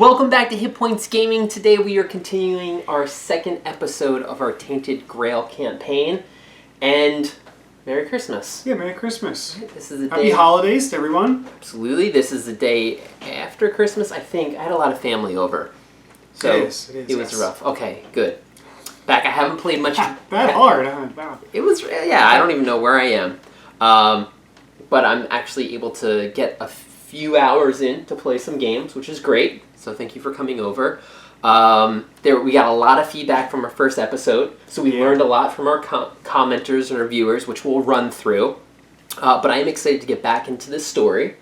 Welcome back to Hit Points Gaming. Today we are continuing our second episode of our Tainted Grail campaign. And Merry Christmas. Yeah, Merry Christmas. Right, this is the Happy day. holidays to everyone. Absolutely. This is the day after Christmas. I think I had a lot of family over. So it is, it was rough. Okay, good. Back. I haven't played much. That hard, huh? Wow. It was, yeah, I don't even know where I am. But I'm actually able to get a few hours in to play some games, which is great. So thank you for coming over. We got a lot of feedback from our first episode, so we learned a lot from our commenters and our viewers, which we'll run through. But I am excited to get back into this story.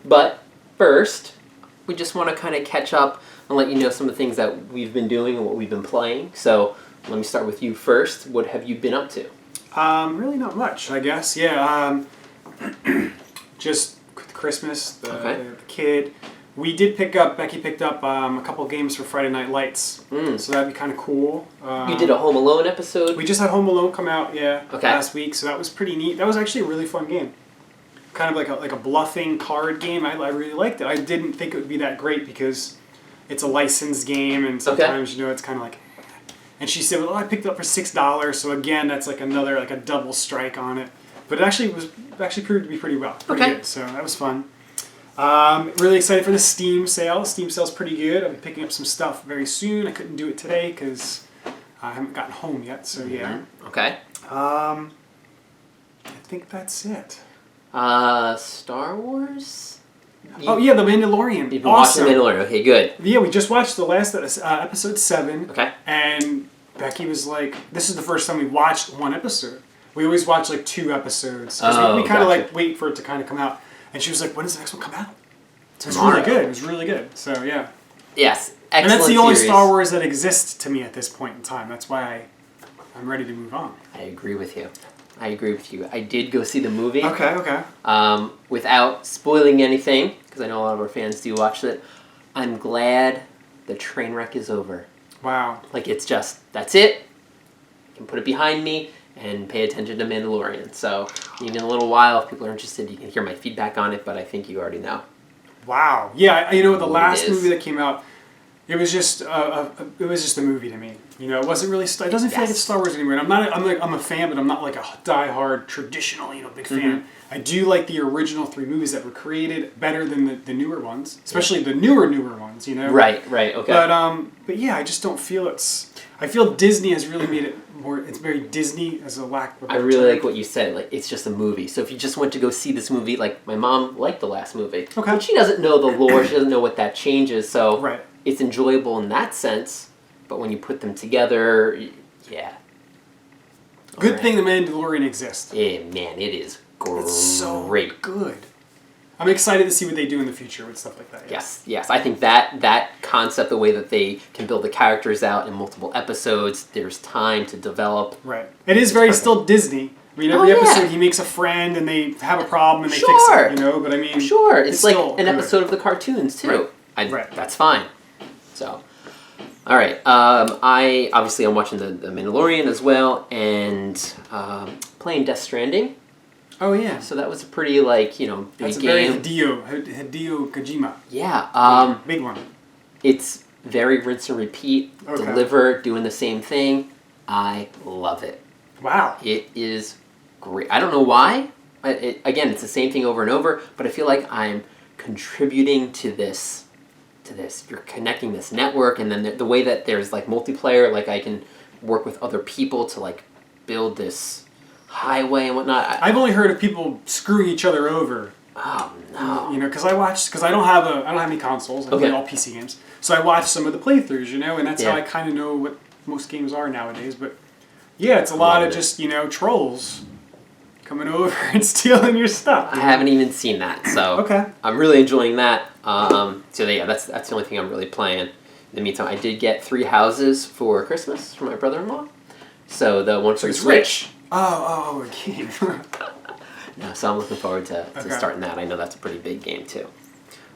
But first, we just want to kind of catch up and let you know some of the things that we've been doing and what we've been playing. So let me start with you first. What have you been up to? Really not much, I guess. Yeah, just Christmas, the kid. Becky picked up a couple games for Friday Night Lights, so that'd be kind of cool. You did a Home Alone episode? We just had Home Alone come out, last week, so that was pretty neat. That was actually a really fun game. Kind of like a bluffing card game. I really liked it. I didn't think it would be that great because it's a licensed game, and sometimes, it's kind of like... And she said, well, I picked it up for $6, so again, that's like another, like a double strike on it. But it actually proved to be pretty good, so that was fun. Really excited for the Steam sale. Steam sale's pretty good. I'll be picking up some stuff very soon. I couldn't do it today because I haven't gotten home yet, so yeah. Okay. I think that's it. Star Wars? Oh yeah, The Mandalorian. You've been watching The Mandalorian. Okay, good. Yeah, we just watched the last episode 7. Okay. And Becky was like, this is the first time we watched one episode. We always watch like 2 episodes. Because we kind of like wait for it to kind of come out. And she was like, when does the next one come out? Tomorrow. It was really good. So, yeah. Yes. Excellent. And that's the only series. Star Wars that exists to me at this point in time. That's why I'm ready to move on. I agree with you. I did go see the movie. Okay. Without spoiling anything, because I know a lot of our fans do watch it, I'm glad the train wreck is over. Wow. Like, it's just, that's it. I can put it behind me and pay attention to Mandalorian. So, even in a little while, if people are interested, you can hear my feedback on it, but I think you already know. Wow. Yeah, the last movie that came out, it was just a movie to me. It wasn't really. It doesn't feel like it's Star Wars anymore. And I'm a fan, but I'm not like a diehard traditional big fan. I do like the original 3 movies that were created better than the newer ones, especially the newer ones. Right. Okay. But yeah, I just don't feel it's. I feel Disney has really made it more. It's very Disney as a lack of. I really like what you said. Like, it's just a movie. So if you just went to go see this movie, like my mom liked the last movie, but she doesn't know the lore. She doesn't know what that changes. So it's enjoyable in that sense. But when you put them together, yeah. Good thing The Mandalorian exists. Yeah, man, it is great. It's so good. I'm excited to see what they do in the future with stuff like that. Yeah. Yes. I think that concept, the way that they can build the characters out in multiple episodes, there's time to develop. Right. It is very still Disney. I mean, every episode he makes a friend and they have a problem and they fix it, But I mean... Sure. It's like an episode of the cartoons, too. Right. That's fine. So... All right. I'm watching the Mandalorian as well, and playing Death Stranding. Oh yeah. So that was a pretty big game. That's very Hideo Kojima. Yeah. Big one. It's very rinse and repeat. Deliver, doing the same thing. I love it. Wow. It is great. I don't know why. Again, it's the same thing over and over, but I feel like I'm contributing to this. You're connecting this network, and then the way that there's like multiplayer, like I can work with other people to like build this highway and whatnot. I've only heard of people screwing each other over. Oh no! Because I don't have any consoles. I play all PC games, so I watch some of the playthroughs. And that's how I kind of know what most games are nowadays. But yeah, it's a lot of just trolls coming over and stealing your stuff. I haven't even seen that, so I'm really enjoying that. That's the only thing I'm really playing. In the meantime, I did get 3 houses for Christmas from my brother-in-law. So the one for the Switch. Oh, a game. No, so I'm looking forward to starting that. I know that's a pretty big game too.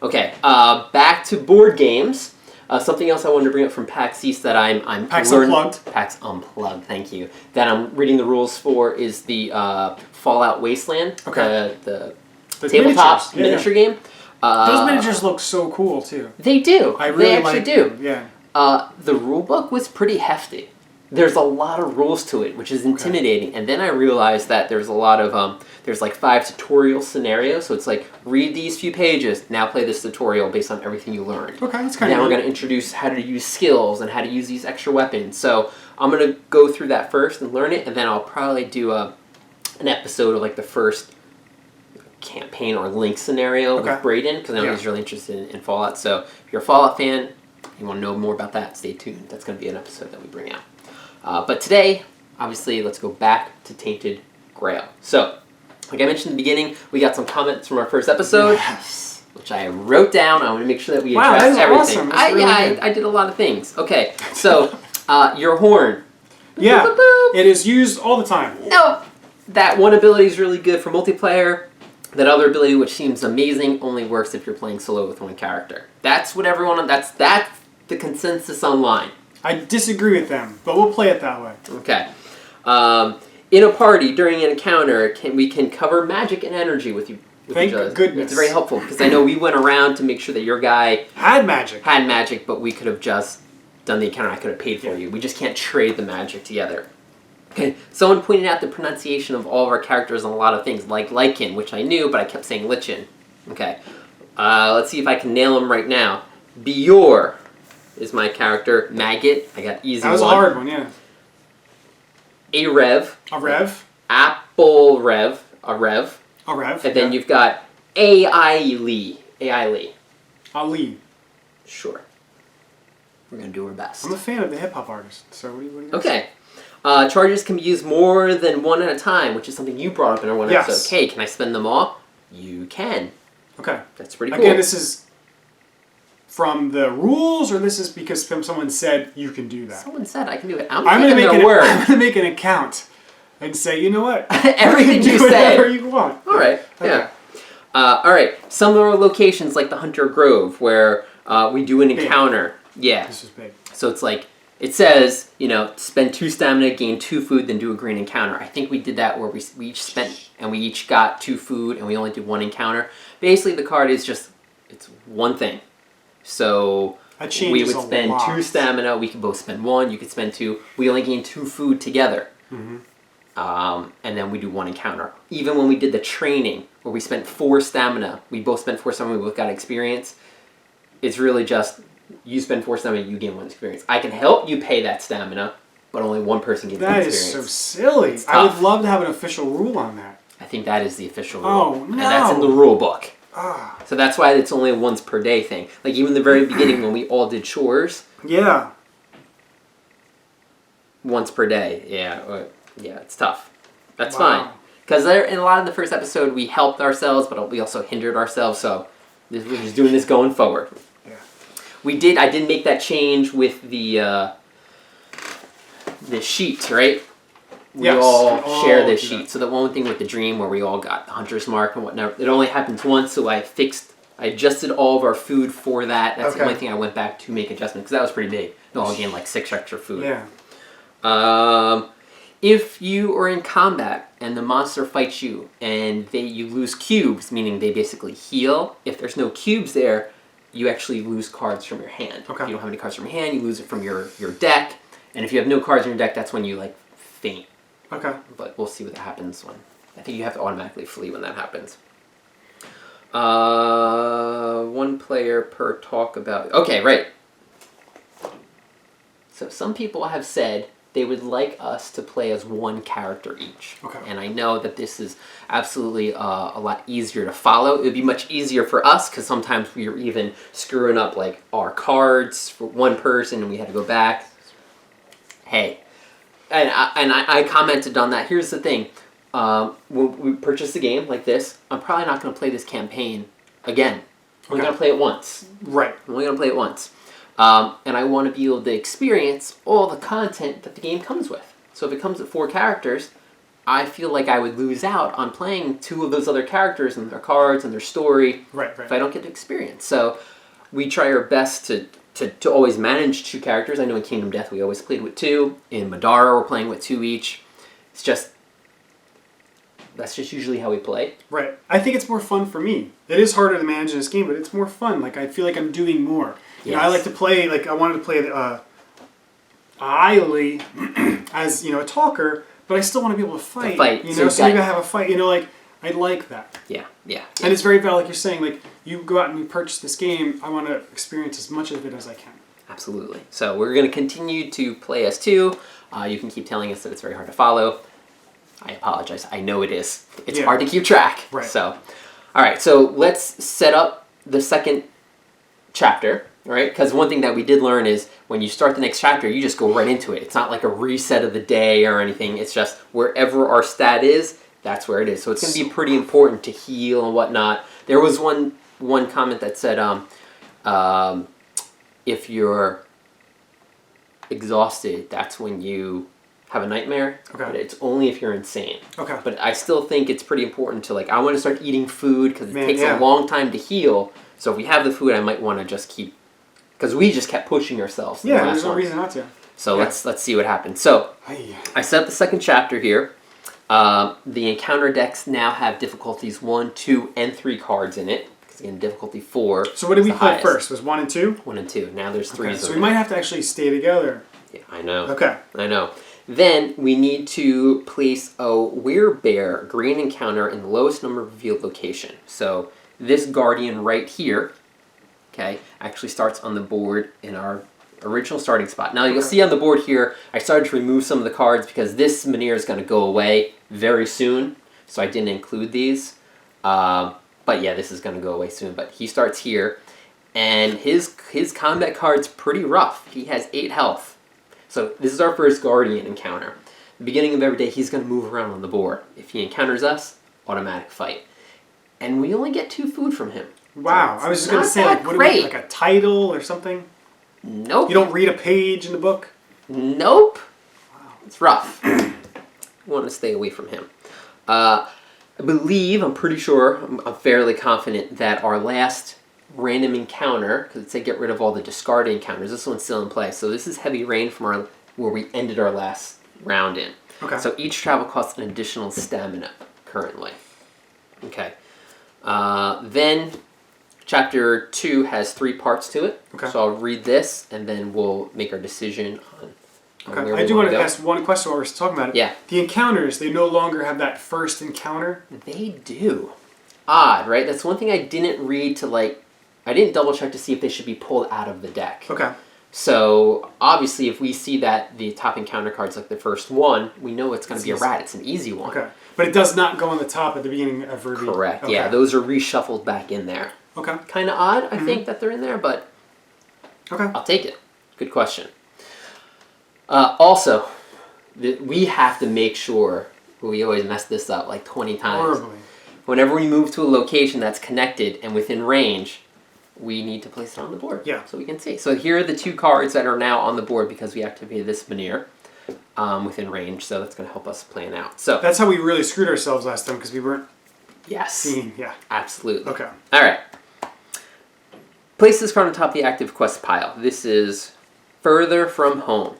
Okay, back to board games. Something else I wanted to bring up from PAX East that I'm PAX Unplugged. PAX Unplugged, thank you. That I'm reading the rules for is the Fallout Wasteland. The tabletop miniature game. Those miniatures look so cool too. They do. I really they actually like do. them. Yeah. The rule book was pretty hefty. There's a lot of rules to it, which is intimidating. Okay. And then I realized that there's a lot of there's like 5 tutorial scenarios. So it's like, read these few pages, now play this tutorial based on everything you learned. Okay, that's kind of Now we're going to introduce how to use skills and how to use these extra weapons. So I'm going to go through that first and learn it, and then I'll probably do an episode of like the first campaign or link scenario with Braden, because I know he's really interested in Fallout. So if you're a Fallout fan, you want to know more about that, stay tuned. That's going to be an episode that we bring out. But today, obviously, let's go back to Tainted Grail. So, like I mentioned in the beginning, we got some comments from our first episode, which I wrote down. I want to make sure that we address everything. Awesome. I did a lot of things. Okay, so your horn. Yeah, it is used all the time. No, that one ability is really good for multiplayer. That other ability, which seems amazing, only works if you're playing solo with one character. That's what everyone. That's the consensus online. I disagree with them, but we'll play it that way. Okay. In a party, during an encounter, we can cover magic and energy with each other. Thank goodness. It's very helpful, because I know we went around to make sure that your guy had magic, but we could have just done the encounter. I could have paid for you. We just can't trade the magic together. Okay, someone pointed out the pronunciation of all of our characters on a lot of things, like Lycan, which I knew, but I kept saying Lichen. Okay, let's see if I can nail him right now. Bior is my character. Maggot, I got easy one. That was a hard one, yeah. A Rev. A Rev. Apple Rev. A Rev. A Rev. And then you've got AI Lee. AI Lee. Ali. Sure. We're going to do our best. I'm a fan of the hip-hop artist, so what do you Okay. Charges can be used more than one at a time, which is something you brought up in our one episode. Okay, can I spend them all? You can. Okay. That's pretty cool. Again, this is from the rules, or this is because someone said you can do that? Someone said I can do it. I'm going to make an account and say, you know what? Everything you say. Whatever you want. All right. Okay. Yeah. All right. Some of our locations, like the Hunter Grove, where we do an encounter. Yeah. This is big. So it's like, it says, spend 2 stamina, gain 2 food, then do a green encounter. I think we did that where we each spent, and we each got 2 food, and we only did 1 encounter. Basically, the card is just, it's one thing. So we would spend 2 stamina, we could both spend 1, you could spend 2. We only gain 2 food together. Mm-hmm. And then we do 1 encounter. Even when we did the training, where we spent 4 stamina, we both spent 4 stamina, we both got experience. It's really just, you spend 4 stamina, you gain 1 experience. I can help you pay that stamina, but only one person gains 1 experience. That is so silly. I would love to have an official rule on that. I think that is the official rule. Oh, no. And that's in the rule book. So that's why it's only a once per day thing. Like even the very beginning when we all did chores. Yeah. Once per day. Yeah, it's tough. That's fine. Because in a lot of the first episode we helped ourselves, but we also hindered ourselves. So we're just doing this going forward. Yeah. I did make that change with the sheet, right? We all share this sheet. So the one thing with the dream where we all got the hunter's mark and whatnot, it only happens once, so I adjusted all of our food for that. That's the only thing I went back to make adjustments, because that was pretty big. We all gained like 6 extra food. Yeah. If you are in combat and the monster fights you and you lose cubes, meaning they basically heal, if there's no cubes there, you actually lose cards from your hand. Okay. If you don't have any cards from your hand, you lose it from your deck. And if you have no cards in your deck, that's when you faint. Okay. But we'll see what happens when. I think you have to automatically flee when that happens. 1 player per talk about. Okay, right. So some people have said they would like us to play as 1 character each. Okay. And I know that this is absolutely a lot easier to follow. It would be much easier for us because sometimes we were even screwing up our cards for 1 person and we had to go back. Hey. And I commented on that. Here's the thing. When we purchase a game like this, I'm probably not going to play this campaign again. I'm only going to play it once. Right. I'm only going to play it once. And I want to be able to experience all the content that the game comes with. So if it comes with 4 characters, I feel like I would lose out on playing 2 of those other characters and their cards and their story if I don't get to experience. So we try our best to always manage 2 characters. I know in Kingdom Death we always played with 2. In Madara we're playing with 2 each. It's just that's just usually how we play. Right. I think it's more fun for me. It is harder to manage in this game, but it's more fun. Like, I feel like I'm doing more. You know, I like to play, like, I wanted to play Ailey as, you know, a talker, but I still want to be able to fight. You know, so you gotta have a fight. You know, like, I like that. Yeah. And it's very valid, like you're saying, like, you go out and you purchase this game, I want to experience as much of it as I can. Absolutely. So we're going to continue to play as 2. You can keep telling us that it's very hard to follow. I apologize. I know it is. It's hard to keep track. Right. So, all right. So let's set up the second chapter, right? Because one thing that we did learn is when you start the next chapter, you just go right into it. It's not like a reset of the day or anything. It's just wherever our stat is, that's where it is. So it's going to be pretty important to heal and whatnot. There was one comment that said, if you're exhausted, that's when you have a nightmare. Okay. But it's only if you're insane. Okay. But I still think it's pretty important to, like, I want to start eating food because it takes a long time to heal. So if we have the food, I might want to just keep, because we just kept pushing ourselves. Yeah, there's no reason not to. So let's see what happens. So I set up the second chapter here. The encounter decks now have difficulties 1, 2, and 3 cards in it. In difficulty 4. So what did we play first? Was 1 and 2? 1 and 2. Now there's 3. Okay, so we might have to actually stay together. Yeah, I know. Okay. I know. Then we need to place a Werebear green encounter in the lowest number revealed location. So this guardian right here, okay, actually starts on the board in our original starting spot. Now you'll see on the board here, I started to remove some of the cards because this Menhir is going to go away very soon. So I didn't include these. But yeah, this is going to go away soon. But he starts here, and his combat card's pretty rough. He has 8 health. So this is our first Guardian encounter. The beginning of every day, he's going to move around on the board. If he encounters us, automatic fight. And we only get 2 food from him. Wow. So I was just going to say, like, what do we, like a title or something? Nope. You don't read a page in the book? Nope. Wow. It's rough. We want to stay away from him. I'm pretty sure, I'm fairly confident that our last random encounter, because it said get rid of all the discarded encounters, this one's still in play. So this is Heavy Rain from where we ended our last round in. Okay. So each travel costs an additional stamina currently. Okay. Then chapter 2 has 3 parts to it. Okay. So I'll read this and then we'll make our decision on okay. I do want to ask one question while we're talking about it. Yeah. The encounters, they no longer have that first encounter? They do. Odd, right? That's one thing I didn't read to, like, I didn't double check to see if they should be pulled out of the deck. Okay. So, obviously, if we see that the top encounter card's like the first one, we know it's going to be a rat. It's an easy one. Okay. But it does not go on the top at the beginning of every... Correct. Okay. Yeah, those are reshuffled back in there. Okay. Kind of odd, I think, that they're in there, but okay. I'll take it. Good question. Also, we have to make sure, we always mess this up like 20 times. Horribly. Whenever we move to a location that's connected and within range, we need to place it on the board. Yeah. So we can see. So here are the 2 cards that are now on the board because we activated this Menhir within range. So that's going to help us plan out. So that's how we really screwed ourselves last time because we weren't seeing. Yeah. Absolutely. Okay. All right. Place this card on top of the active quest pile. This is Further From Home.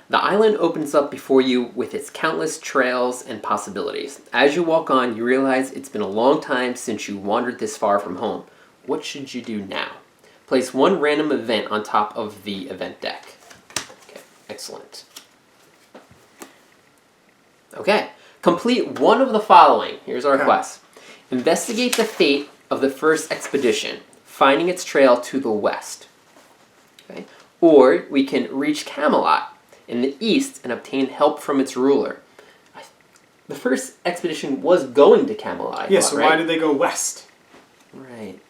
The island opens up before you with its countless trails and possibilities. As you walk on, you realize it's been a long time since you wandered this far from home. What should you do now? Place 1 random event on top of the event deck. Okay, excellent. Okay, complete one of the following. Here's our quest. Investigate the fate of the first expedition, finding its trail to the west. Okay, or we can reach Kamelot in the east and obtain help from its ruler. The first expedition was going to Kamelot. So why did they go west? Right.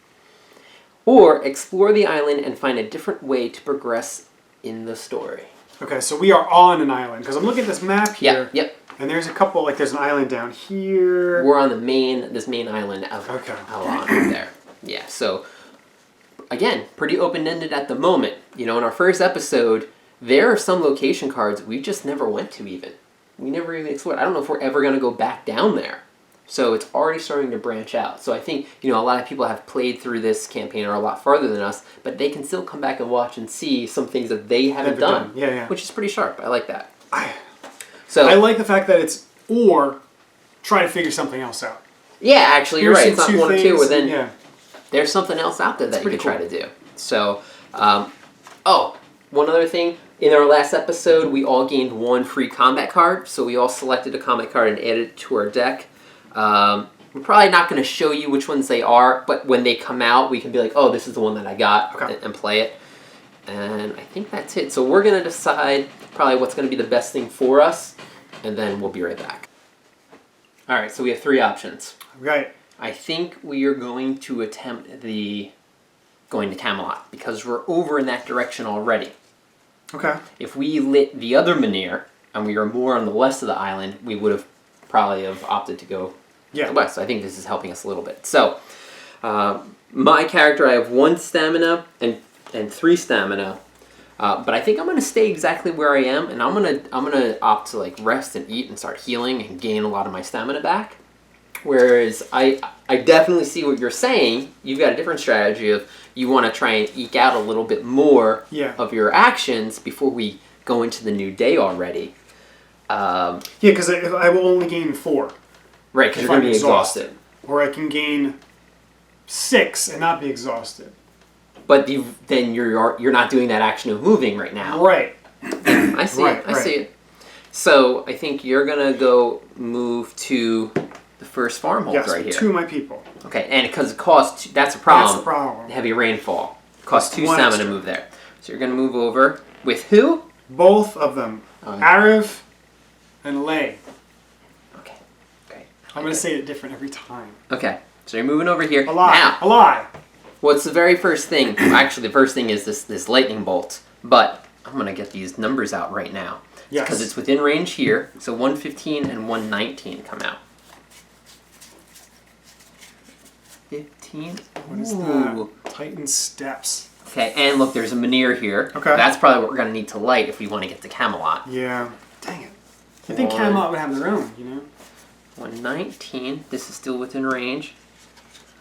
Or explore the island and find a different way to progress in the story. Okay, so we are on an island because I'm looking at this map here. Yep. And there's a couple, like there's an island down here. We're on this main island of Avalon there. Yeah. So again, pretty open-ended at the moment. You know, in our first episode, there are some location cards we just never went to even. We never even explored. I don't know if we're ever going to go back down there. So it's already starting to branch out. So I think, you know, a lot of people have played through this campaign or a lot farther than us, but they can still come back and watch and see some things that they haven't done. Yeah. Which is pretty sharp. I like that. I like the fact that it's or try to figure something else out. Yeah, actually, you're right. It's not one or two, but then yeah. there's something else out there that you could try to do. So, one other thing. In our last episode, we all gained one free combat card. So we all selected a combat card and added it to our deck. We're probably not going to show you which ones they are, but when they come out, we can be like, oh, this is the one that I got, and play it. And I think that's it. So we're going to decide probably what's going to be the best thing for us, and then we'll be right back. All right, so we have 3 options. Right. I think we are going to attempt going to Kamelot, because we're over in that direction already. Okay. If we lit the other Menhir, and we were more on the west of the island, we would have probably opted to go to the west. So I think this is helping us a little bit. So, my character, I have 1 stamina and 3 stamina, but I think I'm going to stay exactly where I am, and I'm gonna opt to like rest and eat and start healing and gain a lot of my stamina back. Whereas I definitely see what you're saying. You've got a different strategy of you want to try and eke out a little bit more of your actions before we go into the new day already. Because I will only gain 4. Right, because you're going to be exhausted. Or I can gain 6 and not be exhausted. But then you're not doing that action of moving right now. Right. I see it. I see it. So I think you're going to go move to the first farmhold right here. 2 of my people. Okay, and because it costs that's a problem. That's the problem. Heavy rainfall. It costs 2 stamina to move there. So you're going to move over with who? Both of them. Arav and Lay. Okay. I'm going to say it different every time. Okay. So you're moving over here. Now, a lie. What's the very first thing? Actually, the first thing is this lightning bolt. But I'm going to get these numbers out right now. Yes. Because it's within range here. So 115 and 119 come out. 15. What is that? Titan Steps. Okay, and look, there's a Menhir here. Okay. That's probably what we're going to need to light if we want to get to Kamelot. Yeah. Dang it. I think Kamelot would have their own, you know? 119. This is still within range.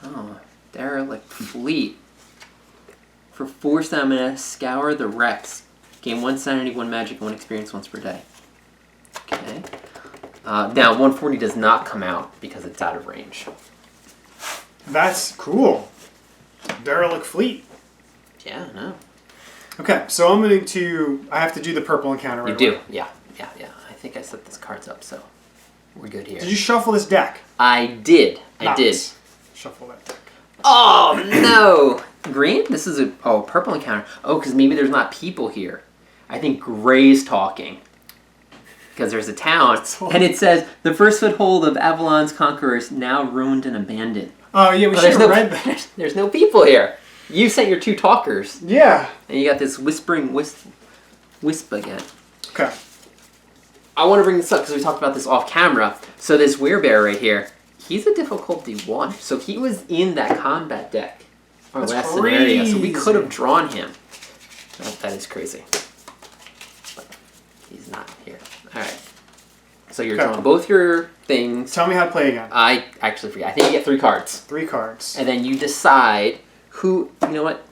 Oh, Derelict Fleet. For 4 stamina, scour the wrecks. Gain 1 sanity, 1 magic, 1 experience once per day. Okay. Now, 140 does not come out because it's out of range. That's cool. Derelict Fleet. Yeah, I know. Okay, so I'm going to... I have to do the purple encounter right away. You do, yeah. I think I set these cards up, so we're good here. Did you shuffle this deck? I did. I did. Shuffle that deck. Oh, no! Green? This is a... Oh, purple encounter. Oh, because maybe there's not people here. I think Gray's talking. Because there's a town. And it says, the first foothold of Avalon's conquerors now ruined and abandoned. Oh, yeah, we should have read that. There's no people here. You sent your 2 talkers. Yeah. And you got this whispering wisp again. Okay. I want to bring this up because we talked about this off camera. So this werebear right here, he's a difficulty 1. So he was in that combat deck. Our last scenario. So we could have drawn him. That is crazy. But he's not here. Alright. So you're drawing both your things. Tell me how to play again. I actually forget. I think you get 3 cards. 3 cards. And then you decide who... You know what?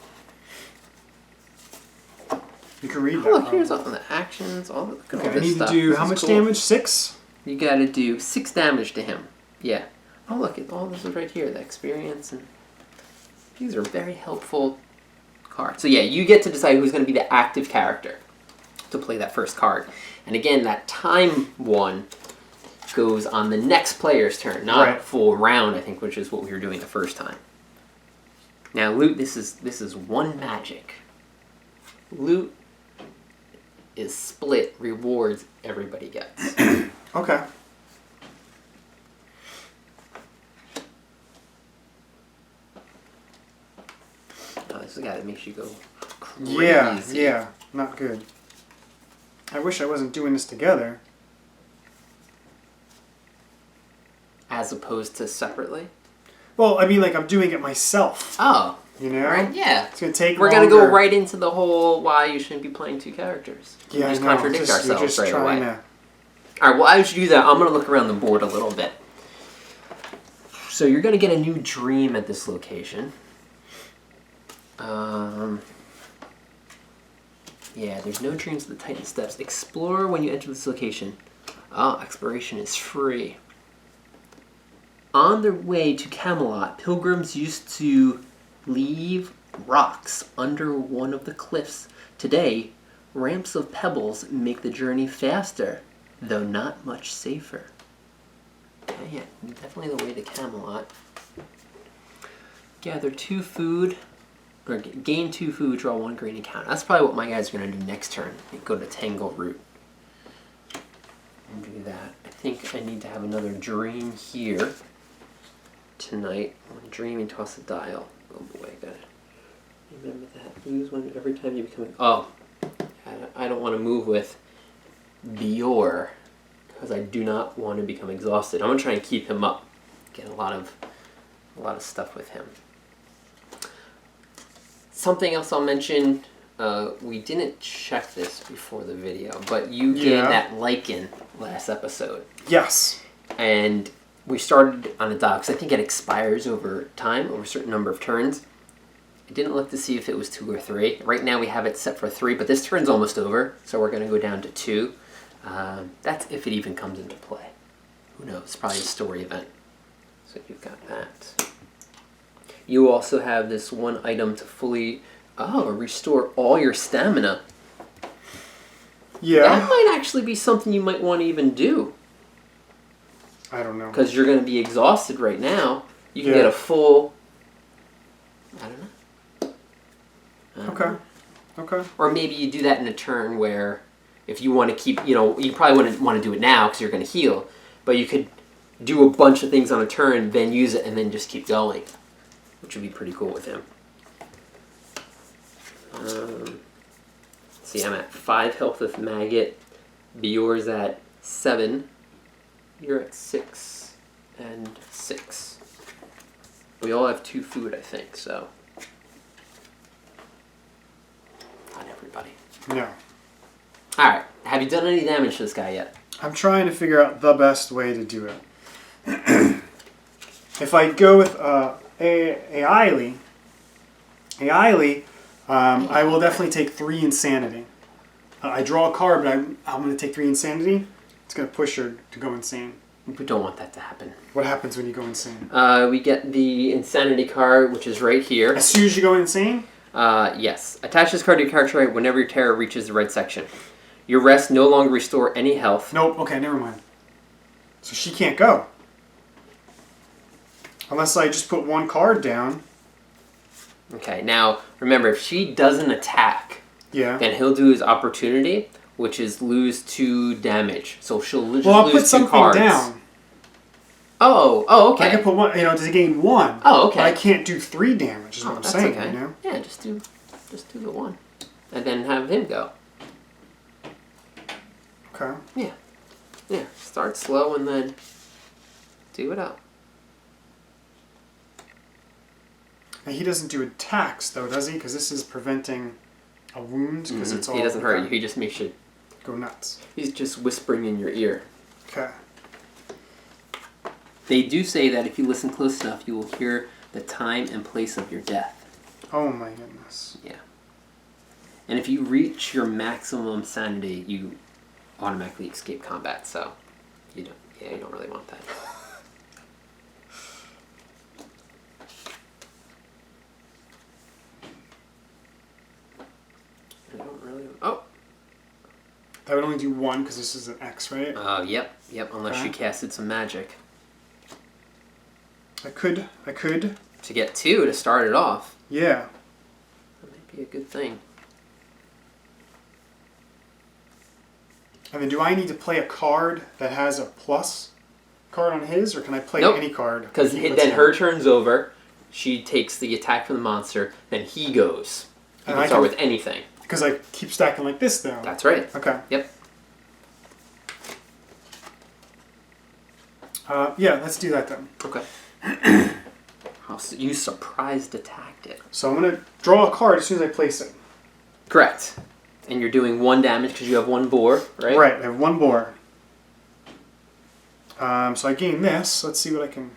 You can read that. Look, here's all the actions, all the okay, I need to do how much damage? 6? You gotta do 6 damage to him. Yeah. Oh, look, all this is right here. The experience and... These are very helpful cards. So yeah, you get to decide who's going to be the active character to play that first card. And again, that time one goes on the next player's turn, not full round, I think, which is what we were doing the first time. Now, loot, this is 1 magic. Loot is split rewards everybody gets. Okay. Oh, this is the guy that makes you go crazy. Yeah, not good. I wish I wasn't doing this together. As opposed to separately? Well, I mean, like, I'm doing it myself. Oh. You know? Right, yeah. It's going to take We're going to go right into the whole why you shouldn't be playing 2 characters. Yeah, we just contradict ourselves right away. To... Alright, well, as you do that, I'm going to look around the board a little bit. So you're going to get a new dream at this location. Yeah, there's no dreams at the Titan Steps. Explore when you enter this location. Oh, exploration is free. On their way to Kamelot, pilgrims used to leave rocks under one of the cliffs. Today, ramps of pebbles make the journey faster, though not much safer. Yeah, definitely the way to Kamelot. Gather 2 food, or gain 2 food, draw 1 green encounter. That's probably what my guys are going to do next turn. Go to Tangle Route. And do that. I think I need to have another dream here tonight. One dream and toss a dial. Oh boy, I gotta remember that. Lose one every time you become... Oh, I don't want to move with Bior, because I do not want to become exhausted. I'm going to try and keep him up. Get a lot of stuff with him. Something else I'll mention, we didn't check this before the video, but you gained that lichen last episode. Yes. And we started on a dial, because I think it expires over time, over a certain number of turns. I didn't look to see if it was 2 or 3. Right now we have it set for 3, but this turn's almost over, so we're going to go down to 2. That's if it even comes into play. Who knows? Probably a story event. So you've got that. You also have this one item to fully restore all your stamina. Yeah. That might actually be something you might want to even do. I don't know. Because you're going to be exhausted right now. You can get a full... I don't know. Okay. Or maybe you do that in a turn where if you want to keep... you probably wouldn't want to do it now because you're going to heal. But you could do a bunch of things on a turn, then use it, and then just keep going. Which would be pretty cool with him. See, I'm at 5 health with Maggot. Bior's at 7. You're at 6 and 6. We all have 2 food, I think, so. Not everybody. No. Alright, have you done any damage to this guy yet? I'm trying to figure out the best way to do it. If I go with Ailey, I will definitely take 3 insanity. I draw a card, but I'm going to take 3 insanity. It's going to push her to go insane. We don't want that to happen. What happens when you go insane? We get the insanity card, which is right here. As soon as you go insane? Yes. Attach this card to your character trait whenever your terror reaches the red section. Your rest no longer restore any health. Nope. Okay, never mind. So she can't go. Unless I just put 1 card down. Okay, now, remember, if she doesn't attack, then he'll do his opportunity, which is lose 2 damage. So she'll just I'll lose put 2 something cards. Down. Oh, okay. I can put 1, to gain 1. Oh, okay. But I can't do 3 damage, is what I'm saying, okay. Yeah, just do the 1. And then have him go. Okay. Yeah. Start slow and then do it up. Now he doesn't do attacks, though, does he? Because this is preventing a wound. Because it's all. He doesn't hurt you. He just makes you go nuts. He's just whispering in your ear. Okay. They do say that if you listen close enough, you will hear the time and place of your death. Oh my goodness. Yeah. And if you reach your maximum sanity, you automatically escape combat. So you don't really want that. That would only do 1 because this is an X, right? Yep. Unless you casted some magic. I could. To get 2 to start it off. Yeah. That might be a good thing. And then do I need to play a card that has a plus card on his, or can I play any card? Because then her turn's over. She takes the attack from the monster. Then he goes. You can start with anything. Because I keep stacking like this, though. That's right. Okay. Yep. Yeah, let's do that then. Okay. So you surprised attacked it. So I'm going to draw a card as soon as I place it. Correct. And you're doing 1 damage because you have 1 boar, right? Right, I have 1 boar. So I gain this. Let's see what I can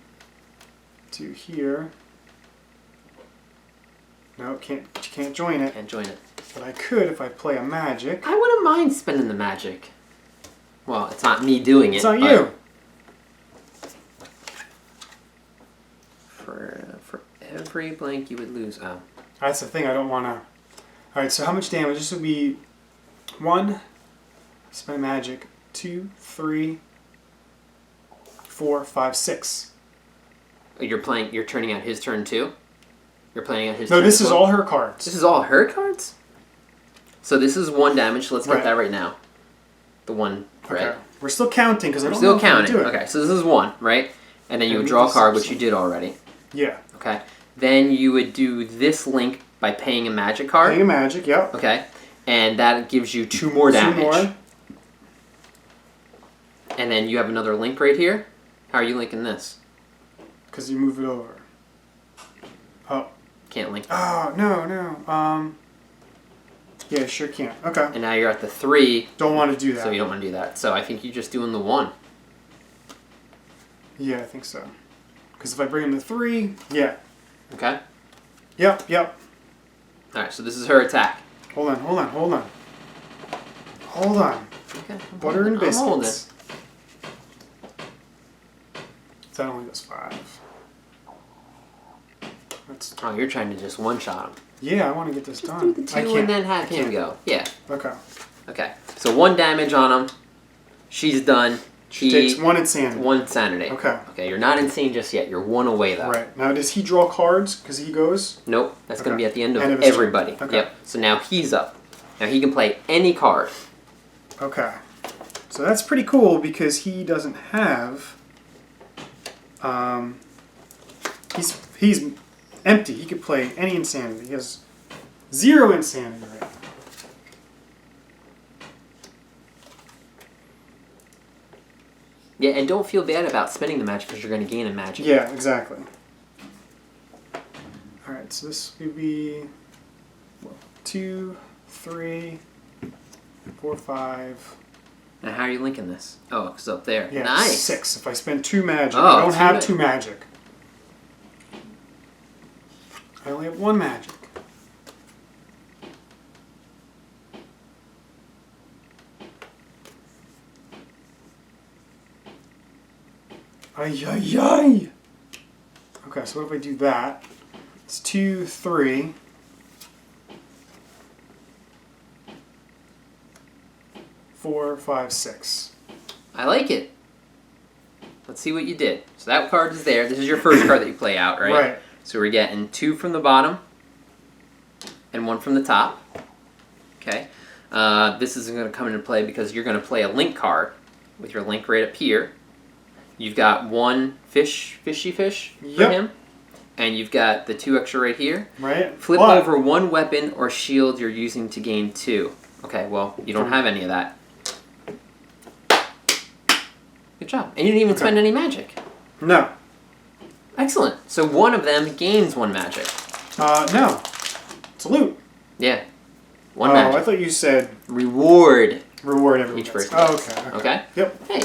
do here. No, can't join it. Can't join it. But I could if I play a magic. I wouldn't mind spending the magic. Well, it's not me doing it. It's not you. Every blank you would lose. Oh. That's the thing. I don't want to. All right. So how much damage? This would be 1. Spend magic. 2, 3, 4, 5, 6. You're turning out his turn too? You're playing out his turn. No, this is all her cards. This is all her cards? So this is 1 damage, so let's get that right now. The 1 red. Okay. We're still counting because I don't Still know counting. If I do it. Okay, so this is 1, right? And then you would draw a card, which you did already. Yeah. Okay. Then you would do this link by paying a magic card. Paying a magic, yep. Okay. And that gives you 2 more damage. 2 more. And then you have another link right here. How are you linking this? Because you move it over. Oh. Can't link. Oh, no. Yeah, sure can't. Okay. And now you're at the 3. Don't want to do that. So you don't want to do that. So I think you're just doing the 1. Yeah, I think so. Because if I bring in the 3, yeah. Okay. Yep. Alright, so this is her attack. Hold on. Okay. Butter and biscuits. I'm holding. So that only does 5. Oh, you're trying to just one-shot him. Yeah, I want to get this done. Do the 2 and then have him go. Yeah. Okay. So 1 damage on him. She's done. She takes 1 insanity. 1 insanity. Okay. Okay, you're not insane just yet. You're 1 away, though. Right. Now, does he draw cards because he goes? Nope. That's going to be at the end of his everybody. turn. Okay. Yep. So now he's up. Now he can play any card. Okay. So that's pretty cool because he doesn't have... He's empty. He could play any insanity. He has 0 insanity right now. Yeah, and don't feel bad about spending the magic because you're going to gain a magic. Yeah, exactly. Alright, so this would be 2, 3, 4, 5. Now how are you linking this? Oh, it's up there. Yeah, Nice. 6. If I spend 2 magic, Oh, I don't have good. 2 magic. I only have 1 magic. Ay. Okay, so what if I do that? It's 2, 3. 4, 5, 6. I like it. Let's see what you did. So that card is there. This is your first card that you play out, right? Right. So we're getting 2 from the bottom and 1 from the top. Okay. This isn't going to come into play because you're going to play a link card with your link right up here. You've got 1 fishy fish for him. And you've got the 2 extra right here. Right. Flip over 1 weapon or shield you're using to gain 2. Okay, well, you don't have any of that. Good job. And you didn't even spend any magic. No. Excellent. So 1 of them gains 1 magic. No. It's a loot. Yeah. 1 magic. I thought you said... Reward everyone. Each person. Oh, okay. Okay? Yep. Hey.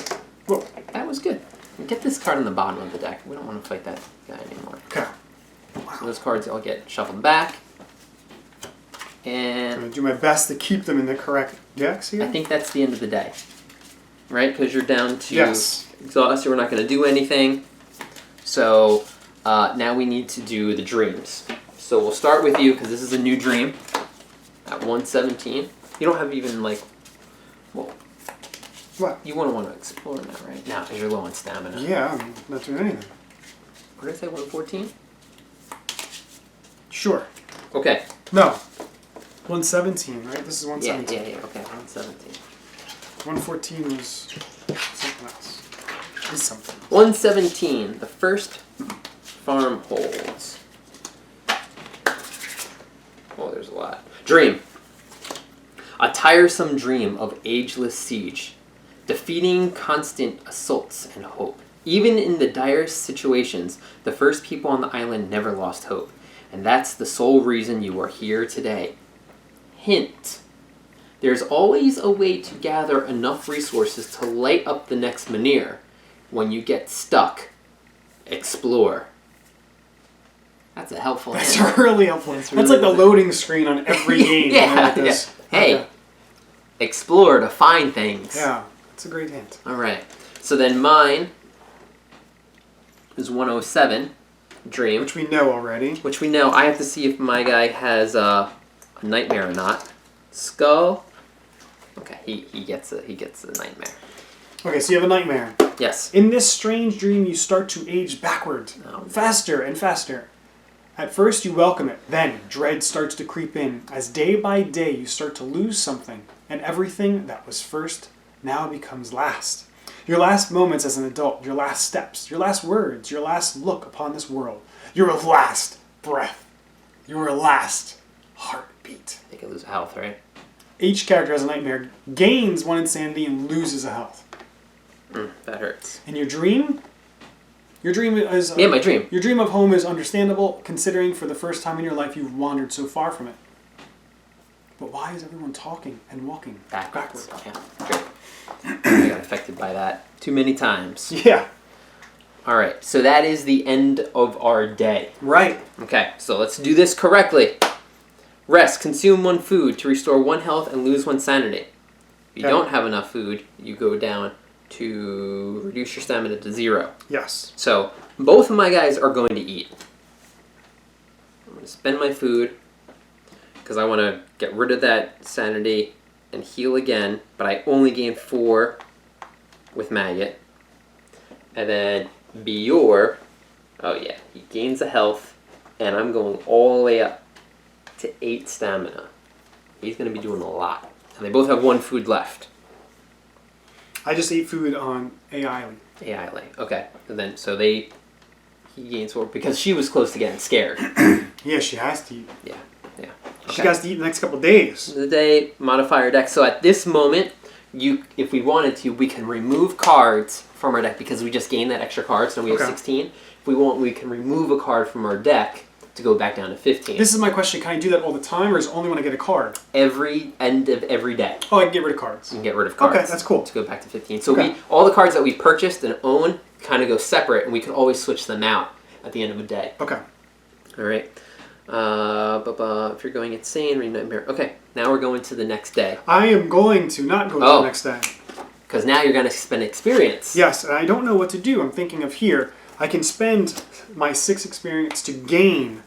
Whoa. That was good. Get this card on the bottom of the deck. We don't want to fight that guy anymore. Okay. So those cards all get shuffled back. I'm And going to do my best to keep them in the correct decks here. I think that's the end of the day. Right? Because you're down to Yes. exhausted. We're not going to do anything. So now we need to do the dreams. So we'll start with you because this is a new dream at 117. You don't have even like, well, What? you want to explore that right now because you're low on stamina. Yeah, I'm not doing anything. What did I say, 114? Sure. Okay. No. 117, right? This is 117. Yeah, okay, 117. 114 was something else. Is something. 117, the first farm holds. Oh, there's a lot. Dream. A tiresome dream of ageless siege, defeating constant assaults and hope. Even in the direst situations, the first people on the island never lost hope. And that's the sole reason you are here today. Hint. There's always a way to gather enough resources to light up the next Menhir. When you get stuck, explore. That's a helpful hint. That's really helpful. That's That's really like the loading screen on every game. Yeah, You know, yeah. Hey, explore to find things. Yeah, that's a great hint. All right. So then mine is 107. dream. Which we know already. Which we know. I have to see if my guy has a nightmare or not. Skull. Okay, he gets a nightmare. Okay, so you have a nightmare. Yes. In this strange dream, you start to age backward, faster and faster. At first, you welcome it. Then, dread starts to creep in. As day by day, you start to lose something, and everything that was first now becomes last. Your last moments as an adult, your last steps, your last words, your last look upon this world, your last breath, your last heartbeat. I think I lose health, right? Each character has a nightmare, gains 1 insanity, and loses a health. That hurts. And your dream is... my dream. Your dream of home is understandable, considering for the first time in your life you've wandered so far from it. But why is everyone talking and walking backwards? Yeah, sure. I got affected by that too many times. Yeah. Alright, so that is the end of our day. Right. Okay, so let's do this correctly. Rest. Consume 1 food to restore 1 health and lose 1 sanity. If you don't have enough food, you go down to reduce your stamina to 0. Yes. So, both of my guys are going to eat. I'm going to spend my food because I want to get rid of that sanity and heal again, but I only gain 4 with Maggot. And then Bior, oh yeah, he gains a health, and I'm going all the way up to 8 stamina. He's going to be doing a lot. And they both have 1 food left. I just ate food on AI. Okay. And then, he gains 4 because she was close to getting scared. Yeah, she has to eat. Yeah. Okay. She has to eat the next couple of days. The day, modify our deck. So at this moment, if we wanted to, we can remove cards from our deck because we just gained that extra card, so we have 16. If we want, we can remove a card from our deck to go back down to 15. This is my question. Can I do that all the time, or is it only when I get a card? Every end of every day. Oh, I can get rid of cards. You can get rid of cards. Okay, that's cool. To go back to 15. So all the cards that we purchased and own kind of go separate, and we can always switch them out at the end of a day. Okay. All right. If you're going insane, read nightmare. Okay, now we're going to the next day. I am going to not go to the next day. Because now you're going to spend experience. Yes, and I don't know what to do. I'm thinking of here. I can spend my 6 experience to gain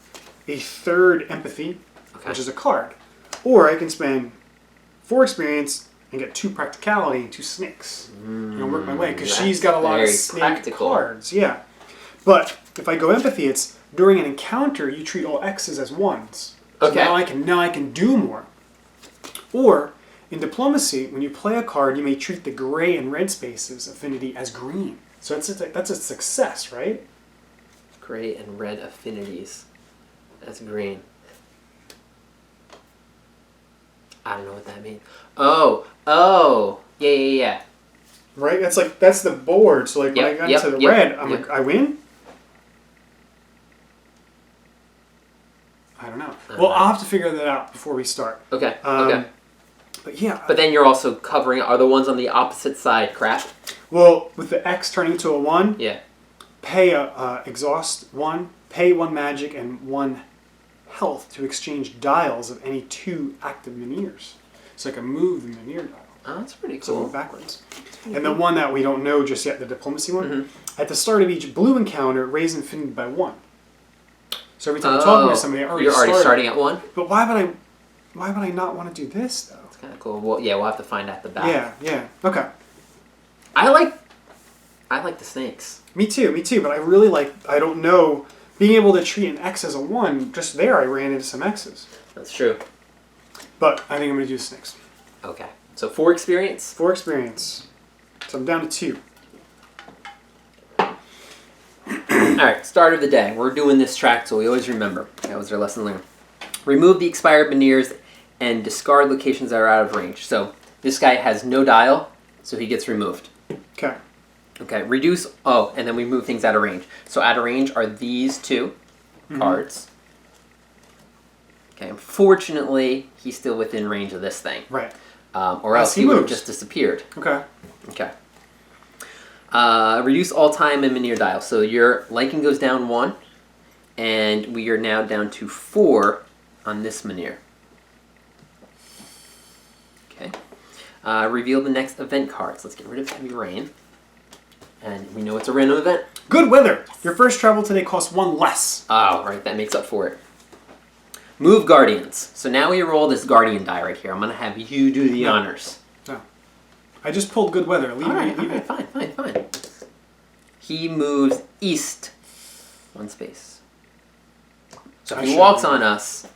a 3rd empathy, which is a card. Or I can spend 4 experience and get 2 practicality and 2 snakes. And work my way, because she's got a lot of snake cards. Yeah. But if I go empathy, it's during an encounter, you treat all X's as 1s. So now I can do more. Or in diplomacy, when you play a card, you may treat the gray and red spaces affinity as green. So that's a success, right? Gray and red affinities as green. I don't know what that means. Oh, yeah. Right, that's the board. So when I got into the red, I'm like, I win. I don't know. Well, I'll have to figure that out before we start. Okay. But yeah. But then you're also covering, are the ones on the opposite side crap? Well, with the X turning to a 1, yeah. Pay exhaust 1, pay 1 magic and 1 health to exchange dials of any 2 active Menhirs. So I can move the Menhir dial. Oh, that's pretty cool. So move backwards. And the one that we don't know just yet, the diplomacy one, at the start of each blue encounter, raise infinity by 1. So every time I'm talking to somebody, you're already starting at 1? But why would I not want to do this, though? It's kind of cool. Well, yeah, we'll have to find out the back. Yeah. Okay. I like the snakes. Me too, but I really I don't know, being able to treat an X as a 1, just there I ran into some X's. That's true. But I think I'm going to do snakes. Okay. So 4 experience? 4 experience. So I'm down to 2. Alright, start of the day. We're doing this track so we always remember. That was our lesson learned. Remove the expired Menhirs and discard locations that are out of range. So this guy has no dial, so he gets removed. Okay, reduce... Oh, and then we move things out of range. So out of range are these 2 cards. Okay, unfortunately, he's still within range of this thing. Right. Or else he would have just disappeared. Okay. Reduce all time and Menhir dial. So your liking goes down 1, and we are now down to 4 on this Menhir. Okay. Reveal the next event cards. Let's get rid of Heavy Rain. And we know it's a random event. Good weather. Your first travel today costs 1 less. Oh, right. That makes up for it. Move Guardians. So now we roll this Guardian die right here. I'm going to have you do the honors. No. I just pulled good weather. Leave it. Fine. He moves east 1 space. So if he walks on us,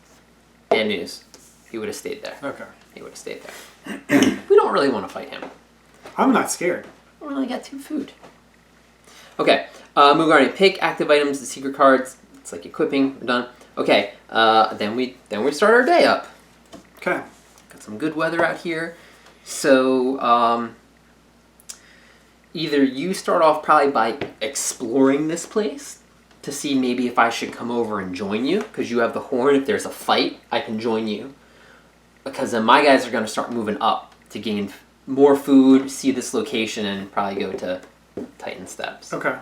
bad news. He would have stayed there. Okay. He would have stayed there. We don't really want to fight him. I'm not scared. We only got 2 food. Okay. Move Guardian. Pick active items, the secret cards. It's like equipping. We're done. Okay. Then we start our day up. Okay. Got some good weather out here. So either you start off probably by exploring this place to see maybe if I should come over and join you, because you have the horn. If there's a fight, I can join you. Because then my guys are going to start moving up to gain more food, see this location, and probably go to Titan Steps. Okay.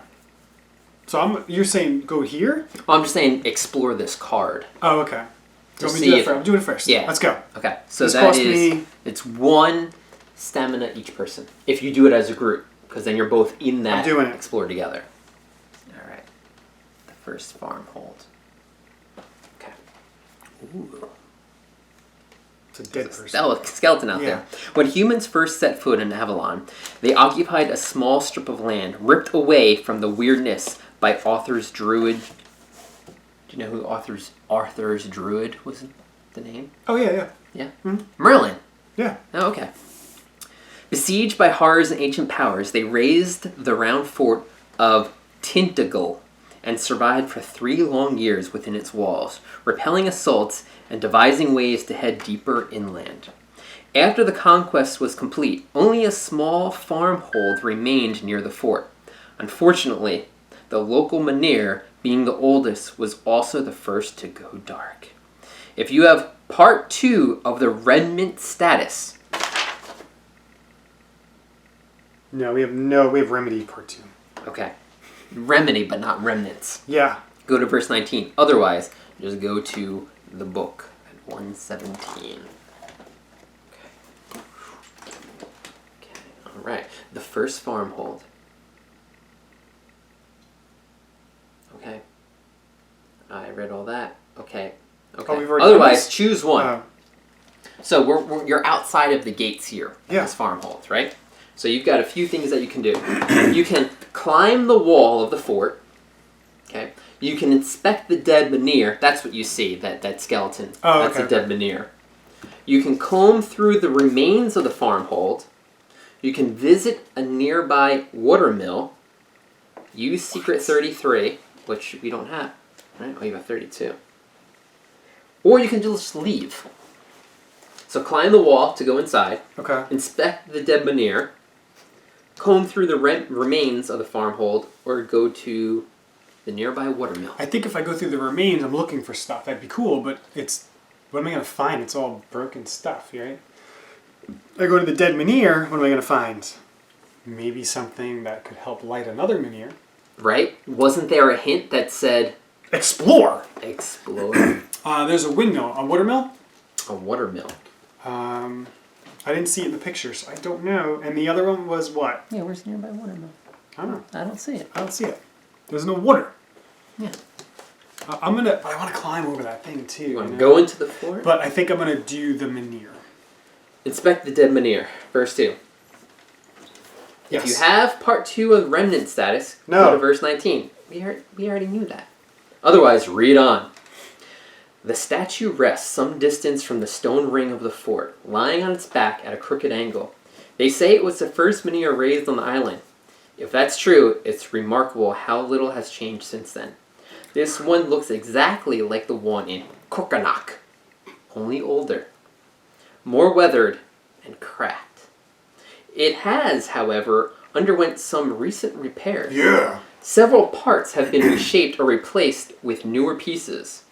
So you're saying go here? Well, I'm just saying explore this card. Oh, okay. To see if I'm doing it first. Yeah. Let's go. Okay. So it's 1 stamina each person if you do it as a group, because then you're both in that explore together. All right. The first farm hold. Okay. Ooh. It's a dead person. Skeleton out there. When humans first set foot in Avalon, they occupied a small strip of land ripped away from the weirdness by Arthur's Druid. Do you know who Arthur's Druid was the name? Oh, yeah. Yeah? Mm-hmm. Merlin. Yeah. Oh, okay. Besieged by horrors and ancient powers, they razed the round fort of Tainted and survived for 3 long years within its walls, repelling assaults and devising ways to head deeper inland. After the conquest was complete, only a small farmhold remained near the fort. Unfortunately, the local Menhir, being the oldest, was also the first to go dark. If you have part 2 of the Remnant status... No, we have Remedy part 2. Okay. Remedy, but not Remnants. Yeah. Go to verse 19. Otherwise, just go to the book at 117. Okay. All right. The first farmhold. Okay. I read all that. Okay. Oh, we've already Otherwise, choose one. So you're outside of the gates here. Yeah. This farmhold, right? So you've got a few things that you can do. You can climb the wall of the fort. Okay. You can inspect the dead Menhir. That's what you see, that skeleton. Oh, That's a dead Menhir. You can comb through the remains of the farmhold. You can visit a nearby watermill. Use Secret 33, which we don't have. Right? Oh, you have 32. Or you can just leave. So climb the wall to go inside. Okay. Inspect the dead Menhir. Comb through the remains of the farmhold, or go to the nearby watermill. I think if I go through the remains, I'm looking for stuff. That'd be cool, but what am I going to find? It's all broken stuff, right? I go to the dead Menhir, what am I going to find? Maybe something that could help light another Menhir. Right? Wasn't there a hint that said... Explore! Explore. There's a windmill. A watermill? A watermill. I didn't see it in the pictures. I don't know. And the other one was what? Yeah, where's the nearby watermill? I don't know. I don't see it. I don't see it. There's no water. Yeah. But I want to climb over that thing too. You want to go into the fort? But I think I'm going to do the Menhir. Inspect the dead Menhir. Verse 2. Yes. If you have part 2 of Remnant status, go to verse 19. We already knew that. Otherwise, read on. The statue rests some distance from the stone ring of the fort, lying on its back at a crooked angle. They say it was the first Menhir raised on the island. If that's true, it's remarkable how little has changed since then. This one looks exactly like the one in Kokonok, only older, more weathered, and cracked. It has, however, underwent some recent repairs. Yeah. Several parts have been reshaped or replaced with newer pieces.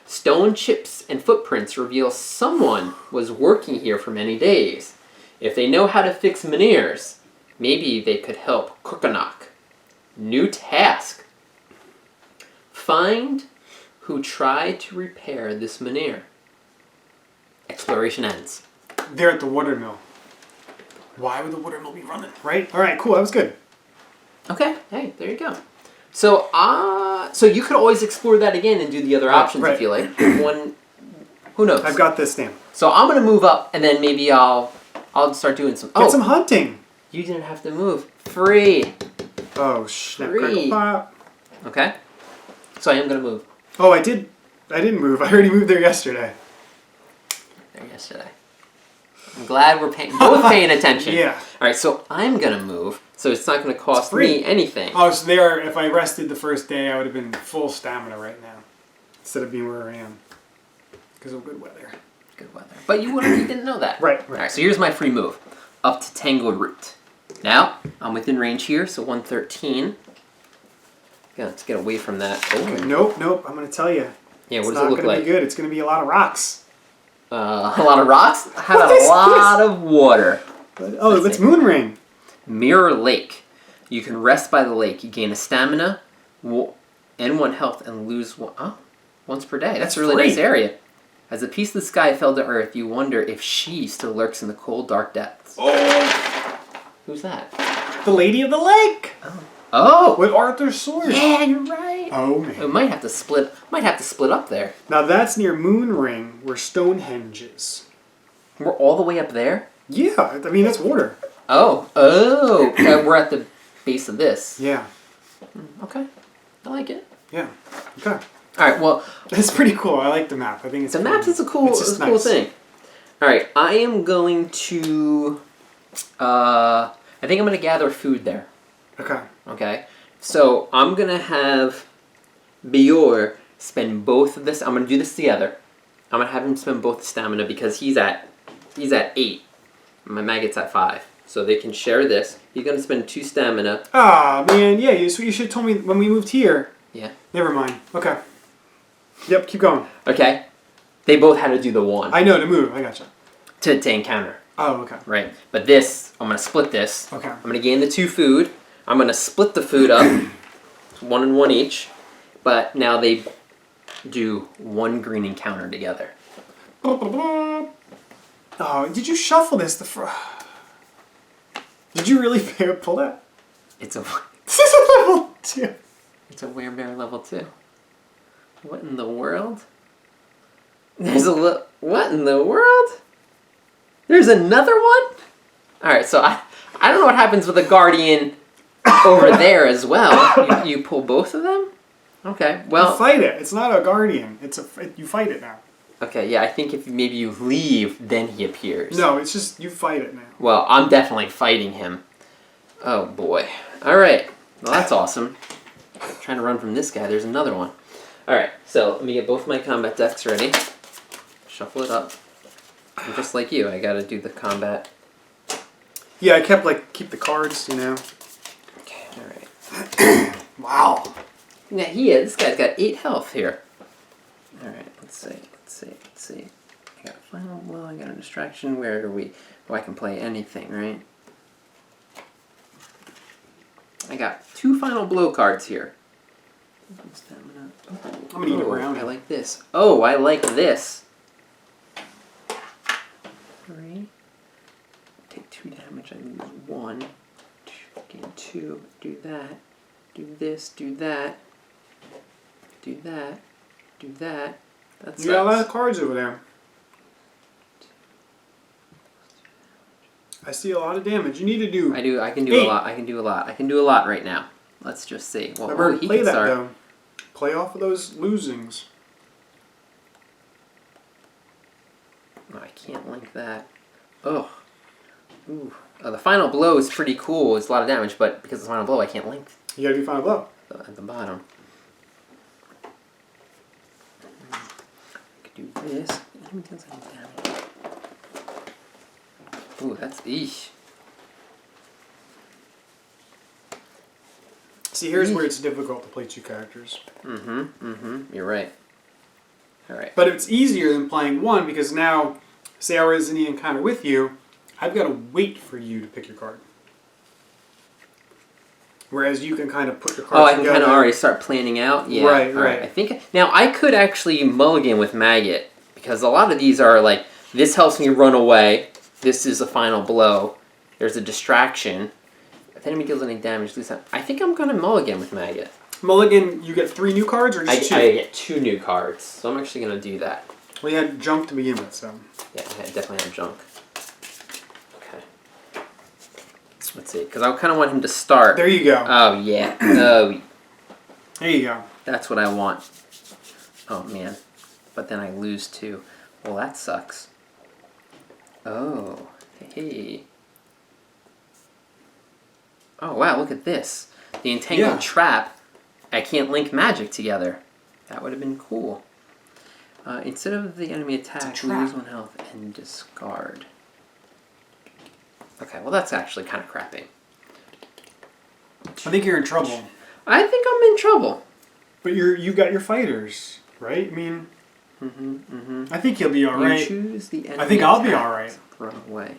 Stone chips and footprints reveal someone was working here for many days. If they know how to fix Menhirs, maybe they could help Kokonok. New task. Find who tried to repair this Menhir. Exploration ends. They're at the watermill. Why would the watermill be running? Right? Alright, cool. That was good. Okay. Hey, there you go. So, so you could always explore that again and do the other options if you like. Who knows? I've got this down. So I'm gonna move up, and then maybe I'll start doing some. Get some hunting. You didn't have to move. Free. Oh snap! Crackle pop. Okay. So I am gonna move. Oh, I did. I didn't move. I already moved there yesterday. I'm glad we're both paying attention. Yeah. All right. So I'm gonna move. So it's not gonna cost me anything. Oh, so there. If I rested the first day, I would have been full stamina right now, instead of being where I am. Because of good weather. Good weather. But you didn't know that. Right. All right. So here's my free move. Up to Tangled Root. Now I'm within range here. So 113. Yeah. Let's get away from that. Oh. Okay, nope. I'm gonna tell you. Yeah. What does it look like? It's not gonna be good. It's gonna be a lot of rocks. A lot of rocks. How about a lot of water? Oh, it's Moon Ring. Mirror Lake. You can rest by the lake. You gain a stamina and 1 health and lose once per day. That's a really nice area. As a piece of the sky fell to earth, you wonder if she still lurks in the cold, dark depths. Oh! Who's that? The Lady of the Lake! Oh! With Arthur's sword. Yeah, you're right. Oh, man. It might have to split up there. Now that's near Moon Ring, where Stonehenge is. We're all the way up there? Yeah, I mean, that's water. Oh. We're at the base of this. Yeah. Okay. I like it. Yeah. Okay. All right, well... It's pretty cool. I like the map. I think it's The map is a cool thing. All right, I am going to... I think I'm going to gather food there. Okay. Okay? So, I'm going to have Bior spend both of this... I'm going to do this together. I'm going to have him spend both the stamina because he's at 8. My maggot's at 5. So they can share this. He's going to spend 2 stamina. Ah, man. Yeah, you should have told me when we moved here. Yeah. Never mind. Okay. Yep, keep going. Okay? They both had to do the 1. I know, to move. I gotcha. To encounter. Oh, okay. Right. But this, I'm going to split this. Okay. I'm going to gain the 2 food. I'm going to split the food up. 1 and 1 each. But now they do 1 green encounter together. Oh, did you shuffle this? Did you really pull that? It's a... This is a level 2. It's a Werebear level 2. What in the world? What in the world? There's another one? Alright, so I don't know what happens with a Guardian over there as well. You pull both of them? Okay, well... You fight it. It's not a Guardian. You fight it now. Okay, yeah, I think if maybe you leave, then he appears. No, it's just you fight it now. Well, I'm definitely fighting him. Oh, boy. Alright, well, that's awesome. I'm trying to run from this guy. There's another one. Alright, so let me get both my combat decks ready. Shuffle it up. And just like you, I gotta do the combat. Yeah, I kept, keep the cards, you know. Okay, alright. Wow. Yeah, this guy's got 8 health here. Alright, let's see. I got a final blow, I got a distraction. Where are we? Oh, I can play anything, right? I got 2 final blow cards here. I'm gonna eat around. I like this. Oh, I like this. 3. Take 2 damage, I lose 1. Gain 2. Do that. Do this, do that. Do that. Do that. That's You got a lot of cards over there. I see a lot of damage. You need to do. I can do 8. A lot. I can do a lot right now. Let's just see. Well, remember, he play can that start. though. Play off of those losings. Oh, I can't link that. Oh. Ooh. The final blow is pretty cool. It's a lot of damage, but because it's final blow, I can't link. You gotta do final blow. At the bottom. I could do this. It even deals any damage. Ooh, that's eesh. See, here's where it's difficult to play 2 characters. You're right. Alright. But it's easier than playing 1 because now, say I was in the encounter with you, I've got to wait for you to pick your card. Whereas you can kind of put your cards together. I can kind of already start planning out? Yeah. Right. I think... Now, I could actually mulligan with Maggot because a lot of these are like, this helps me run away. This is a final blow. There's a distraction. the enemy deals any damage, lose that. I think I'm going to mulligan with Maggot. Mulligan, you get 3 new cards or just 2? I get 2 new cards, so I'm actually going to do that. Well, you had junk to begin with, so. Yeah, I definitely have junk. Okay. Let's see, because I kind of want him to start. There you go. Oh, yeah. Oh, there you go. that's what I want. Oh, man. But then I lose 2. Well, that sucks. Oh, hey. Oh, wow, look at this. The Entangled Trap, I can't link magic together. That would have been cool. Instead of the enemy attack, lose 1 health and discard. Okay, well that's actually kind of crappy. I think you're in trouble. I think I'm in trouble. But you got your fighters, right? I mean, I think you'll be all right. You choose the enemy I think I'll be all right. Run away.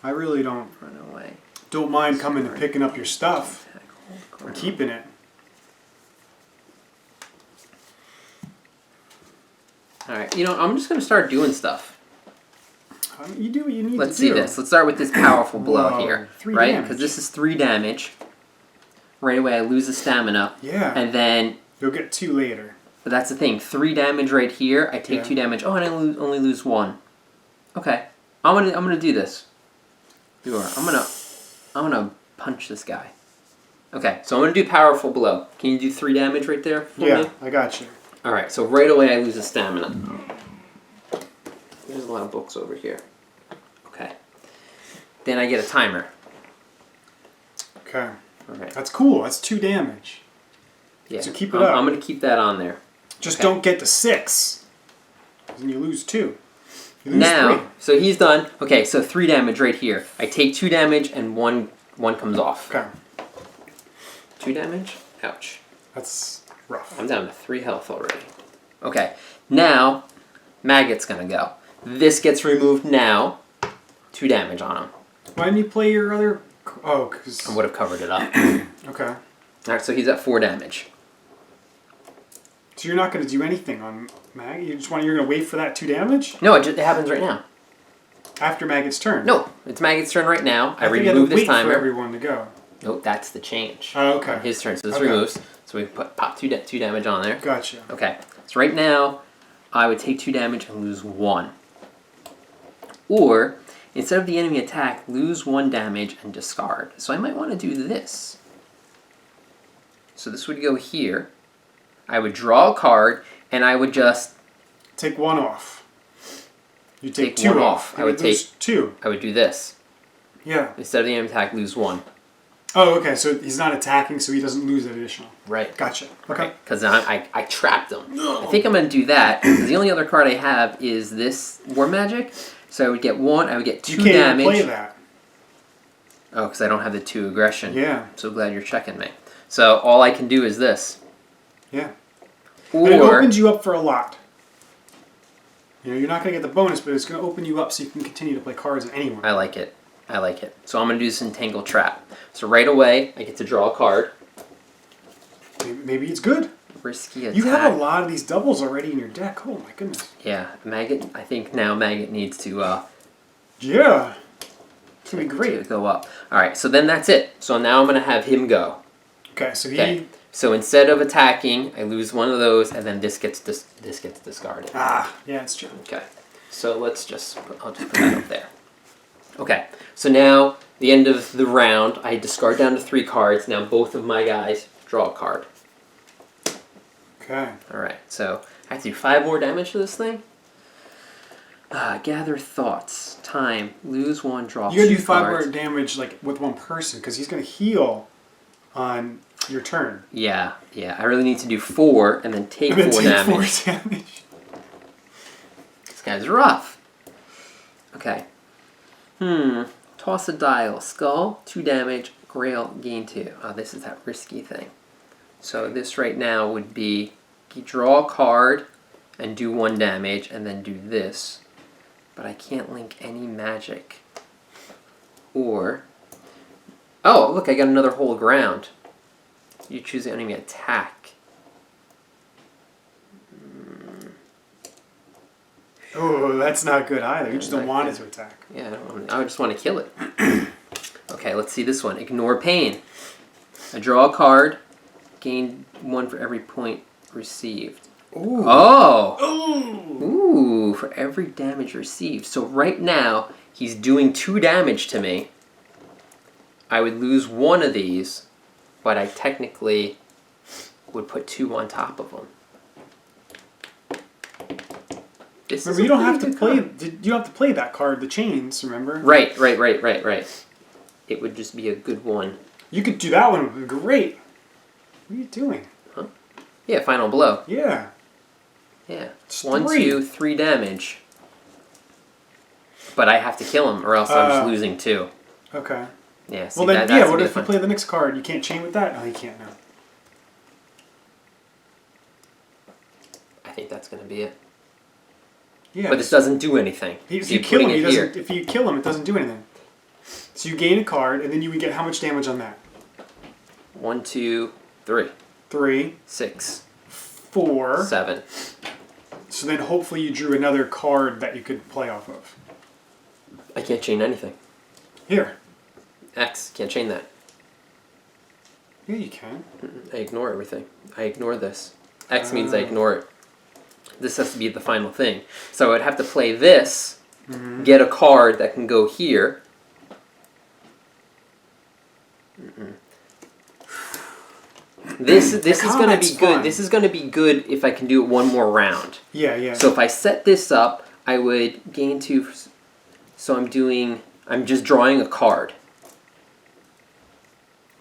I really don't. Run away. Don't mind coming and picking up your stuff. Or keeping it. Alright, I'm just going to start doing stuff. You do what you need Let's to do. see this. Let's start with this powerful blow here. 3 right? damage. Because this is 3 damage. Right away I lose the stamina. Yeah. And then... You'll get 2 later. But that's the thing. 3 damage right here. I take 2 damage. Oh, and I only lose 1. Okay. I'm gonna do this. I'm gonna punch this guy. Okay, so I'm gonna do powerful blow. Can you do 3 damage right there for me? I got you. Alright, so right away I lose a stamina. There's a lot of books over here. Okay. Then I get a timer. Okay. Alright. That's cool. That's 2 damage. Yeah. So keep it up. I'm gonna keep that on there. Just don't get to 6. Then you lose 2. You lose now, 3. so he's done. Okay, so 3 damage right here. I take 2 damage and one comes off. Okay. 2 damage? Ouch. That's rough. I'm down to 3 health already. Okay, now Maggot's gonna go. This gets removed now. 2 damage on him. Why didn't you play your other... Oh, because... I would have covered it up. Okay. Alright, so he's at 4 damage. So you're not going to do anything on Mag? You're going to wait for that 2 damage? No, it happens right now. After Maggot's turn? No, it's Maggot's turn right now. I think remove this wait timer. for everyone to go. Nope, that's the change. Oh, okay. On his turn, so this removes. So we pop 2 damage on there. Gotcha. Okay, so right now, I would take 2 damage and lose 1. Or, instead of the enemy attack, lose 1 damage and discard. So I might want to do this. So this would go here. I would draw a card, and I would just... Take 1 off. You take 2 2 off. I would take 2. I would do this. Yeah. Instead of the enemy attack, lose 1. Oh, okay. So he's not attacking, so he doesn't lose that additional. Right. Gotcha. Okay. Because I trapped him. I think I'm going to do that. Because the only other card I have is this War Magic. So I would get 1. I would get 2 damage. You can't even play that. Oh, because I don't have the 2 aggression. Yeah. I'm so glad you're checking me. So all I can do is this. Yeah. Or, and it opens you up for a lot. You're not going to get the bonus, but it's going to open you up so you can continue to play cards anywhere. I like it. I like it. So I'm going to do this Entangled Trap. So right away, I get to draw a card. Maybe it's good. Risky attack. You have a lot of these doubles already in your deck. Oh my goodness. Yeah. Maggot, I think now Maggot needs to... yeah. It's going to be great. To go up. Alright, so then that's it. So now I'm going to have him go. Okay, so he... So instead of attacking, I lose 1 of those, and then this gets discarded. Ah, yeah, it's true. Okay, so I'll just put that up there. Okay, so now the end of the round, I discard down to 3 cards. Now both of my guys draw a card. Okay. All right, so I have to do 5 more damage to this thing. Gather thoughts. Time. Lose 1. Draw 2 cards. You gotta do 5 more damage like with 1 person because he's gonna heal on your turn. Yeah. I really need to do 4 and then take 4 damage. 4 damage. This guy's rough. Okay. Toss a dial. Skull, 2 damage. Grail, gain 2. Oh, this is that risky thing. So this right now would be you draw a card and do 1 damage and then do this. But I can't link any magic. Or... Oh, look, I got another whole ground. You choose the enemy attack. Oh, that's not good either. You just don't want it to attack. Yeah, I just want to kill it. Okay. Okay, let's see this one. Ignore pain. I draw a card. Gain 1 for every point received. Ooh. Oh! Ooh, for every damage received. So right now, he's doing 2 damage to me. I would lose 1 of these, but I technically would put 2 on top of him. Remember, you don't have to play. You don't have to play that card, the chains. Remember? Right. It would just be a good one. You could do that one. Great. What are you doing? Huh? Yeah, final blow. Yeah. Yeah. It's 1, 3. 2, 3 damage. But I have to kill him, or else I'm just losing 2. Okay. Yeah. See, Well then, what if you play the next card? You can't chain with that. No, you can't. No. I think that's gonna be it. Yeah. But this doesn't do anything. If you kill him, if you kill him, it doesn't do anything. So you gain a card, and then you would get how much damage on that? 1, 2, 3. 3. 6. 4. 7. So then hopefully you drew another card that you could play off of. I can't chain anything. Here. X. Can't chain that. Yeah, you can. I ignore everything. I ignore this. X means I ignore it. This has to be the final thing. So I would have to play this, get a card that can go here. This is going to be good. Fun. This is going to be good if I can do it one more round. Yeah. So if I set this up, I would gain 2. So I'm just drawing a card.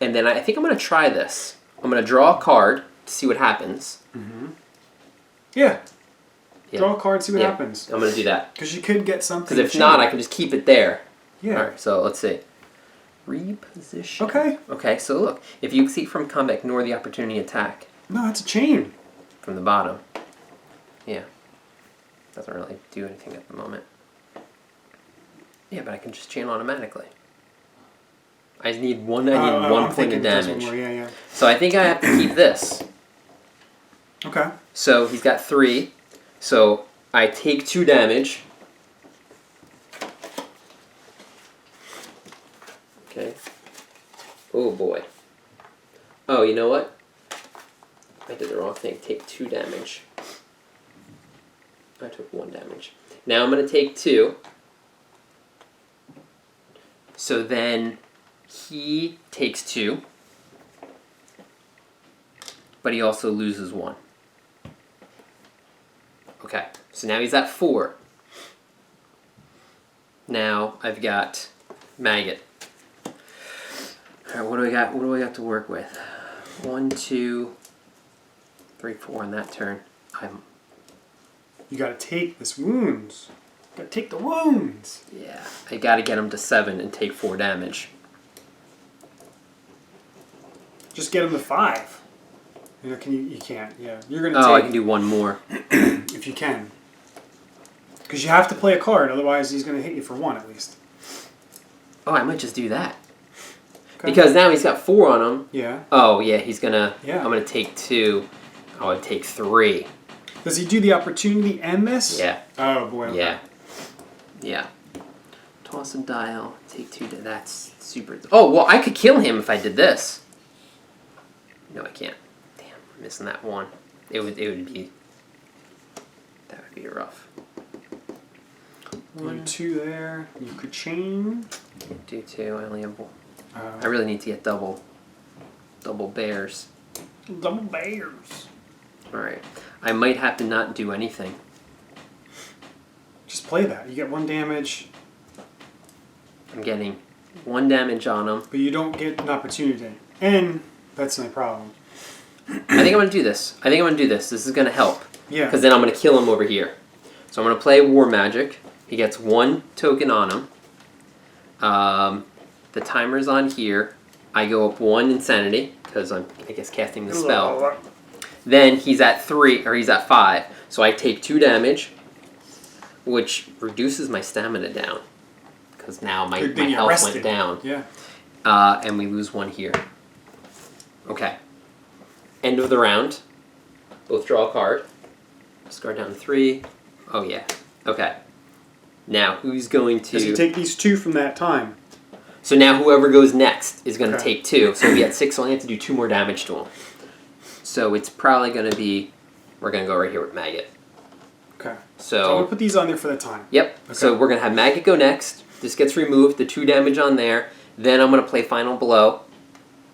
And then I think I'm going to try this. I'm going to draw a card to see what happens. Yeah. Draw a card, see what happens. I'm going to do that. Because you could get something. Because if not, I can just keep it there. Yeah. Alright, so let's see. Reposition. Okay. Okay, so look. If you exceed from combat, ignore the opportunity attack. No, that's a chain. From the bottom. Yeah. Doesn't really do anything at the moment. Yeah, but I can just chain automatically. I need one point of damage. Yeah. So I think I have to keep this. Okay. So he's got 3. So I take 2 damage. Okay. Oh boy. Oh, you know what? I did the wrong thing. Take 2 damage. I took 1 damage. Now I'm going to take 2. So then he takes 2. But he also loses 1. Okay, so now he's at 4. Now I've got Maggot. Alright, what do I got? What do I got to work with? 1, 2, 3, 4 on that turn. You gotta take this wounds. You gotta take the wounds. Yeah, I gotta get him to 7 and take 4 damage. Just get him to 5. You know, you can't. Yeah, you're gonna. Oh, I can do 1 more. If you can. Because you have to play a card, otherwise he's gonna hit you for 1 at least. Oh, I might just do that. Okay. Because now he's got 4 on him. Yeah. Oh, yeah, he's gonna... Yeah. I'm gonna take 2. I would take 3. Does he do the opportunity and this? Yeah. Oh, boy. Okay. Yeah. Toss a dial. Take 2. That's super... Oh, well, I could kill him if I did this. No, I can't. Damn, I'm missing that 1. It would be... That would be rough. 1, 2 there. You could chain. Do 2. I only have 1. I really need to get double bears. Double bears. Alright. I might have to not do anything. Just play that. You get 1 damage. I'm getting 1 damage on him. But you don't get an opportunity. And that's my problem. I think I'm going to do this. This is going to help. Yeah. Because then I'm going to kill him over here. So I'm going to play War Magic. He gets 1 token on him. The timer's on here. I go up 1 Insanity, because I'm, I guess, casting the spell. Then he's at 3, or he's at 5. So I take 2 damage, which reduces my stamina down. Because now my health went down. Yeah. And we lose 1 here. Okay. End of the round. Both draw a card. Discard down to 3. Oh, yeah. Okay. Now, who's going to... Does he take these 2 from that time? So now whoever goes next is going to Okay. take 2. So we got 6, so I have to do 2 more damage to him. So it's probably going to be... We're going to go right here with Maggot. Okay. So I'm going to put these on there for the time. Yep. Okay. So we're going to have Maggot go next. This gets removed, the 2 damage on there. Then I'm going to play Final Blow,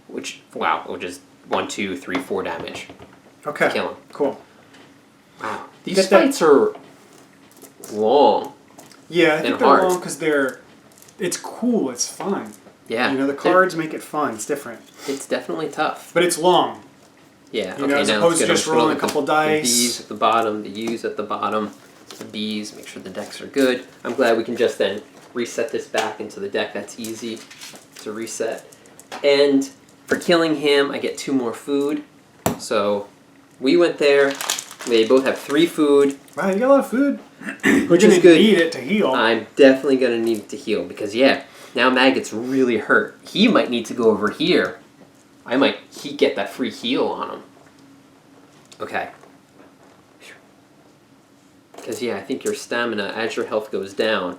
which is 1, 2, 3, 4 damage. Okay. To kill him. Cool. Wow. These fights are long. Yeah, I think and they're hard. long because it's cool, it's fun. Yeah. You know, the cards make it fun. It's different. It's definitely tough. But it's long. Yeah. You know, as opposed to just rolling a couple dice. The B's at the bottom, the U's at the bottom, the B's, make sure the decks are good. I'm glad we can just then reset this back into the deck. That's easy to reset. And for killing him, I get 2 more food. So we went there. They both have 3 food. Wow, you got a lot of food. Which is good. You need it to heal. I'm definitely going to need it to heal because, yeah, now Maggot's really hurt. He might need to go over here. He get that free heal on him. Okay. Because, yeah, I think your stamina, as your health goes down,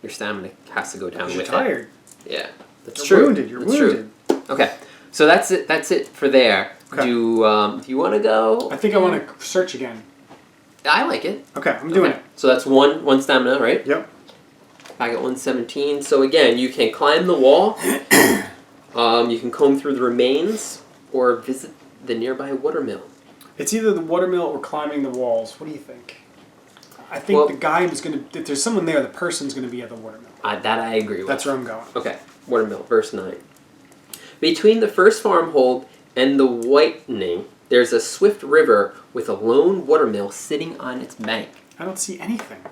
your stamina has to go down with it. You're tired. Yeah, that's You're true. wounded. You're That's wounded. True. Okay, so that's it. That's it for there. Okay. Do you want to go? I think I want to search again. I like it. Okay, I'm doing it. So that's one stamina, right? Yep. I got 117. So again, you can climb the wall. You can comb through the remains or visit the nearby watermill. It's either the watermill or climbing the walls. What do you think? I think the guy is going to... If there's someone there, the person's going to be at the watermill. That I agree with. That's where I'm going. Okay, watermill, verse 9. Between the first farmhold and the whitening, there's a swift river with a lone watermill sitting on its bank. I don't see anything.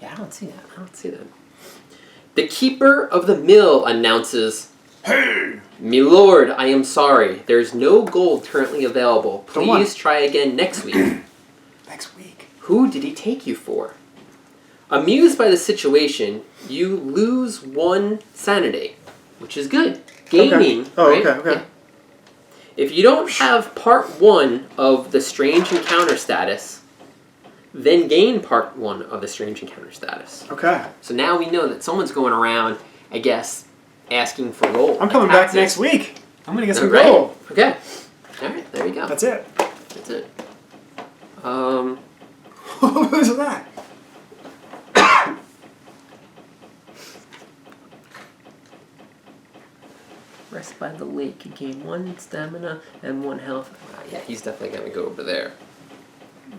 Yeah, I don't see that. The keeper of the mill announces, Hey! "Milord, I am sorry. There's no gold currently available. Don't want Please try again next week." Next week. Who did he take you for? Amused by the situation, you lose 1 sanity, which is good. Gaining, Okay. Oh, right? okay. Yeah. If you don't have part 1 of the strange encounter status, then gain part 1 of the strange encounter status. Okay. So now we know that someone's going around, I guess, asking for gold. I'm coming back next week. I'm going to get some Right. gold. Okay. All right, there you go. That's it. That's it. What was that? Rest by the lake. You gain 1 stamina and 1 health. Yeah, he's definitely going to go over there.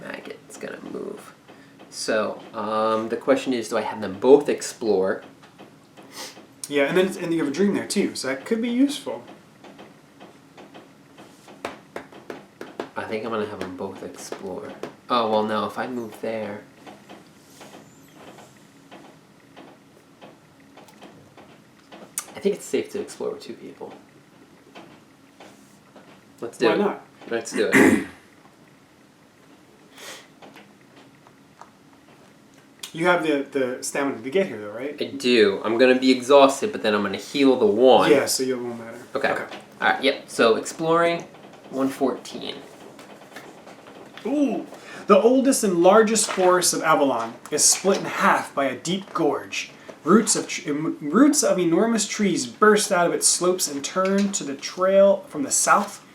Maggot's going to move. So, the question is, do I have them both explore? Yeah, and you have a dream there too, so that could be useful. I think I'm going to have them both explore. Oh, well, no, if I move there... I think it's safe to explore with 2 people. Let's do it. Why not? Let's do it. You have the stamina to get here, though, right? I do. I'm going to be exhausted, but then I'm going to heal the 1. Yeah, so it won't matter. Okay. Alright, yep. So, exploring, 114. Ooh! The oldest and largest forest of Avalon is split in half by a deep gorge. Roots of enormous trees burst out of its slopes and turn to the trail from the south.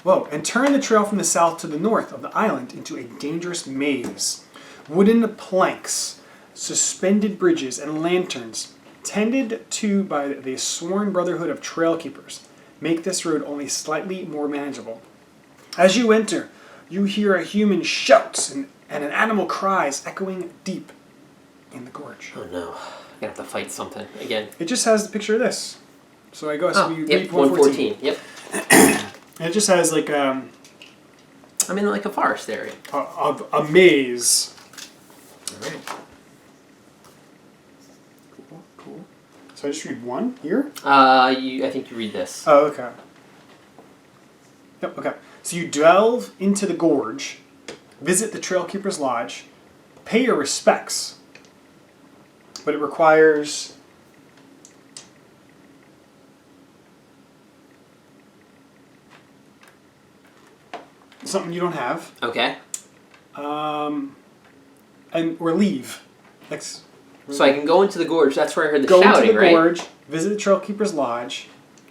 Turn the trail from the south to the north of the island into a dangerous maze. Wooden planks, suspended bridges, and lanterns, tended to by the sworn brotherhood of trail keepers, make this road only slightly more manageable. As you enter, you hear a human shouts and an animal cries echoing deep in the gorge. Oh no. I'm going to have to fight something again. It just has the picture of this. So I guess we yep, read 114. 114. Yep. And it just has like I'm in like a forest area. a maze. Alright. Cool. So I just read 1 here? I think you read this. Oh, okay. Yep, okay. So you delve into the gorge, visit the Trailkeeper's Lodge, pay your respects, but it requires something you don't have. Okay. Or leave. So I can go into the gorge. That's where I heard the go shouting, into the right? gorge, visit the Trailkeeper's Lodge,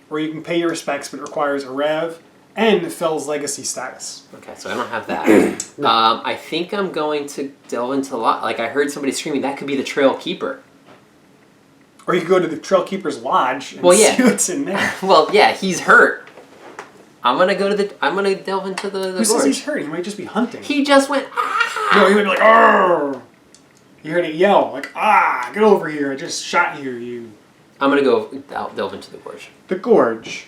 where you can pay your respects, but it requires a rev and Fel's legacy status. Okay, so I don't have that. No. I think I'm going to delve into like I heard somebody screaming. That could be the Trail Keeper. Or you could go to the Trailkeeper's Lodge and see what's in there. Well, yeah, he's hurt. I'm gonna delve into the Who gorge. says he's hurt? He might just be hunting. He just went. Ah! No, he might be like, "Arr!" You heard it yell like, "Ah, get over here! I just shot you." I'm gonna go delve into the gorge. The gorge.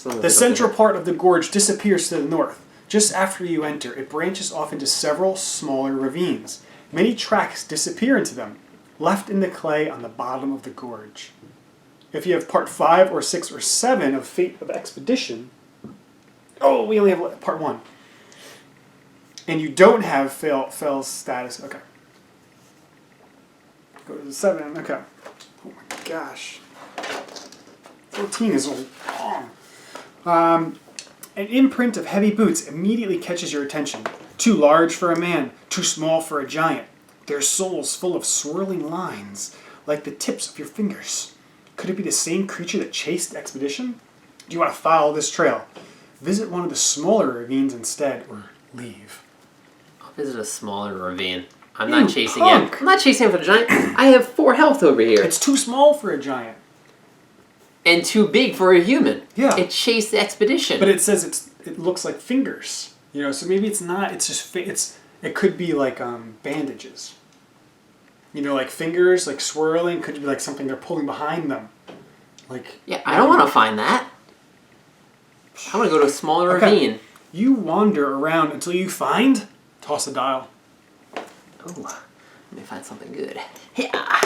The central part of the gorge disappears to the north. Just after you enter, it branches off into several smaller ravines. Many tracks disappear into them, left in the clay on the bottom of the gorge. If you have part 5 or 6 or 7 of Fate of Expedition... Oh, we only have part 1. And you don't have Fel's status. Okay. Go to the 7. Okay. Oh my gosh. 14 is long. An imprint of heavy boots immediately catches your attention. Too large for a man, too small for a giant. Their soles full of swirling lines, like the tips of your fingers. Could it be the same creature that chased the expedition? Do you want to follow this trail? Visit one of the smaller ravines instead, or leave. I'll visit a smaller ravine. I'm not chasing him. I'm not chasing him for the giant. I have 4 health over here. It's too small for a giant. And too big for a human. Yeah. It chased the expedition. But it says it looks like fingers. You know, so maybe it's not. It's just it could be like bandages. You know, like fingers, like swirling. Could be like something they're pulling behind them. Like. Yeah, I don't want to find that. I want to go to a smaller ravine. You wander around until you find. Toss a dial. Oh, let me find something good. Yeah.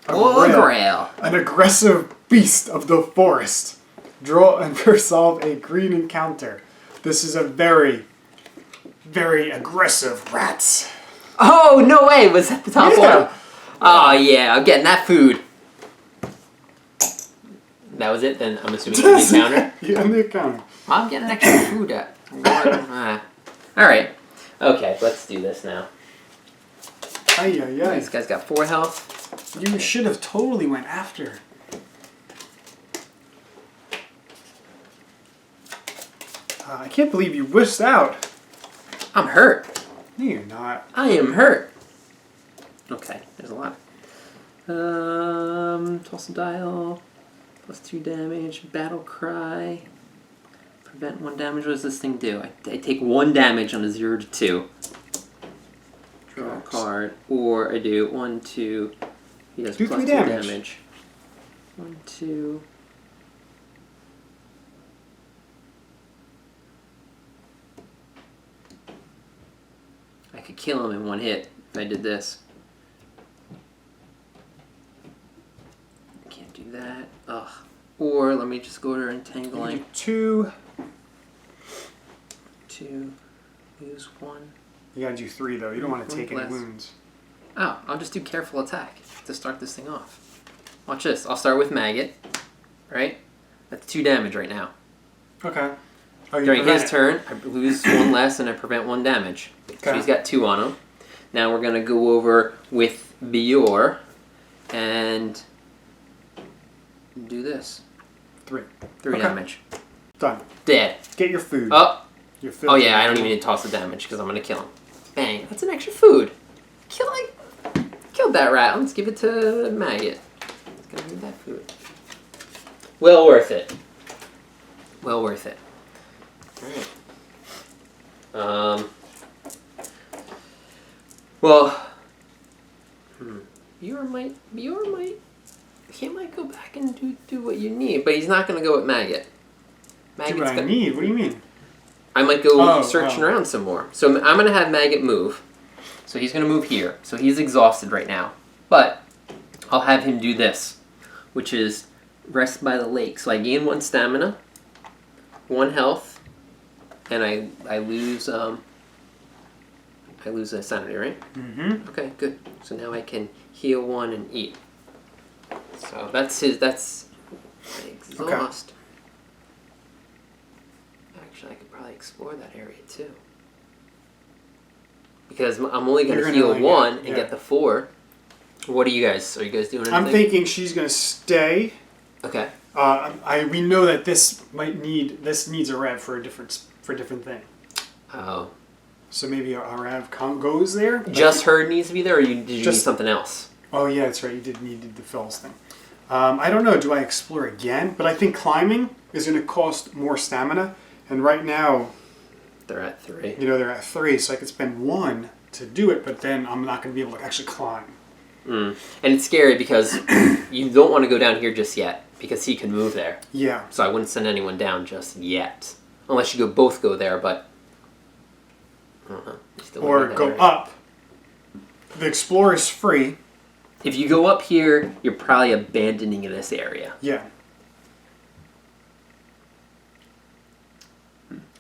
A Grail. An aggressive beast of the forest. Draw and resolve a green encounter. This is a very, very aggressive rat. Oh, no way. Was that the top one? Oh, yeah. I'm getting that food. That was it? Then I'm assuming it's the encounter? Yeah, in the encounter. I'm getting extra food at. Alright. Okay, let's do this now. This guy's got 4 health. You should have totally went after. I can't believe you whisked out. I'm hurt. No, you're not. I am hurt. Okay, there's a lot. Toss a dial. +2 damage. Battle cry. Prevent 1 damage. What does this thing do? I take 1 damage on a 0 to 2. Draw a card. Or I do 1, 2. He does +2 damage. 1, 2. I could kill him in 1 hit if I did this. Can't do that. Ugh. Or let me just go to entangling. 2. Use 1. You gotta do 3 though. You don't want to take any wounds. Oh, I'll just do careful attack to start this thing off. Watch this. I'll start with maggot. Right? That's 2 damage right now. Okay. During his turn, I lose 1 less and I prevent 1 damage. Okay. So he's got 2 on him. Now we're gonna go over with Bior and do this. 3 damage. Done. Dead. Get your food. Oh. Oh yeah, I don't even need to toss the damage because I'm gonna kill him. Bang. That's an extra food. Killed that rat. Let's give it to Maggot. It's gonna need that food. Well worth it. Well worth it. Alright. Well, Bior might, he might go back and do what you need, but he's not going to go with Maggot. Do what I need? What do you mean? I might go searching around some more. So I'm going to have Maggot move. So he's going to move here. So he's exhausted right now. But I'll have him do this, which is rest by the lake. So I gain 1 stamina, 1 health, and I lose a sanity, right? Mm-hmm. Okay, good. So now I can heal 1 and eat. So that's exhaust. Okay. Actually, I could probably explore that area too. Because I'm only going to heal 1 and get the 4. What are you guys doing anything? I'm thinking she's going to stay. Okay. We know that this needs a rev for a different thing. Oh. So maybe a rev goes there. Just her needs to be there, or did you need something else? Oh yeah, that's right. You did need the fills thing. I don't know. Do I explore again? But I think climbing is going to cost more stamina, and right now they're at 3. They're at 3, so I could spend 1 to do it, but then I'm not going to be able to actually climb. And it's scary because you don't want to go down here just yet because he can move there. Yeah. So I wouldn't send anyone down just yet, unless you both go there. But I don't know. Or go up. The Explorer is free. If you go up here, you're probably abandoning this area. Yeah.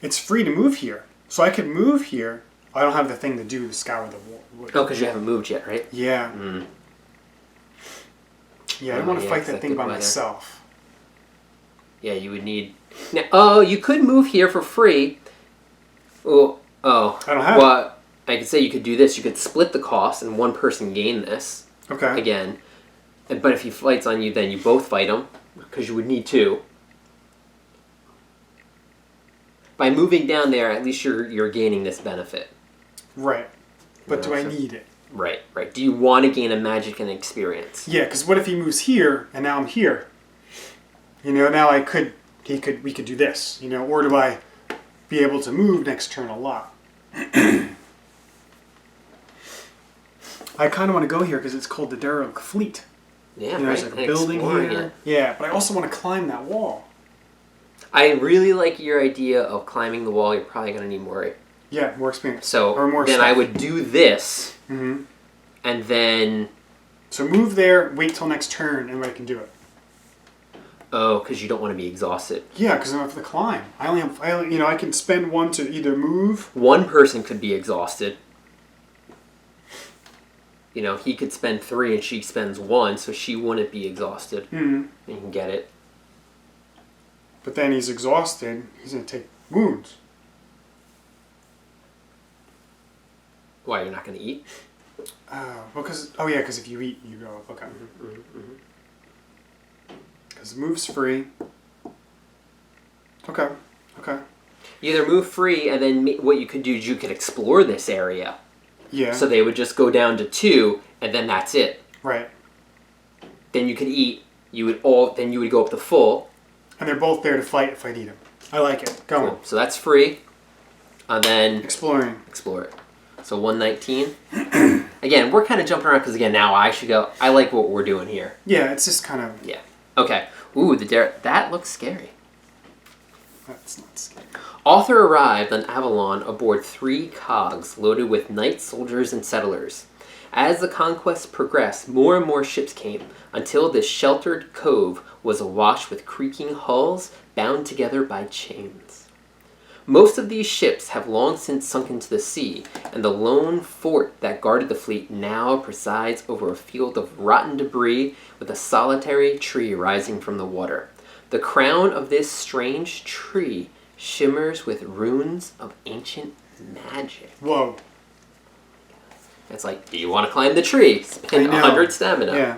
It's free to move here. So I could move here. I don't have the thing to do to scour the wood. Oh, because you haven't moved yet, right? Yeah. Yeah, I don't want to fight that thing by myself. Yeah, you would need... Now, you could move here for free. Oh. I don't have it. I could say you could do this. You could split the cost and one person gain this. Okay. Again. But if he fights on you, then you both fight him. Because you would need 2. By moving down there, at least you're gaining this benefit. Right. But do I need it? Right. Do you want to gain a magic and experience? Yeah, because what if he moves here and now I'm here? Now we could do this, or do I be able to move next turn a lot? I kind of want to go here because it's called the Derelict Fleet. Yeah, there's like a building here. Yeah, but I also want to climb that wall. I really like your idea of climbing the wall. You're probably going to need more. Yeah, more experience. So more then stuff. I would do this, and then... So move there, wait till next turn, and I can do it. Oh, because you don't want to be exhausted. Yeah, because I don't have to climb. I can spend 1 to either move. One person could be exhausted. He could spend 3 and she spends 1, so she wouldn't be exhausted. And you can get it. But then he's exhausted. He's going to take wounds. Why, you're not going to eat? Because if you eat, you go up. Okay. Because move's free. Okay. You either move free, and then what you could do is you could explore this area. Yeah. So they would just go down to 2, and then that's it. Right. Then you could eat. Then you would go up to full. And they're both there to fight if I need them. I like it. Go on. So that's free. And then... Explore it. So 119. Again, we're kind of jumping around because, again, now I should go. I like what we're doing here. Yeah, it's just kind of... Yeah. Okay. Ooh, that looks scary. That's not scary. Arthur arrived on Avalon aboard 3 cogs loaded with knight soldiers and settlers. As the conquest progressed, more and more ships came, until this sheltered cove was awash with creaking hulls bound together by chains. Most of these ships have long since sunk into the sea, and the lone fort that guarded the fleet now presides over a field of rotten debris with a solitary tree rising from the water. The crown of this strange tree shimmers with runes of ancient magic. Whoa. It's like, do you want to climb the tree? Spend 100 stamina. Yeah.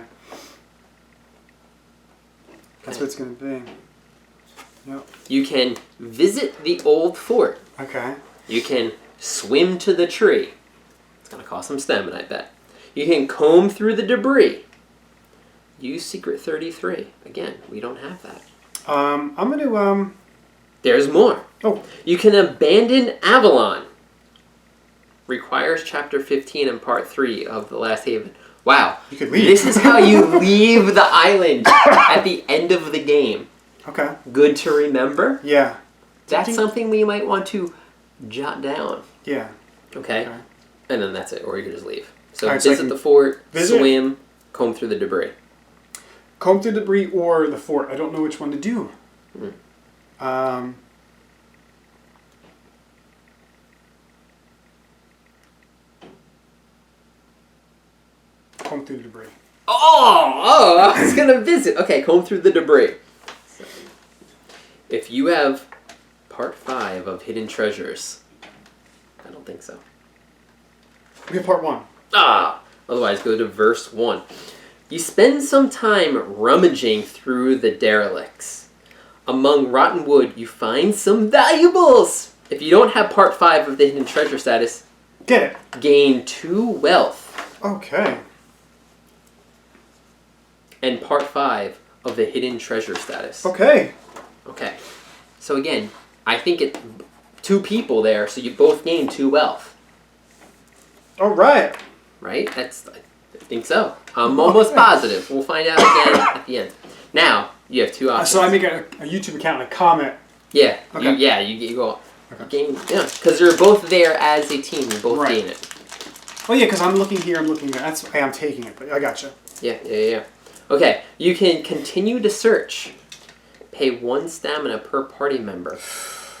That's what it's going to be. Yep. You can visit the old fort. Okay. You can swim to the tree. It's going to cost some stamina, I bet. You can comb through the debris. Use Secret 33. Again, we don't have that. I'm going to... There's more. Oh. You can abandon Avalon. Requires Chapter 15 and Part 3 of The Last Haven. Wow. You could leave. This is how you leave the island at the end of the game. Okay. Good to remember. Yeah. That's something we might want to jot down. Yeah. Okay? And then that's it. Or you can just leave. So right, visit the fort, swim, comb through the debris. Comb through debris or the fort. I don't know which one to do. Comb through the debris. Oh, I was going to visit. Okay, comb through the debris. So, if you have Part 5 of Hidden Treasures, I don't think so. We have Part 1. Otherwise, go to verse 1. You spend some time rummaging through the derelicts. Among rotten wood, you find some valuables. If you don't have part 5 of the hidden treasure status, get it. Gain 2 wealth. Okay. And part 5 of the hidden treasure status. Okay. Okay. So again, I think 2 people there, so you both gain 2 wealth. All right. Right? I think so. I'm almost positive. We'll find out again at the end. Now, you have 2 options. So I make a YouTube account and a comment. Yeah. Okay. You go. Okay. Gain, yeah, because you're both there as a team. You both gain it. Oh yeah, because I'm looking here, I'm looking there. Hey, I'm taking it, but I gotcha. Yeah. Okay, you can continue to search. Pay 1 stamina per party member,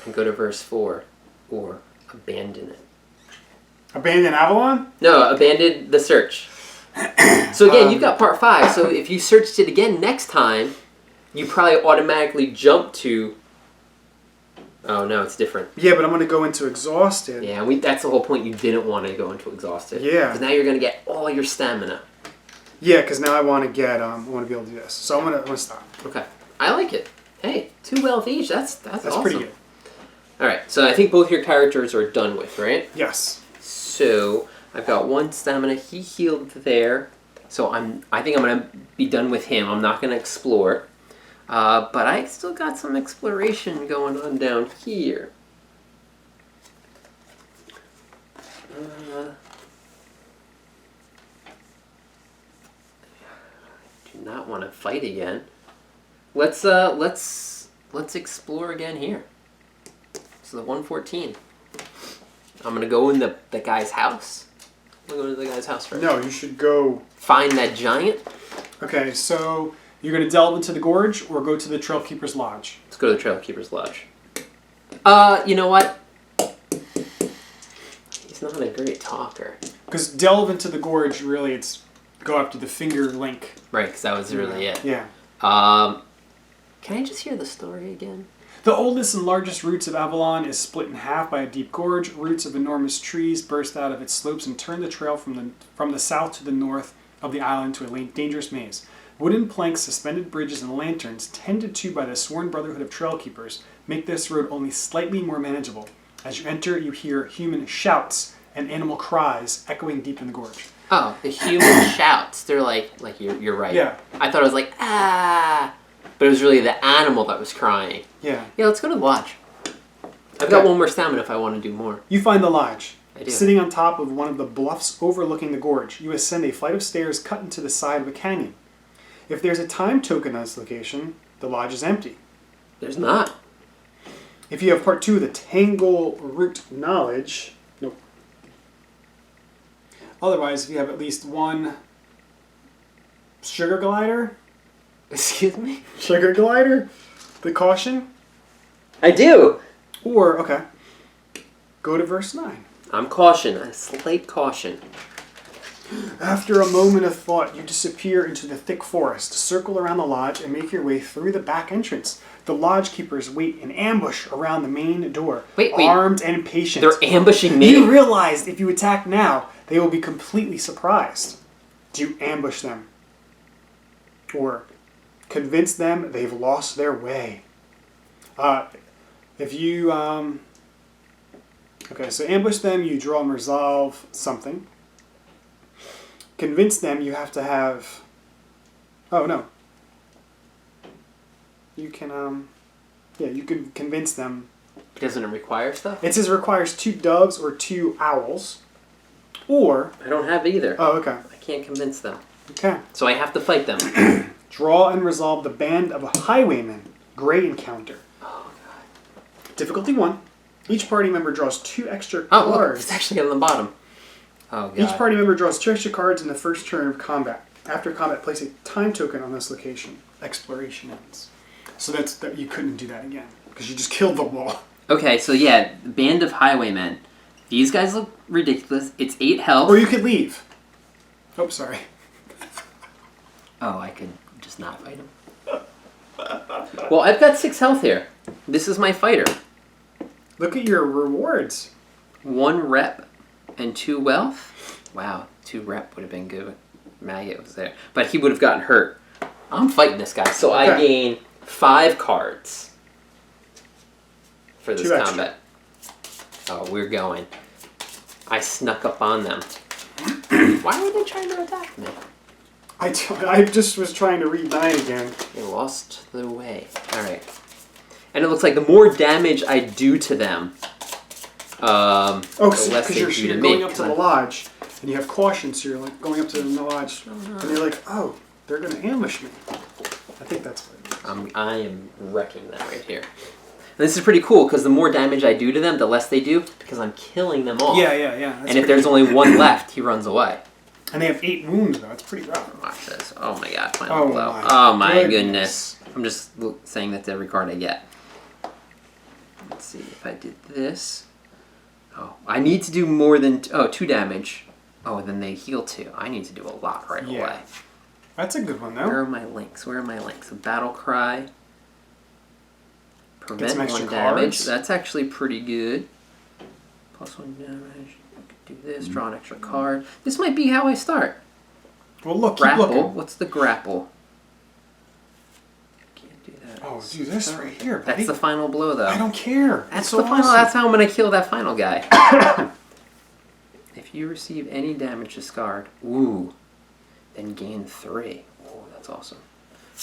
and go to verse 4, or abandon it. Abandon Avalon? No, abandon the search. So again, you've got part 5. So if you searched it again next time, you probably automatically jump to. Oh no, it's different. Yeah, but I'm going to go into exhausted. Yeah, that's the whole point. You didn't want to go into exhausted. Yeah. Because now you're going to get all your stamina. Yeah, because now I want to get. I want to be able to do this. So I'm gonna stop. Okay, I like it. Hey, 2 wealth each. That's awesome. Pretty good. All right, so I think both your characters are done with, right? Yes. So I've got 1 stamina. He healed there, so I think I'm gonna be done with him. I'm not gonna explore, but I still got some exploration going on down here. Do not want to fight again. Let's explore again here. So the 114. I'm gonna go in the guy's house. I'm gonna go to the guy's house first. No, you should go find that giant. Okay, so you're gonna delve into the gorge or go to the Trailkeeper's Lodge? Let's go to the Trailkeeper's Lodge. You know what? He's not a great talker. Because delve into the gorge, really, it's go up to the finger link. Right, because that was really it. Yeah. Can I just hear the story again? The oldest and largest roots of Avalon is split in half by a deep gorge. Roots of enormous trees burst out of its slopes and turn the trail from the south to the north of the island to a dangerous maze. Wooden planks, suspended bridges, and lanterns, tended to by the sworn brotherhood of trailkeepers, make this road only slightly more manageable. As you enter, you hear human shouts and animal cries echoing deep in the gorge. Oh, the human shouts. They're like you're right. Yeah. I thought it was like, ah. But it was really the animal that was crying. Yeah. Yeah, let's go to the lodge. I've got 1 more stamina if I want to do more. You find the lodge. I do. Sitting on top of one of the bluffs overlooking the gorge, you ascend a flight of stairs cut into the side of a canyon. If there's a time token on this location, the lodge is empty. There's not. If you have part 2 of the Tangle Root knowledge, nope. Otherwise, if you have at least 1 sugar glider, Excuse me? sugar glider, the caution, I do. or, okay, go to verse 9. I'm caution. A slight caution. After a moment of thought, you disappear into the thick forest, circle around the lodge, and make your way through the back entrance. The lodge keepers wait in ambush around the main door, armed and patient. They're ambushing me? You realize if you attack now, they will be completely surprised. Do you ambush them? Or convince them they've lost their way? If you... Okay, so ambush them, you draw and resolve something. Convince them, you have to have... Oh, no. You can, yeah, you can convince them. Doesn't it require stuff? It says it requires 2 doves or 2 owls. Or... I don't have either. Oh, okay. I can't convince them. Okay. So I have to fight them. Draw and resolve the band of highwaymen. Gray encounter. Oh, God. Difficulty 1. Each party member draws 2 extra Oh, cards. look, it's actually on the bottom. Oh, God. Each party member draws 2 extra cards in the first turn of combat. After combat, place a time token on this location. Exploration ends. So that's you couldn't do that again because you just killed them all. Okay, so yeah, band of highwaymen. These guys look ridiculous. It's 8 health. Or you could leave. Oh, sorry. Oh, I could just not fight him. Well, I've got 6 health here. This is my fighter. Look at your rewards. 1 rep and 2 wealth. Wow, 2 rep would have been good. Maggot was there. But he would have gotten hurt. I'm fighting this guy. So I gain 5 cards for this combat. Oh, we're going. I snuck up on them. Why were they trying to attack me? I just was trying to read 9 again. They lost the way. Alright. And it looks like the more damage I do to them, the less they do to me. You're going up to the lodge, and you have caution, so you're like going up to the lodge, and you're like, oh, they're going to ambush me. I think that's what it is. I am wrecking them right here. And this is pretty cool, because the more damage I do to them, the less they do, because I'm killing them all. Yeah. And if there's only 1 left, he runs away. And they have 8 wounds, though. It's pretty rough. Watch this. Oh my god, final blow. Oh my goodness. I'm just saying that's every card I get. Let's see if I did this. Oh, I need to do more than 2 damage. Oh, and then they heal 2. I need to do a lot right away. That's a good one, though. Where are my links? A battle cry. Prevent 1 damage. That's actually pretty good. Plus 1 damage. Do this, draw an extra card. This might be how I start. Well, look, grapple. keep looking. What's the grapple? Can't do that. Oh, do this right here, buddy. That's the final blow, though. I don't care. That's so the final. awesome. That's how I'm gonna kill that final guy. If you receive any damage discard, then gain 3. Oh, that's awesome.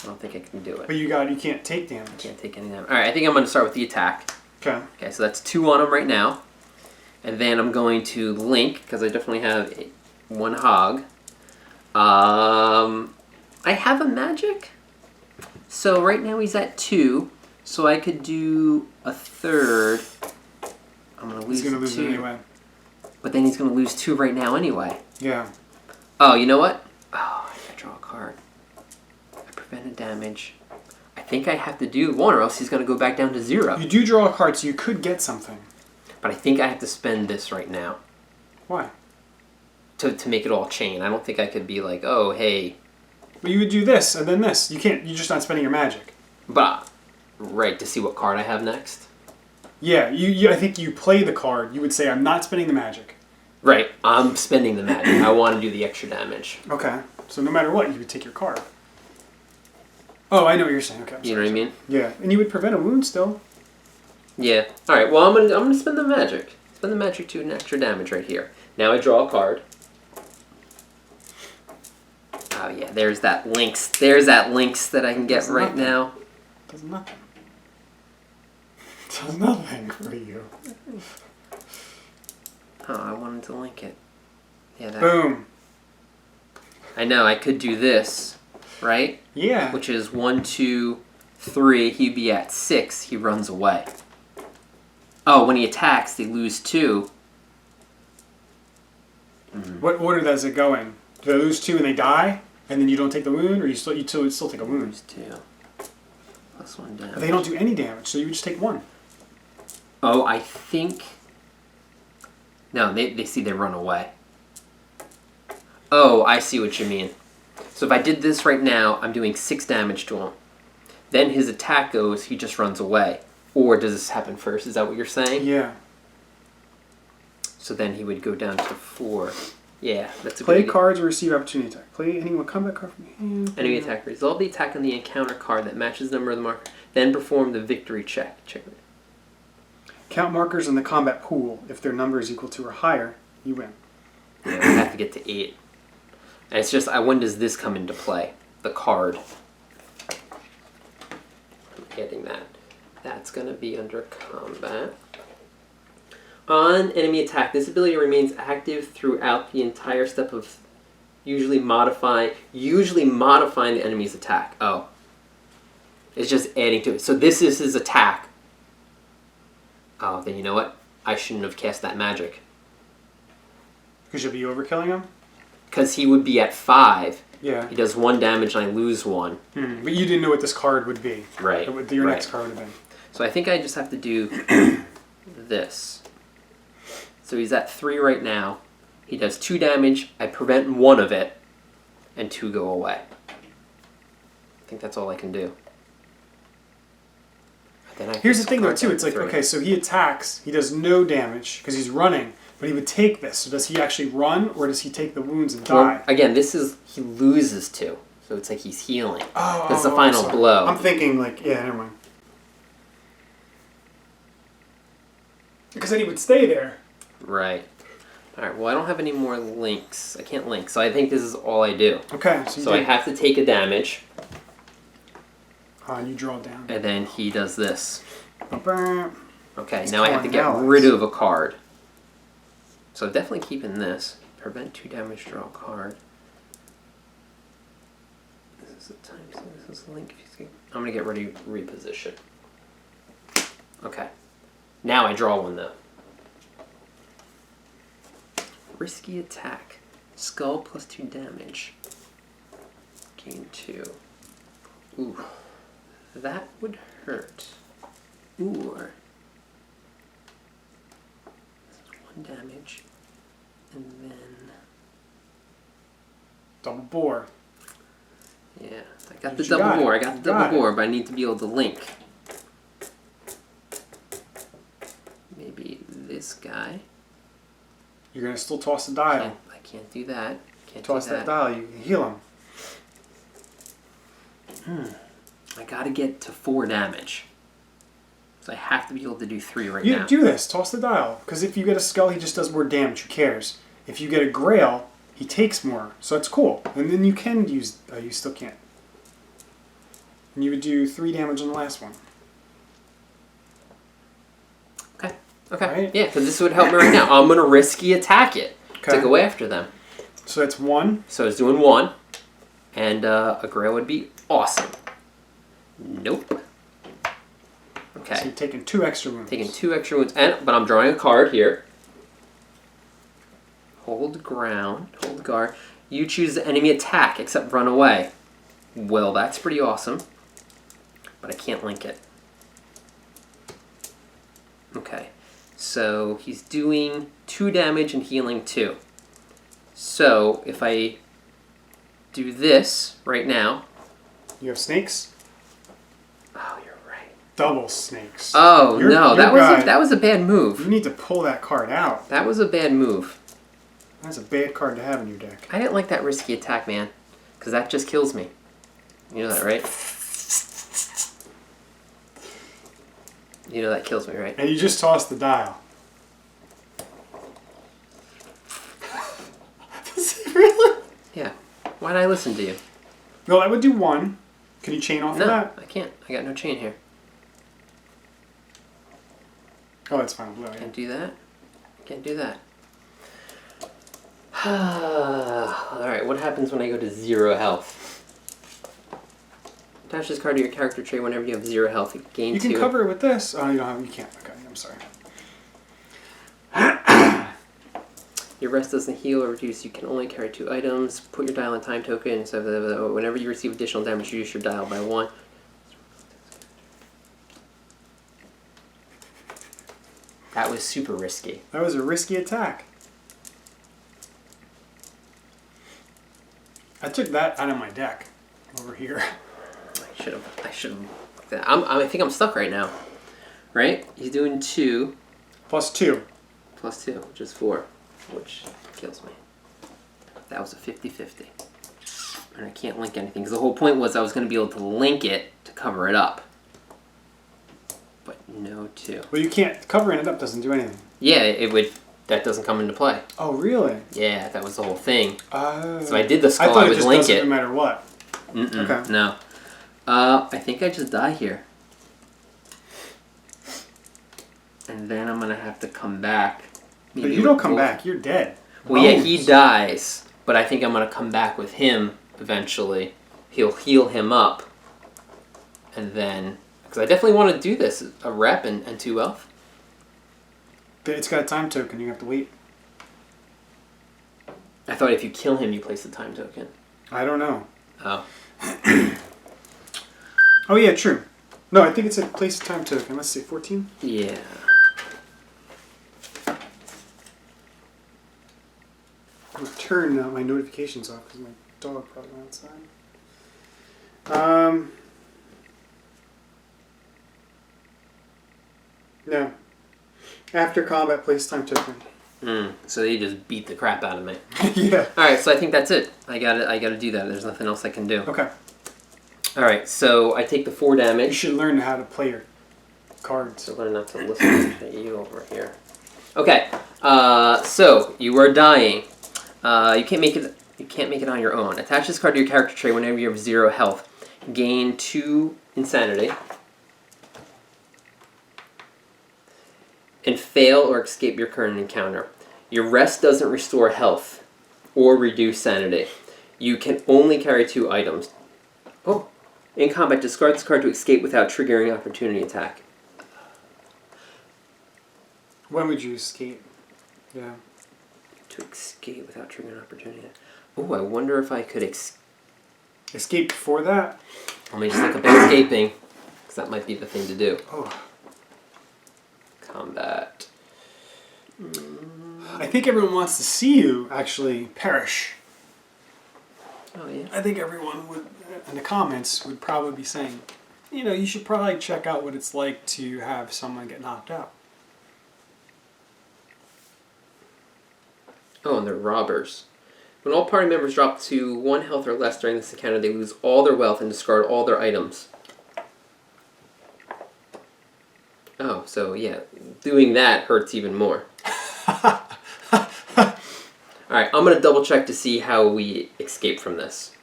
I don't think I can do it. But you can't take damage. I can't take any damage. All right, I think I'm gonna start with the attack. Okay. Okay, so that's 2 on him right now. And then I'm going to link, because I definitely have 1 hog. I have a magic. So right now he's at 2. So I could do a 3rd. I'm going to lose 2. He's going to lose it anyway. But then he's going to lose 2 right now anyway. Yeah. Oh, you know what? Oh, I gotta draw a card. I prevented damage. I think I have to do 1 or else he's going to go back down to 0. You do draw a card, so you could get something. But I think I have to spend this right now. Why? To make it all chain. I don't think I could be like, oh, hey. But you would do this and then this. You can't. You're just not spending your magic. But, right, to see what card I have next? Yeah, I think you play the card. You would say, I'm not spending the magic. Right, I'm spending the magic. I want to do the extra damage. Okay, so no matter what, you would take your card. Oh, I know what you're saying. Okay. You know what I mean? Yeah, and you would prevent a wound still. Yeah. All right. Well, I'm gonna spend the magic. Spend the magic to an extra damage right here. Now I draw a card. Oh yeah, there's that links. There's that links that I can get right now. Does nothing. Does nothing for you. Oh, I wanted to link it. Yeah. Boom. I know. I could do this, right? Yeah. Which is 1, 2, 3. He'd be at 6. He runs away. Oh, when he attacks, they lose 2. What order does it go in? Do they lose 2 and they die, and then you don't take the wound, or you still take a wound? Lose 2. Plus 1 damage. But they don't do any damage, so you would just take 1. Oh, I think. No, they see they run away. Oh, I see what you mean. So if I did this right now, I'm doing 6 damage to him. Then his attack goes, he just runs away. Or does this happen first? Is that what you're saying? Yeah. So then he would go down to 4. Yeah, that's a Play good cards or receive opportunity attack. Play any combat card from your hand. Enemy attack. Resolve the attack on the encounter card that matches the number of the marker. Then perform the victory check. Check it. Count markers in the combat pool. If their number is equal to or higher, you win. Yeah, we have to get to 8. And it's just, when does this come into play? The card. I'm getting that. That's going to be under combat. On enemy attack, this ability remains active throughout the entire step of usually modifying the enemy's attack. Oh. It's just adding to it. So this is his attack. Oh, then you know what? I shouldn't have cast that magic. Because you'll be overkilling him? Because he would be at 5. Yeah. He does 1 damage and I lose 1. But you didn't know what this card would be. Right. What your next card would have been. So I think I just have to do this. So he's at 3 right now. He does 2 damage. I prevent 1 of it. And 2 go away. I think that's all I can do. Here's the thing though too. It's like, okay, so he attacks. He does no damage because he's running. But he would take this. So does he actually run, or does he take the wounds and die? Well, again, he loses 2. So it's like he's healing. That's the final blow. I'm thinking like, yeah, never mind. Because then he would stay there. Right. Alright, well I don't have any more links. I can't link, so I think this is all I do. Okay, so I have to take a damage. You draw down. And then he does this. Okay, He's now I have to get rid of a card. So definitely keeping this. Prevent 2 damage, draw a card. This is the time, so this is the link. I'm going to get ready to reposition. Okay. Now I draw one though. Risky attack. Skull plus 2 damage. Gain 2. Ooh. That would hurt. Or this is 1 damage. And then double bore. Yeah. I got the double bore. I got the double bore, but I need to be able to link. Maybe this guy. You're going to still toss the dial. I can't do that. Toss that dial, you can heal him. I gotta get to 4 damage. So I have to be able to do 3 right now. You do this, toss the dial. Because if you get a skull, he just does more damage. Who cares? If you get a grail, he takes more. So it's cool. And then you can use... you still can't. And you would do 3 damage on the last one. Okay. Right? Yeah, because this would help me right now. I'm going to risky attack it to go after them. So that's 1. So it's doing 1. And a Grail would be awesome. Nope. Okay. So you're taking 2 extra wounds. Taking 2 extra wounds. But I'm drawing a card here. Hold ground. Hold guard. You choose the enemy attack except run away. Well, that's pretty awesome. But I can't link it. Okay. So he's doing 2 damage and healing 2. So if I do this right now. You have snakes? Oh, you're right. Double snakes. Oh, no. That was a bad move. You need to pull that card out. That was a bad move. That's a bad card to have in your deck. I didn't like that risky attack, man. Because that just kills me. You know that, right? You know that kills me, right? And you just tossed the dial. Really? Yeah. Why'd I listen to you? No, that would do 1. Can you chain off of that? No, I can't. I got no chain here. Oh, that's fine. Blue, yeah. Can't do that. Can't do that. Alright, what happens when I go to 0 health? Attach this card to your character tray whenever you have 0 health. You gain 2. You can cover it with this. Oh, you don't have. You can't. Okay, I'm sorry. Your rest doesn't heal or reduce. You can only carry 2 items. Put your dial in time token. So whenever you receive additional damage, reduce your dial by 1. That was super risky. That was a risky attack. I took that out of my deck over here. I should have. I think I'm stuck right now. Right? He's doing 2. Plus 2. Plus 2, which is 4. Which kills me. That was a 50-50. And I can't link anything. Because the whole point was I was going to be able to link it to cover it up. But no 2. Well, you can't. Covering it up doesn't do anything. Yeah, it would. That doesn't come into play. Oh, really? Yeah, that was the whole thing. So I did the skull. I thought I would it just link doesn't it. no matter what. Okay. No. I think I just die here. And then I'm going to have to come back. But you don't come back. You're dead. Well, yeah, he dies. But I think I'm going to come back with him eventually. He'll heal him up. And then... Because I definitely want to do this. A rep and 2 health. But it's got a time token. You have to wait. I thought if you kill him, you place the time token. I don't know. Oh. Oh, yeah, true. No, I think it's a place time token. Let's see, 14? Yeah. I'm going to turn my notifications off because my dog probably went outside. No. After combat, place time token. So they just beat the crap out of me. Yeah. All right, so I think that's it. I gotta do that. There's nothing else I can do. Okay. All right, so I take the 4 damage. You should learn how to play your cards. So learn not to listen to you over here. Okay, so you are dying. You can't make it. You can't make it on your own. Attach this card to your character trait whenever you have 0 health. Gain 2 insanity. And fail or escape your current encounter. Your rest doesn't restore health or reduce sanity. You can only carry 2 items. Oh. In combat, discard this card to escape without triggering opportunity attack. When would you escape? Yeah. To escape without triggering opportunity. Oh, I wonder if I could escape before that? Let me just look up escaping, because that might be the thing to do. Oh. Combat. I think everyone wants to see you actually perish. Oh, yeah. I think everyone would, in the comments, would probably be saying, you should probably check out what it's like to have someone get knocked out. Oh, and they're robbers. When all party members drop to 1 health or less during this encounter, they lose all their wealth and discard all their items. Oh, so yeah, doing that hurts even more. Alright, I'm going to double check to see how we escape from this.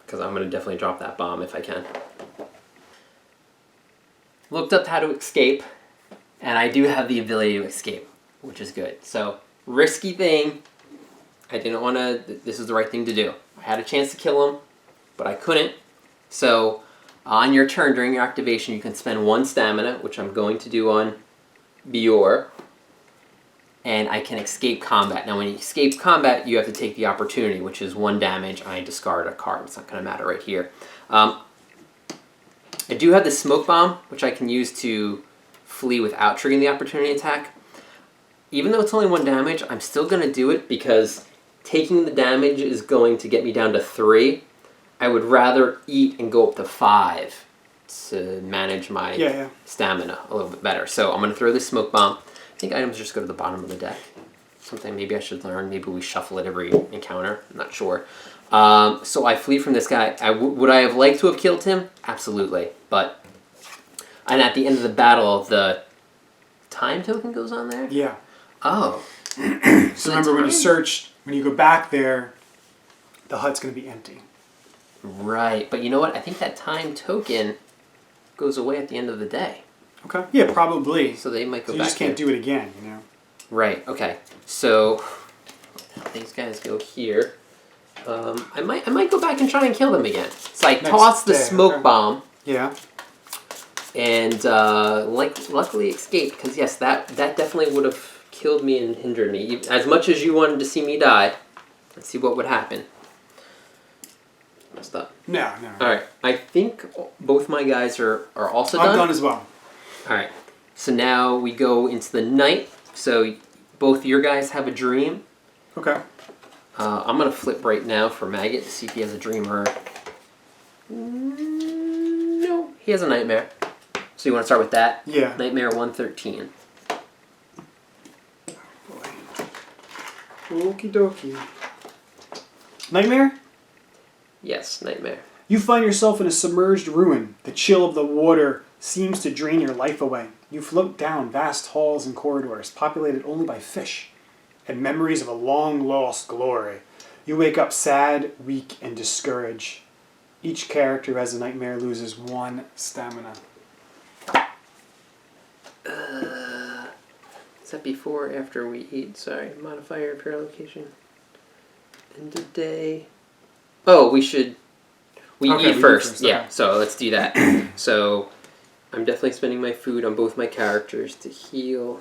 Because I'm going to definitely drop that bomb if I can. Looked up how to escape, and I do have the ability to escape, which is good. So, risky thing. I didn't want to... This is the right thing to do. I had a chance to kill him, but I couldn't. So, on your turn during your activation, you can spend 1 stamina, which I'm going to do on Bior. And I can escape combat. Now, when you escape combat, you have to take the opportunity, which is 1 damage. I discard a card. It's not going to matter right here. I do have the smoke bomb, which I can use to flee without triggering the opportunity attack. Even though it's only 1 damage, I'm still going to do it because taking the damage is going to get me down to 3. I would rather eat and go up to 5 to manage my stamina a little bit better. So I'm going to throw this smoke bomb. I think items just go to the bottom of the deck. Something maybe I should learn. Maybe we shuffle it every encounter. I'm not sure. So I flee from this guy. Would I have liked to have killed him? Absolutely. But, and at the end of the battle, the time token goes on there? Yeah. Oh. So remember when you search, when you go back there, the hut's going to be empty. Right. But you know what? I think that time token goes away at the end of the day. Okay. Yeah, probably. So they might go back. You just can't do it again, Right. Okay. So these guys go here. I might go back and try and kill them again. So I toss the smoke bomb. Yeah. And luckily escaped because yes, that definitely would have killed me and hindered me. As much as you wanted to see me die, let's see what would happen. Messed up. No. All right. I think both my guys are also done. I'm done as well. All right, so now we go into the night. So both your guys have a dream. Okay. I'm going to flip right now for Maggot to see if he has a dream or... No, he has a nightmare. So you want to start with that? Yeah. Nightmare 113. Boy. Okie dokie. Nightmare? Yes, nightmare. You find yourself in a submerged ruin. The chill of the water seems to drain your life away. You float down vast halls and corridors, populated only by fish, and memories of a long-lost glory. You wake up sad, weak, and discouraged. Each character who has a nightmare loses 1 stamina. Is that before or after we eat? Sorry, modifier, appear location. End of day. Oh, we should... We eat first. Yeah, okay. So let's do that. So... I'm definitely spending my food on both my characters to heal,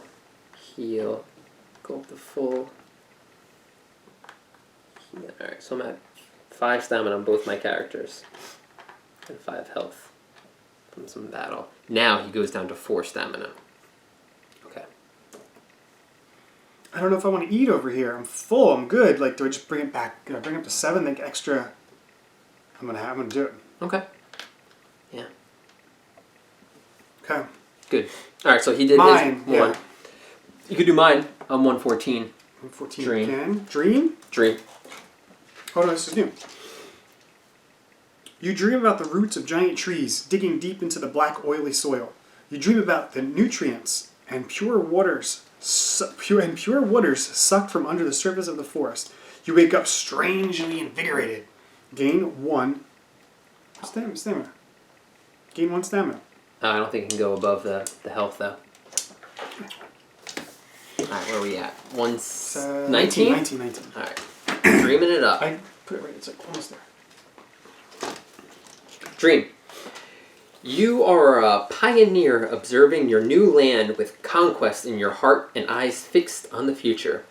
go up to full. Alright, so I'm at 5 stamina on both my characters. And 5 health from some battle. Now he goes down to 4 stamina. Okay. I don't know if I want to eat over here. I'm full, I'm good. Like, do I just bring it back? Do I bring it up to 7, like extra? I'm gonna do it. Okay. Yeah. Okay. Good. All right, so he did mine, his 1. You could do mine. I'm 114. 114 Dream. again. Dream? Dream. Oh no, this is new. You dream about the roots of giant trees digging deep into the black, oily soil. You dream about the nutrients and pure waters sucked from under the surface of the forest. You wake up strangely invigorated. Gain 1 stamina. Gain 1 stamina. I don't think it can go above the health, though. Alright, where are we at? 19? 19. Alright. Dreaming it up. I put it right, it's like almost there. Dream. You are a pioneer observing your new land with conquest in your heart and eyes fixed on the future.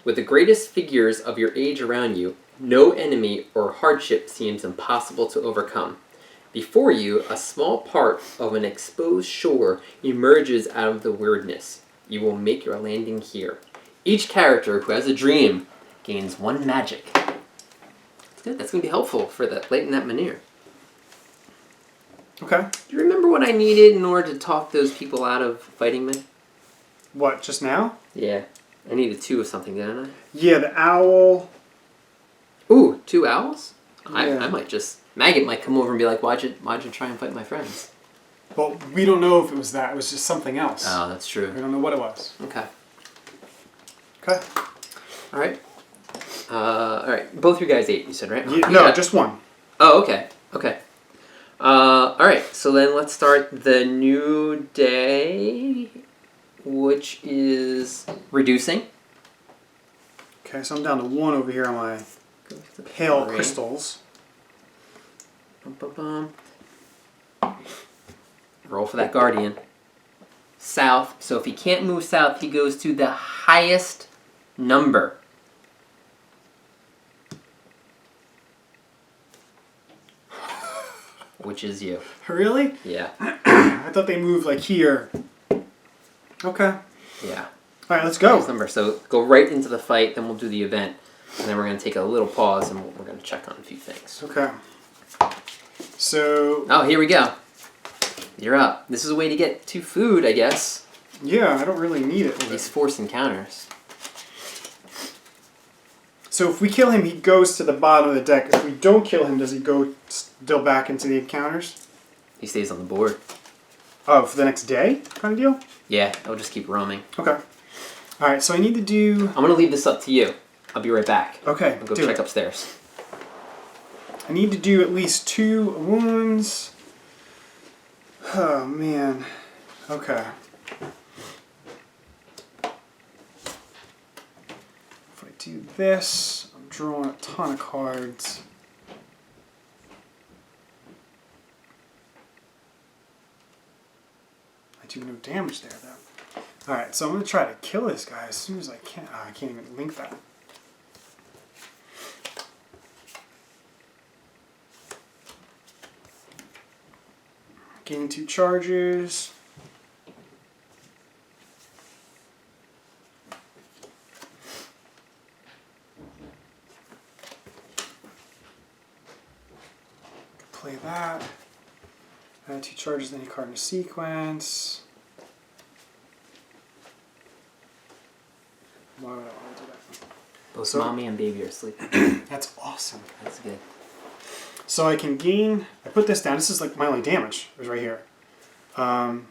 With the greatest figures of your age around you, no enemy or hardship seems impossible to overcome. Before you, a small part of an exposed shore emerges out of the weirdness. You will make your landing here. Each character who has a dream gains 1 magic. That's good. That's going to be helpful for the late in that Menhir. Okay. Do you remember what I needed in order to talk those people out of fighting me? What, just now? Yeah. I needed 2 of something, didn't I? Yeah, the owl. Ooh, 2 owls? Yeah. I might just... Maggot might come over and be like, why'd you try and fight my friends? Well, we don't know if it was that. It was just something else. Oh, that's true. We don't know what it was. Okay. Okay. Alright. Alright. Both you guys ate, you said, right? Yeah, no, just 1. Oh, okay. Okay. Alright, so then let's start the new day, which is reducing. Okay, so I'm down to 1 over here on my pale crystals. Roll for that guardian. South. So if he can't move south, he goes to the highest number. Which is you. Really? Yeah. I thought they moved like here. Okay. Yeah. All right, let's go. Highest number. So go right into the fight, then we'll do the event. And then we're going to take a little pause and we're going to check on a few things. Okay. So... Oh, here we go. You're up. This is a way to get to food, I guess. Yeah, I don't really need it. These forced encounters. So if we kill him, he goes to the bottom of the deck. If we don't kill him, does he go still back into the encounters? He stays on the board. Oh, for the next day kind of deal? Yeah, I'll just keep roaming. Okay. All right, so I need to do... I'm going to leave this up to you. I'll be right back. Okay, I'll go check upstairs. I need to do at least 2 wounds. Oh, man. Okay. If I do this, I'm drawing a ton of cards. I do no damage there, though. Alright, so I'm going to try to kill this guy as soon as I can. Oh, I can't even link that. Gain 2 charges. Play that. Add 2 charges, any card in a sequence. Why would I want to do that? Both mommy and baby are sleeping. That's awesome. That's good. So I can gain... I put this down. This is like my only damage. Is right here. So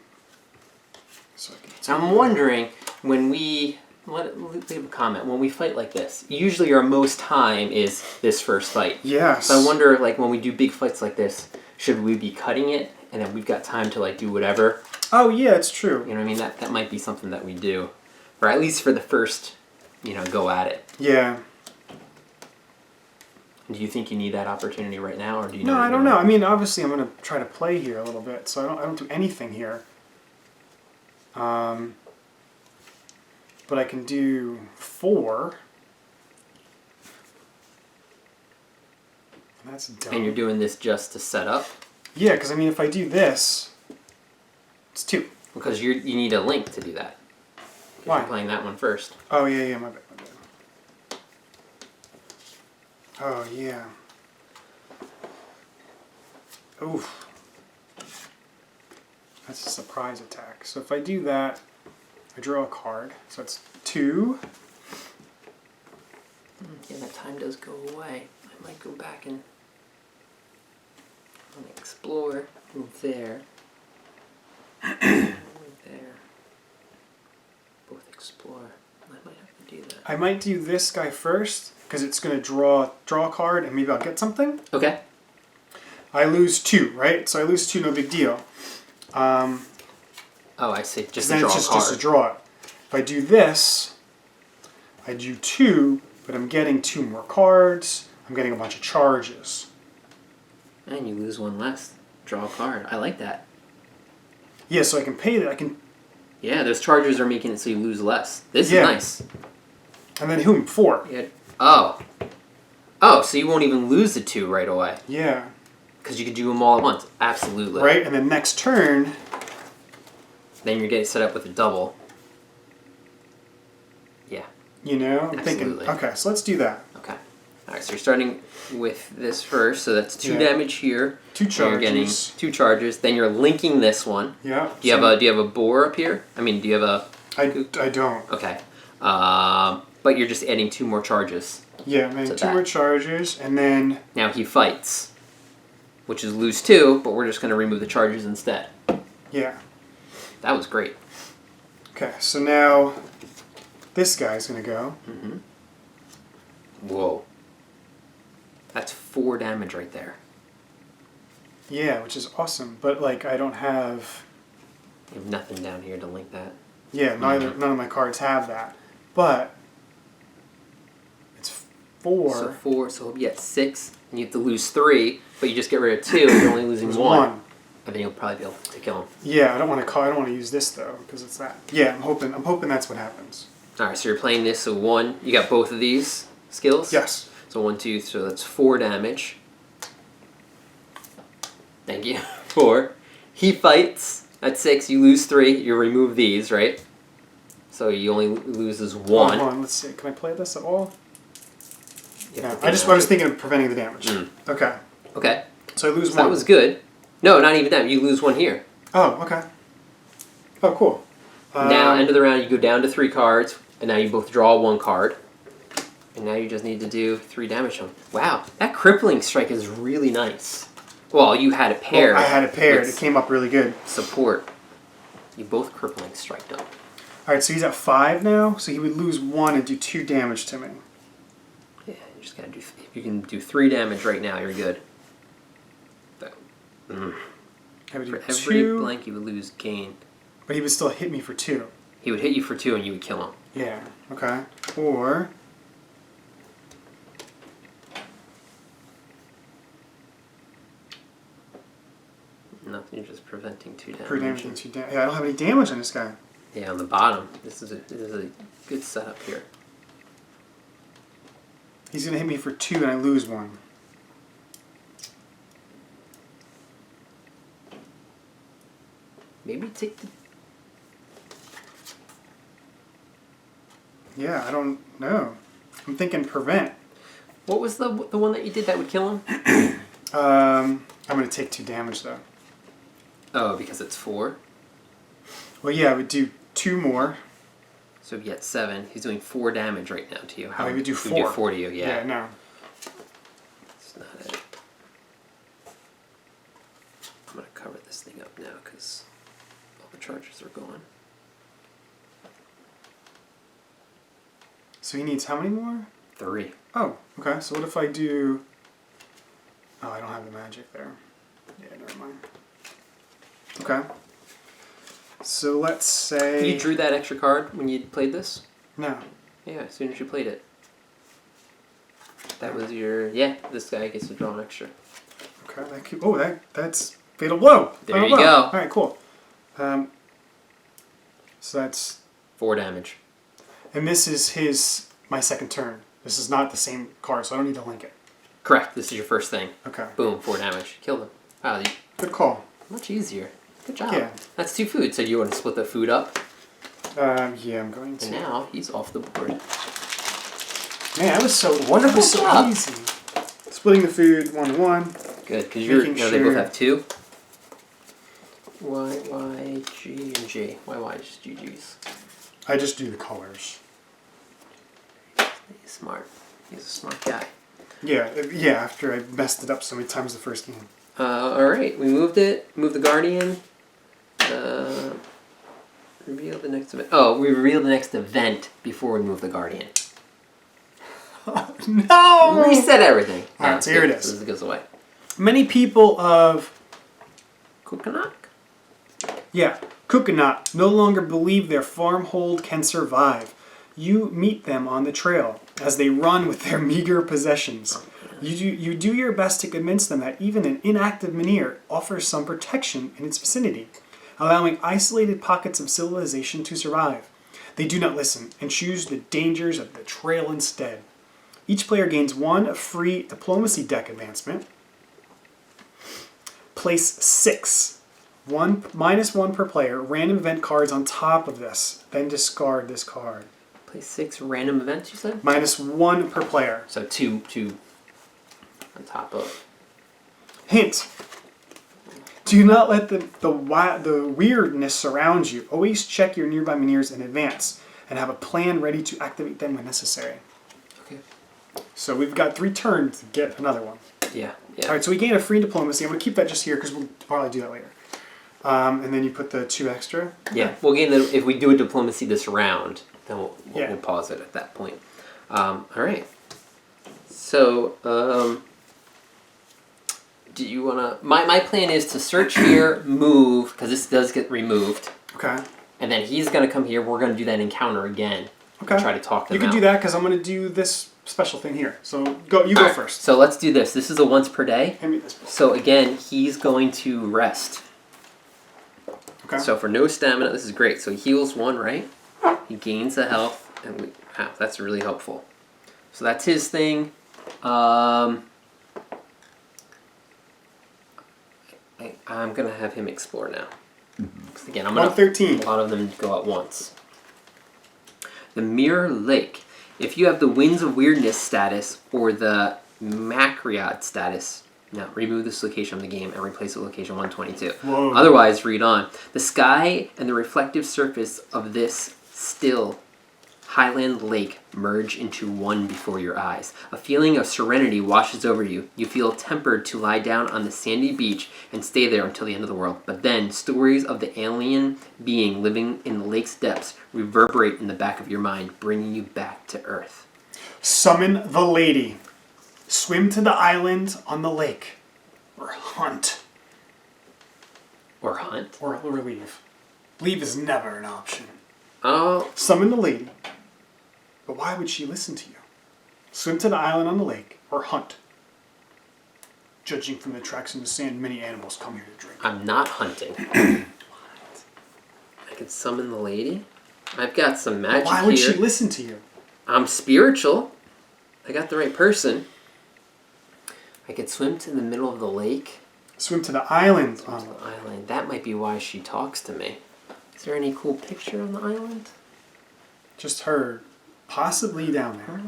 I'm wondering, when we... leave a comment. When we fight like this, usually our most time is this first fight. Yes. So I wonder, like, when we do big fights like this, should we be cutting it, and then we've got time to, like, do whatever? Oh, yeah, it's true. You know what I mean? That might be something that we do. Or at least for the first, go at it. Yeah. Do you think you need that opportunity right now, or do you? No, I don't know. I mean, obviously, I'm going to try to play here a little bit, so I don't do anything here. But I can do 4. That's dumb. And you're doing this just to set up? Yeah, because I mean, if I do this, it's 2. Because you need a link to do that. Why? You're playing that one first. Oh, yeah, my bad. Oh, yeah. Oof. That's a surprise attack. So if I do that, I draw a card. So that's 2. Yeah, that time does go away. I might go back and explore. Move there. Move there. Both explore. I might have to do that. I might do this guy first, because it's going to draw a card, and maybe I'll get something. Okay. I lose 2, right? So I lose 2, no big deal. Oh, I see. Just then to draw it's a card. just to draw it. If I do this, I do 2, but I'm getting 2 more cards. I'm getting a bunch of charges. And you lose 1 less. Draw a card. I like that. Yeah, so I can pay that. I can. Yeah, those charges are making it so you lose less. This is nice. And then whom? 4. Yeah. Oh. Oh, so you won't even lose the 2 right away. Yeah. Because you could do them all at once. Absolutely. Right, and then next turn. Then you're getting set up with a double. Yeah. You know, I'm Absolutely. thinking. Okay, so let's do that. Okay. All right, so you're starting with this first. So that's 2 damage here. 2 charges. You're getting 2 charges. Then you're linking this one. Yeah. Do you have a boar up here? I mean, do you have a? I don't. Okay. But you're just adding 2 more charges. Yeah, I'm adding 2 more charges, and then. Now he fights, which is lose 2, but we're just going to remove the charges instead. Yeah. That was great. Okay, so now this guy's going to go. Mm-hmm. Whoa. That's 4 damage right there. Yeah, which is awesome, but like I don't have. You have nothing down here to link that. Yeah, none of my cards have that, but it's 4. So 4, so he'll be at 6, and you have to lose 3, but you just get rid of 2, you're only losing 1. And then you'll probably be able to kill him. Yeah, I don't want to use this though because it's that. Yeah, I'm hoping that's what happens. All right, so you're playing this. So 1, you got both of these skills. Yes. So 1, 2, so that's 4 damage. Thank you. 4. He fights at 6. You lose 3. You remove these, right? So he only loses 1. Hold on, let's see. Can I play this at all? Yeah. I was thinking of preventing the damage. Okay. Okay. So I lose 1. That was good. No, not even that. You lose 1 here. Oh, okay. Oh, cool. Now, end of the round, you go down to 3 cards, and now you both draw 1 card. And now you just need to do 3 damage to him. Wow, that crippling strike is really nice. Well, you had it paired. Well, I had it paired. It came up really good. Support. You both crippling strike him. Alright, so he's at 5 now, so he would lose 1 and do 2 damage to me. Yeah, you just gotta do... If you can do 3 damage right now, you're good. I would do For every 2, blank, you would lose gain. but he would still hit me for 2. He would hit you for 2 and you would kill him. Yeah, okay. Or... Nothing, you're just preventing 2 damage. Preventing 2 damage. Yeah, I don't have any damage on this guy. Yeah, on the bottom. This is a good setup here. He's going to hit me for 2 and I lose 1. Maybe take the... Yeah, I don't know. I'm thinking prevent. What was the one that you did that would kill him? I'm going to take 2 damage though. Oh, because it's 4? Well, yeah, I would do 2 more. So if you get 7, he's doing 4 damage right now to you. How would do 4? He would do 4 to you, yeah. Yeah, no. That's not it. I'm going to cover this thing up now because all the charges are gone. So he needs how many more? 3. Oh, okay. So what if I do... Oh, I don't have the magic there. Yeah, never mind. Okay. So let's say... You drew that extra card when you played this? No. Yeah, as soon as you played it. That was your... Yeah, this guy gets to draw an extra. Okay. That's Fatal Blow. There you go. All right, cool. So that's... 4 damage. And this is my second turn. This is not the same card, so I don't need to link it. Correct. This is your first thing. Okay. Boom, 4 damage. Killed him. Wow, good call. Much easier. Good job. Yeah. That's 2 food. So you want to split the food up? Yeah, I'm going to. And now he's off the board. Man, that was so wonderful, so easy. Splitting the food 1-1. Good, because they both have 2. Y, Y, G, and G. Y, Y, just GG's. I just do the colors. He's smart. He's a smart guy. Yeah, after I messed it up so many times the first game. Alright, we moved it. Moved the Guardian. Reveal the next event. Oh, we reveal the next event before we move the Guardian. No! Reset everything. Alright, so here it is. So this goes away. Many people of... Kukanok? Yeah, Kukanok no longer believe their farmhold can survive. You meet them on the trail as they run with their meager possessions. You do your best to convince them that even an inactive Menhir offers some protection in its vicinity, allowing isolated pockets of civilization to survive. They do not listen and choose the dangers of the trail instead. Each player gains 1 free diplomacy deck advancement. Place 6. -1 per player. Random event cards on top of this. Then discard this card. Place 6 random events, you said? -1 per player. So two on top of. Hint. Do not let the weirdness surround you. Always check your nearby Menhirs in advance and have a plan ready to activate them when necessary. Okay. So we've got 3 turns to get another one. Yeah. All right, so we gain a free diplomacy. I'm going to keep that just here because we'll probably do that later. And then you put the 2 extra. Yeah, we'll gain if we do a diplomacy this round, then we'll pause it at that point. All right. So, do you want to... My plan is to search here, move, because this does get removed. Okay. And then he's going to come here. We're going to do that encounter again. Okay. Try to talk them You can out. do that because I'm going to do this special thing here. So go first. So let's do this. This is a once per day. Hand me this. So again, he's going to rest. Okay. So for no stamina, this is great. So he heals 1, right? He gains the health, and wow, that's really helpful. So that's his thing. I'm gonna have him explore now. Again, I'm gonna 113. a lot of them go at once. The Mirror Lake. If you have the Winds of Weirdness status or the Macread status, now remove this location from the game and replace it with location 122. Whoa. Otherwise, read on. The sky and the reflective surface of this still highland lake merge into one before your eyes. A feeling of serenity washes over you. You feel tempered to lie down on the sandy beach and stay there until the end of the world. But then, stories of the alien being living in the lake's depths reverberate in the back of your mind, bringing you back to Earth. Summon the lady. Swim to the island on the lake. Or hunt. Or hunt? Or leave. Leave is never an option. Oh. Summon the lady. But why would she listen to you? Swim to the island on the lake, or hunt. Judging from the tracks in the sand, many animals come here to drink. I'm not hunting. What? I can summon the lady? I've got some magic here. Why would she listen to you? I'm spiritual. I got the right person. I could swim to the middle of the lake. Swim to the island. Swim to the island. That might be why she talks to me. Is there any cool picture on the island? Just her. Possibly down there.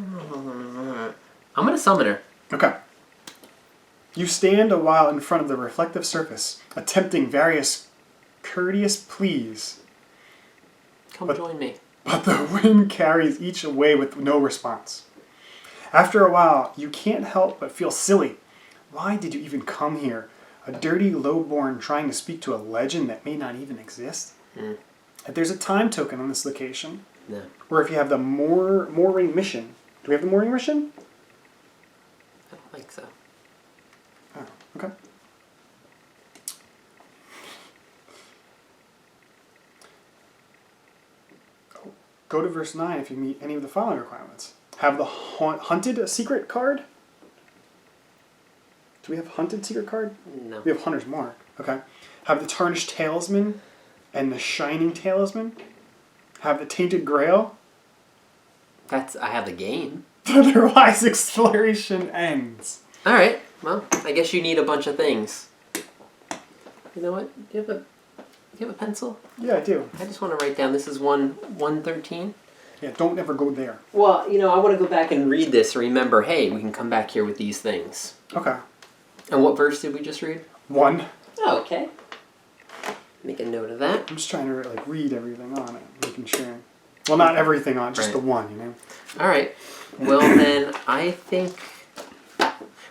I'm going to summon her. Okay. You stand a while in front of the reflective surface, attempting various courteous pleas. Come join me. But the wind carries each away with no response. After a while, you can't help but feel silly. Why did you even come here? A dirty lowborn trying to speak to a legend that may not even exist? If there's a time token on this location, no. Or if you have the mooring mission. Do we have the mooring mission? I don't think so. Oh, okay. Go to verse 9 if you meet any of the following requirements. Have the hunted secret card? Do we have hunted secret card? No. We have Hunter's Mark. Okay. Have the tarnished talisman and the shining talisman. Have the tainted Grail. I have the game. Otherwise, exploration ends. All right. Well, I guess you need a bunch of things. You know what? Do you have a pencil? Yeah, I do. I just want to write down. This is 113. Yeah, don't ever go there. Well, I want to go back and read this and remember, hey, we can come back here with these things. Okay. And what verse did we just read? 1. Oh, okay. Make a note of that. I'm just trying to read everything on it, making sure. Well, not everything on, just the one, All right. Well, then, I think...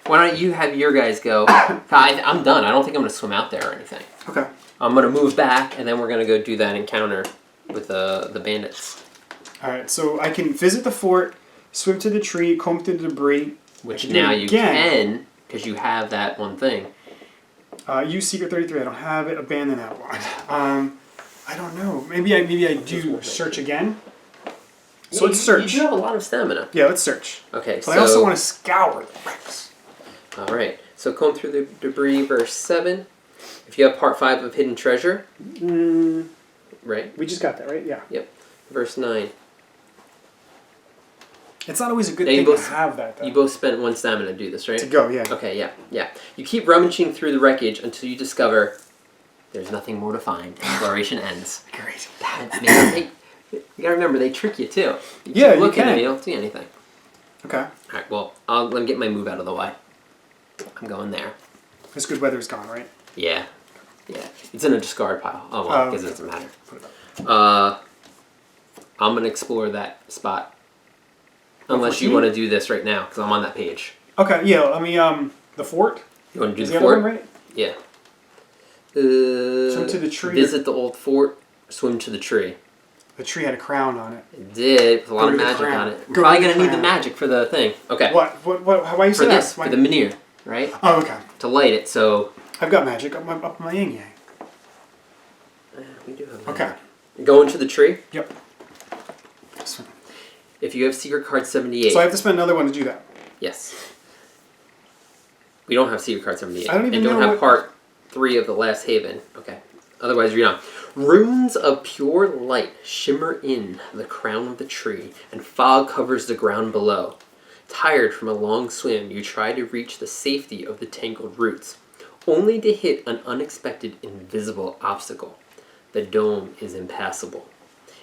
Why don't you have your guys go? I'm done. I don't think I'm going to swim out there or anything. Okay. I'm going to move back, and then we're going to go do that encounter with the bandits. Alright, so I can visit the fort, swim to the tree, comb through the debris. Which now you can, because you have that one thing. Use Secret 33. I don't have it. Abandon that one. I don't know. Maybe I do search again. So let's search. You do have a lot of stamina. Yeah, let's search. Okay, but I also want to scour the wrecks. Alright, so comb through the debris, verse 7. If you have part 5 of Hidden Treasure. Right? We just got that, right? Yeah. Yep. Verse 9. It's not always a good thing to have that, though. You both spent 1 stamina to do this, right? To go, yeah. Okay, yeah. You keep rummaging through the wreckage until you discover there's nothing more to find. Exploration ends. Great. You gotta remember, they trick you, too. You keep looking and you don't see anything. Okay. Alright, well, let me get my move out of the way. I'm going there. This good weather's gone, right? Yeah. It's in a discard pile. Oh, well, because it doesn't matter. I'm going to explore that spot. Unless you want to do this right now, because I'm on that page. Okay, yeah, let me, the fort? You want to do Is the fort? Other one right? Yeah. Swim to the tree. Visit the old fort, swim to the tree. The tree had a crown on it. It did. With a lot of magic on it. We're probably going to need the magic for the thing. Okay. What? Why you say that? For the Menhir, right? Oh, okay. To light it, so... I've got magic up my yin yang. We do have magic. Okay. Go into the tree? Yep. If you have secret card 78... So I have to spend another one to do that? Yes. We don't have secret card 78. I don't even know And don't have part 3 of the Last Haven. Okay. Otherwise, read on. Runes of pure light shimmer in the crown of the tree, and fog covers the ground below. Tired from a long swim, you try to reach the safety of the tangled roots, only to hit an unexpected invisible obstacle. The dome is impassable.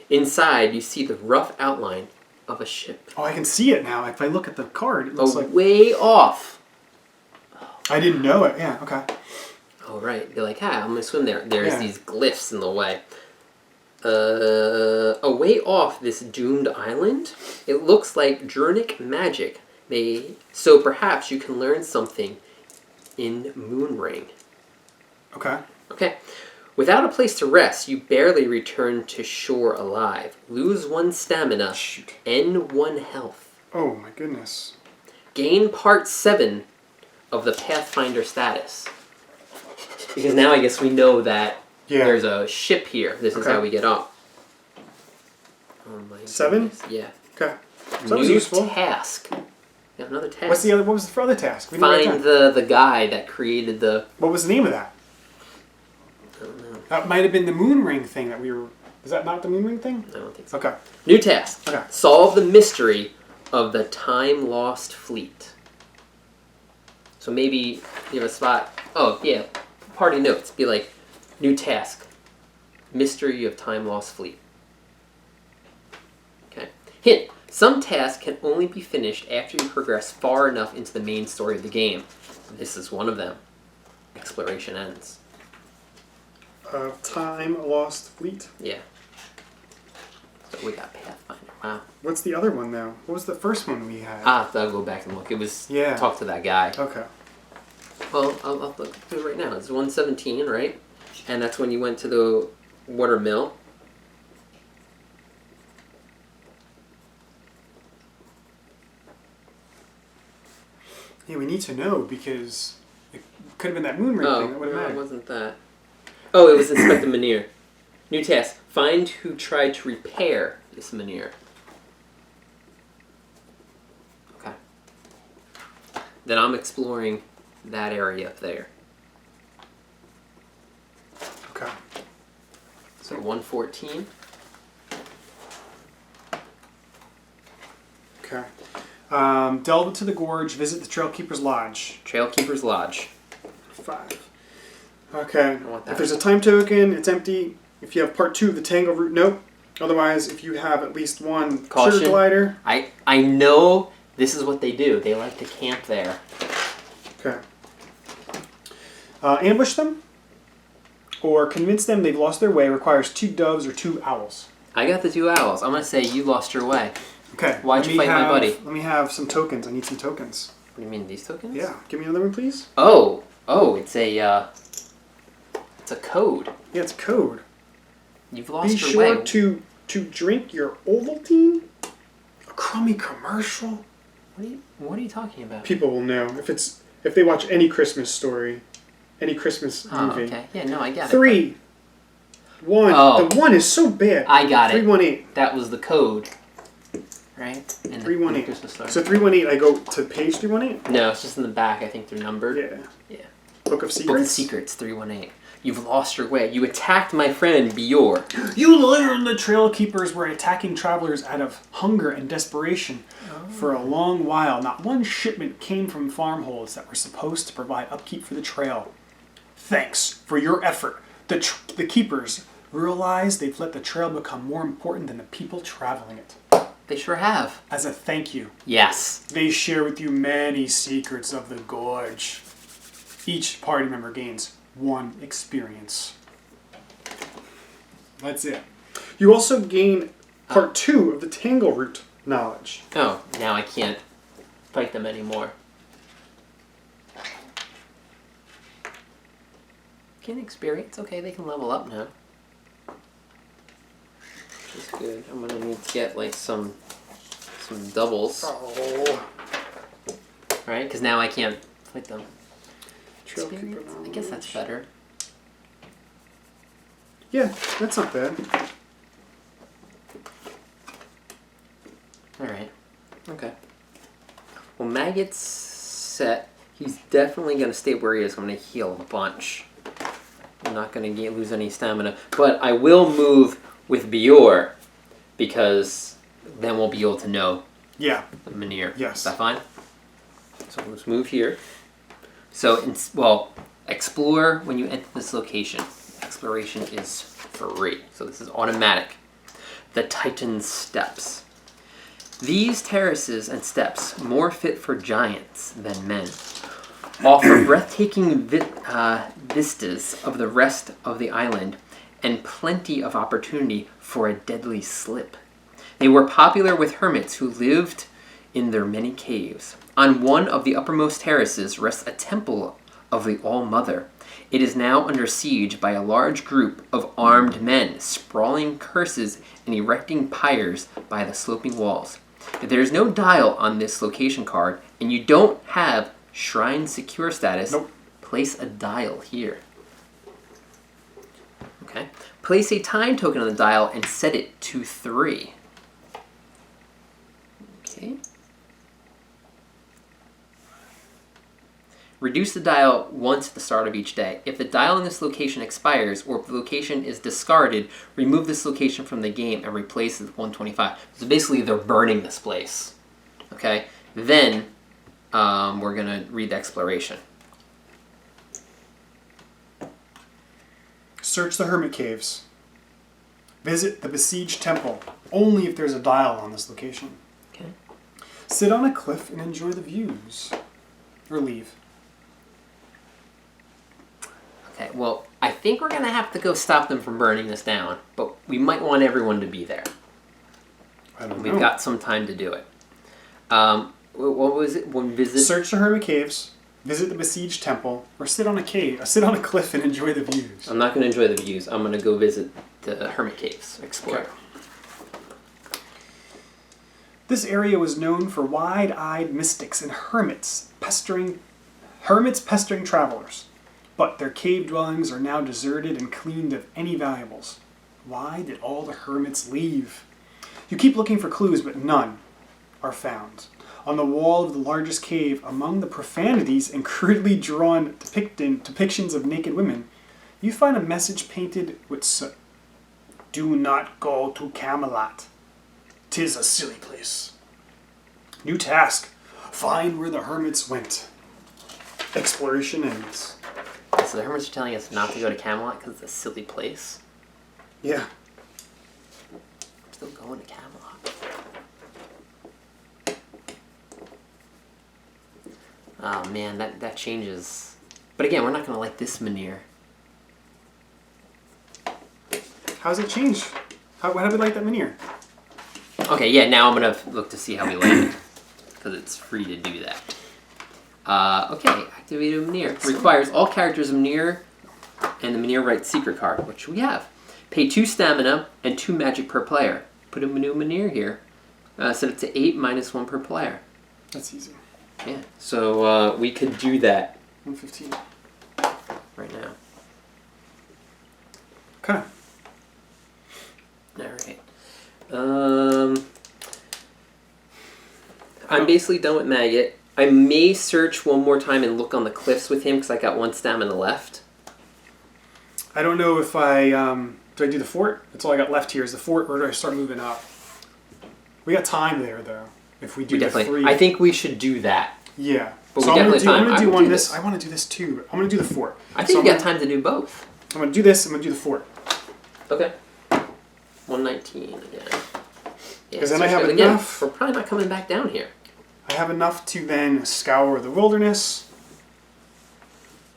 Inside, you see the rough outline of a ship. Oh, I can see it now. If I look at the card, it looks like... way off. I didn't know it. Yeah, okay. Oh, right. You're like, I'm going to swim there. There's these glyphs in the way. Away off this doomed island, it looks like Drunic magic. So perhaps you can learn something in Moonring. Okay. Okay. Without a place to rest, you barely return to shore alive. Lose 1 stamina, end 1 health. Oh my goodness. Gain part 7 of the Pathfinder status. Because now I guess we know that there's a ship here. This is how we get up. Oh my 7? goodness. Yeah. Okay. So that was New useful. Task. Yeah, another task. What was the other task? Find the guy that created the... What was the name of that? I don't know. That might have been the Moonring thing that we were... Is that not the Moonring thing? I don't think so. Okay. New task. Okay. Solve the mystery of the time-lost fleet. So maybe you have a spot... Oh, yeah. Party notes. Be like, new task. Mystery of time-lost fleet. Okay. Hint. Some tasks can only be finished after you progress far enough into the main story of the game. This is one of them. Exploration ends. Time Lost Fleet? Yeah. So we got Pathfinder. Wow. What's the other one now? What was the first one we had? I'll go back and look. It was talk to that guy. Okay. Well, I'll look through it right now. It's 117, right? And that's when you went to the water mill. Yeah, we need to know because it could have been that Moonring thing. That would have mattered. It wasn't that. Oh, it was Inspect the Menhir. New task. Find who tried to repair this Menhir. Okay. Then I'm exploring that area up there. Okay. So 114. Okay. Delve into the gorge. Visit the Trailkeeper's Lodge. Trailkeeper's Lodge. 5. Okay. want that. If there's a time token, it's empty. If you have part 2 of the Tangle Route, nope. Otherwise, if you have at least 1 Caution. sugar glider. I know this is what they do. They like to camp there. Okay. Ambush them or convince them they've lost their way requires 2 doves or 2 owls. I got the 2 owls. I'm going to say you lost your way. Okay. Why'd you fight my buddy? Let me have some tokens. I need some tokens. What do you mean, these tokens? Yeah. Give me another one, please. Oh, it's a code. Yeah, it's code. You've lost Be your way. sure to drink your Ovaltine. A crummy commercial. What are you talking about? People will know if they watch any Christmas story, any Christmas movie. Okay. Yeah, no, I got it. 3, 1. Oh. The 1 is so bad. I got it. 318. That was the code. Right? 318. Christmas story. So 318, I go to page 318? No, it's just in the back. I think they're numbered. Yeah. Yeah. Book of Secrets? Book of Secrets, 318. You've lost your way. You attacked my friend, Bior. You learned the Trail Keepers were attacking travelers out of hunger and desperation. For a long while, not one shipment came from farmholds that were supposed to provide upkeep for the trail. Thanks for your effort. The Keepers realized they've let the trail become more important than the people traveling it. They sure have. As a thank you, Yes. they share with you many secrets of the gorge. Each party member gains 1 experience. That's it. You also gain part 2 of the Tangleroot knowledge. Oh, now I can't fight them anymore. Gain experience? Okay, they can level up now. Which is good. I'm gonna need to get like some doubles. Oh. Right? Because now I can't fight them. Trail Keeper Experience? I knowledge. guess that's better. Yeah, that's not bad. Alright. Okay. Well, Maggot's set. He's definitely going to stay where he is. I'm going to heal a bunch. I'm not going to lose any stamina. But I will move with Bior because then we'll be able to know Yeah. the Menhir. Yes. Is that fine? So let's move here. So, explore when you enter this location. Exploration is free. So this is automatic. The Titan's Steps. These terraces and steps, more fit for giants than men, offer breathtaking vistas of the rest of the island and plenty of opportunity for a deadly slip. They were popular with hermits who lived in their many caves. On one of the uppermost terraces rests a temple of the All-Mother. It is now under siege by a large group of armed men, sprawling curses and erecting pyres by the sloping walls. If there is no dial on this location card, and you don't have Shrine Secure status, Nope. place a dial here. Okay. Place a time token on the dial and set it to 3. Okay. Reduce the dial once at the start of each day. If the dial in this location expires or if the location is discarded, remove this location from the game and replace it with 125. So basically they're burning this place. Okay? Then we're going to read the exploration. Search the Hermit Caves. Visit the besieged temple, only if there's a dial on this location. Okay. Sit on a cliff and enjoy the views. Or leave. Okay, well, I think we're going to have to go stop them from burning this down, but we might want everyone to be there. I don't know. We've got some time to do it. What was it? When visit? Search the Hermit Caves, visit the besieged temple, or sit on a cliff and enjoy the views. I'm not going to enjoy the views. I'm going to go visit the Hermit Caves, explore. Okay. This area was known for wide-eyed mystics and hermits pestering travelers. But their cave dwellings are now deserted and cleaned of any valuables. Why did all the hermits leave? You keep looking for clues, but none are found. On the wall of the largest cave, among the profanities and crudely drawn depictions of naked women, you find a message painted with "Do not go to Kamelot. 'Tis a silly place." New task. Find where the hermits went. Exploration ends. So the hermits are telling us not to go to Kamelot because it's a silly place? Yeah. I'm still going to Kamelot. Oh man, that changes. But again, we're not going to like this Menhir. How's it changed? How do we like that Menhir? Okay, yeah, now I'm going to look to see how we land it. Because it's free to do that. Okay, activate a Menhir. Requires all characters of Menhir and the Menhir Right secret card, which we have. Pay 2 stamina and 2 magic per player. Put a new Menhir here. Set it to 8 minus 1 per player. That's easy. Yeah, so we could do that. 115. Right now. Okay. Alright. I'm basically done with Maggot. I may search one more time and look on the cliffs with him because I got 1 stamina left. I don't know if I... do I do the fort? That's all I got left here is the fort, or do I start moving up? We got time there, though. If we do the 3... I think we should do that. Yeah. But so we I'm definitely going to do one this. I want to do this, too. I'm going to do the fort. I think we got time to do both. I'm going to do this. I'm going to do the fort. Okay. 119 again. Because then I have enough... We're probably not coming back down here. I have enough to then scour the wilderness.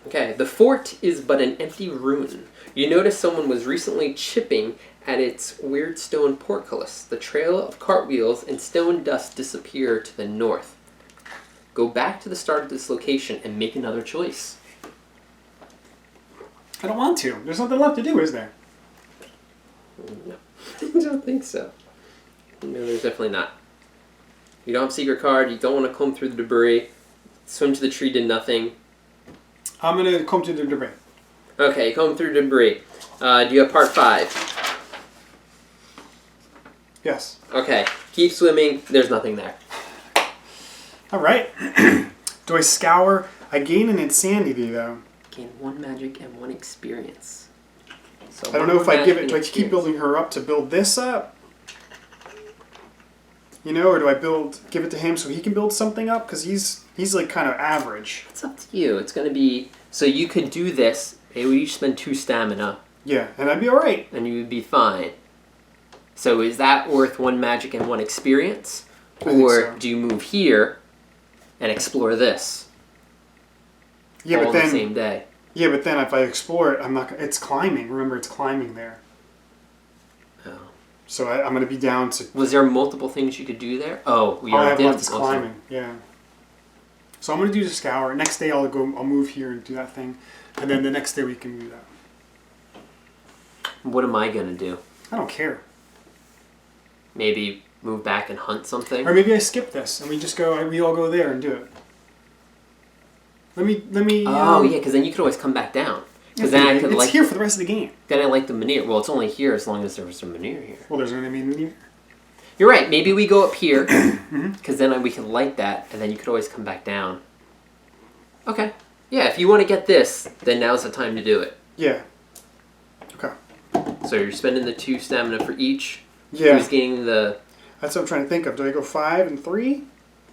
Okay, the fort is but an empty ruin. You notice someone was recently chipping at its weird stone portcullis. The trail of cartwheels and stone dust disappear to the north. Go back to the start of this location and make another choice. I don't want to. There's nothing left to do, is there? No, I don't think so. No, there's definitely not. You don't have secret card. You don't want to comb through the debris. Swim to the tree did nothing. I'm going to comb through the debris. Okay, comb through debris. Do you have part 5? Yes. Okay, keep swimming. There's nothing there. All right. Do I scour? I gain an insanity, though. Gain 1 magic and 1 experience. So I don't know if I give it... Do I keep building her up to build this up? You know, or do I give it to him so he can build something up? Because he's like kind of average. It's up to you. It's going to be... So you could do this. Hey, we each spend 2 stamina. Yeah, and I'd be all right. And you would be fine. So is that worth 1 magic and 1 experience? Or do you move here and explore this? Yeah, all but then on the same day. Yeah, but then if I explore it, I'm not. It's climbing. Remember, it's climbing there. Oh. So I'm going to be down to... Was there multiple things you could do there? Oh, we all I have did left is climbing. Yeah. So I'm going to do the scour. Next day I'll move here and do that thing. And then the next day we can do that. What am I going to do? I don't care. Maybe move back and hunt something? Or maybe I skip this and we just go... We all go there and do it. Let me. Oh yeah, because then you could always come back down. Because then I could it's here for the rest of the game. Then I like the Menhir. Well, it's only here as long as there's a Menhir here. Well, there's going to be a Menhir. You're right. Maybe we go up here, because then we can light that, and then you could always come back down. Okay. Yeah, if you want to get this, then now's the time to do it. Yeah. Okay. So you're spending the 2 stamina for each. Yeah. Who's getting the... That's what I'm trying to think of. Do I go 5 and 3?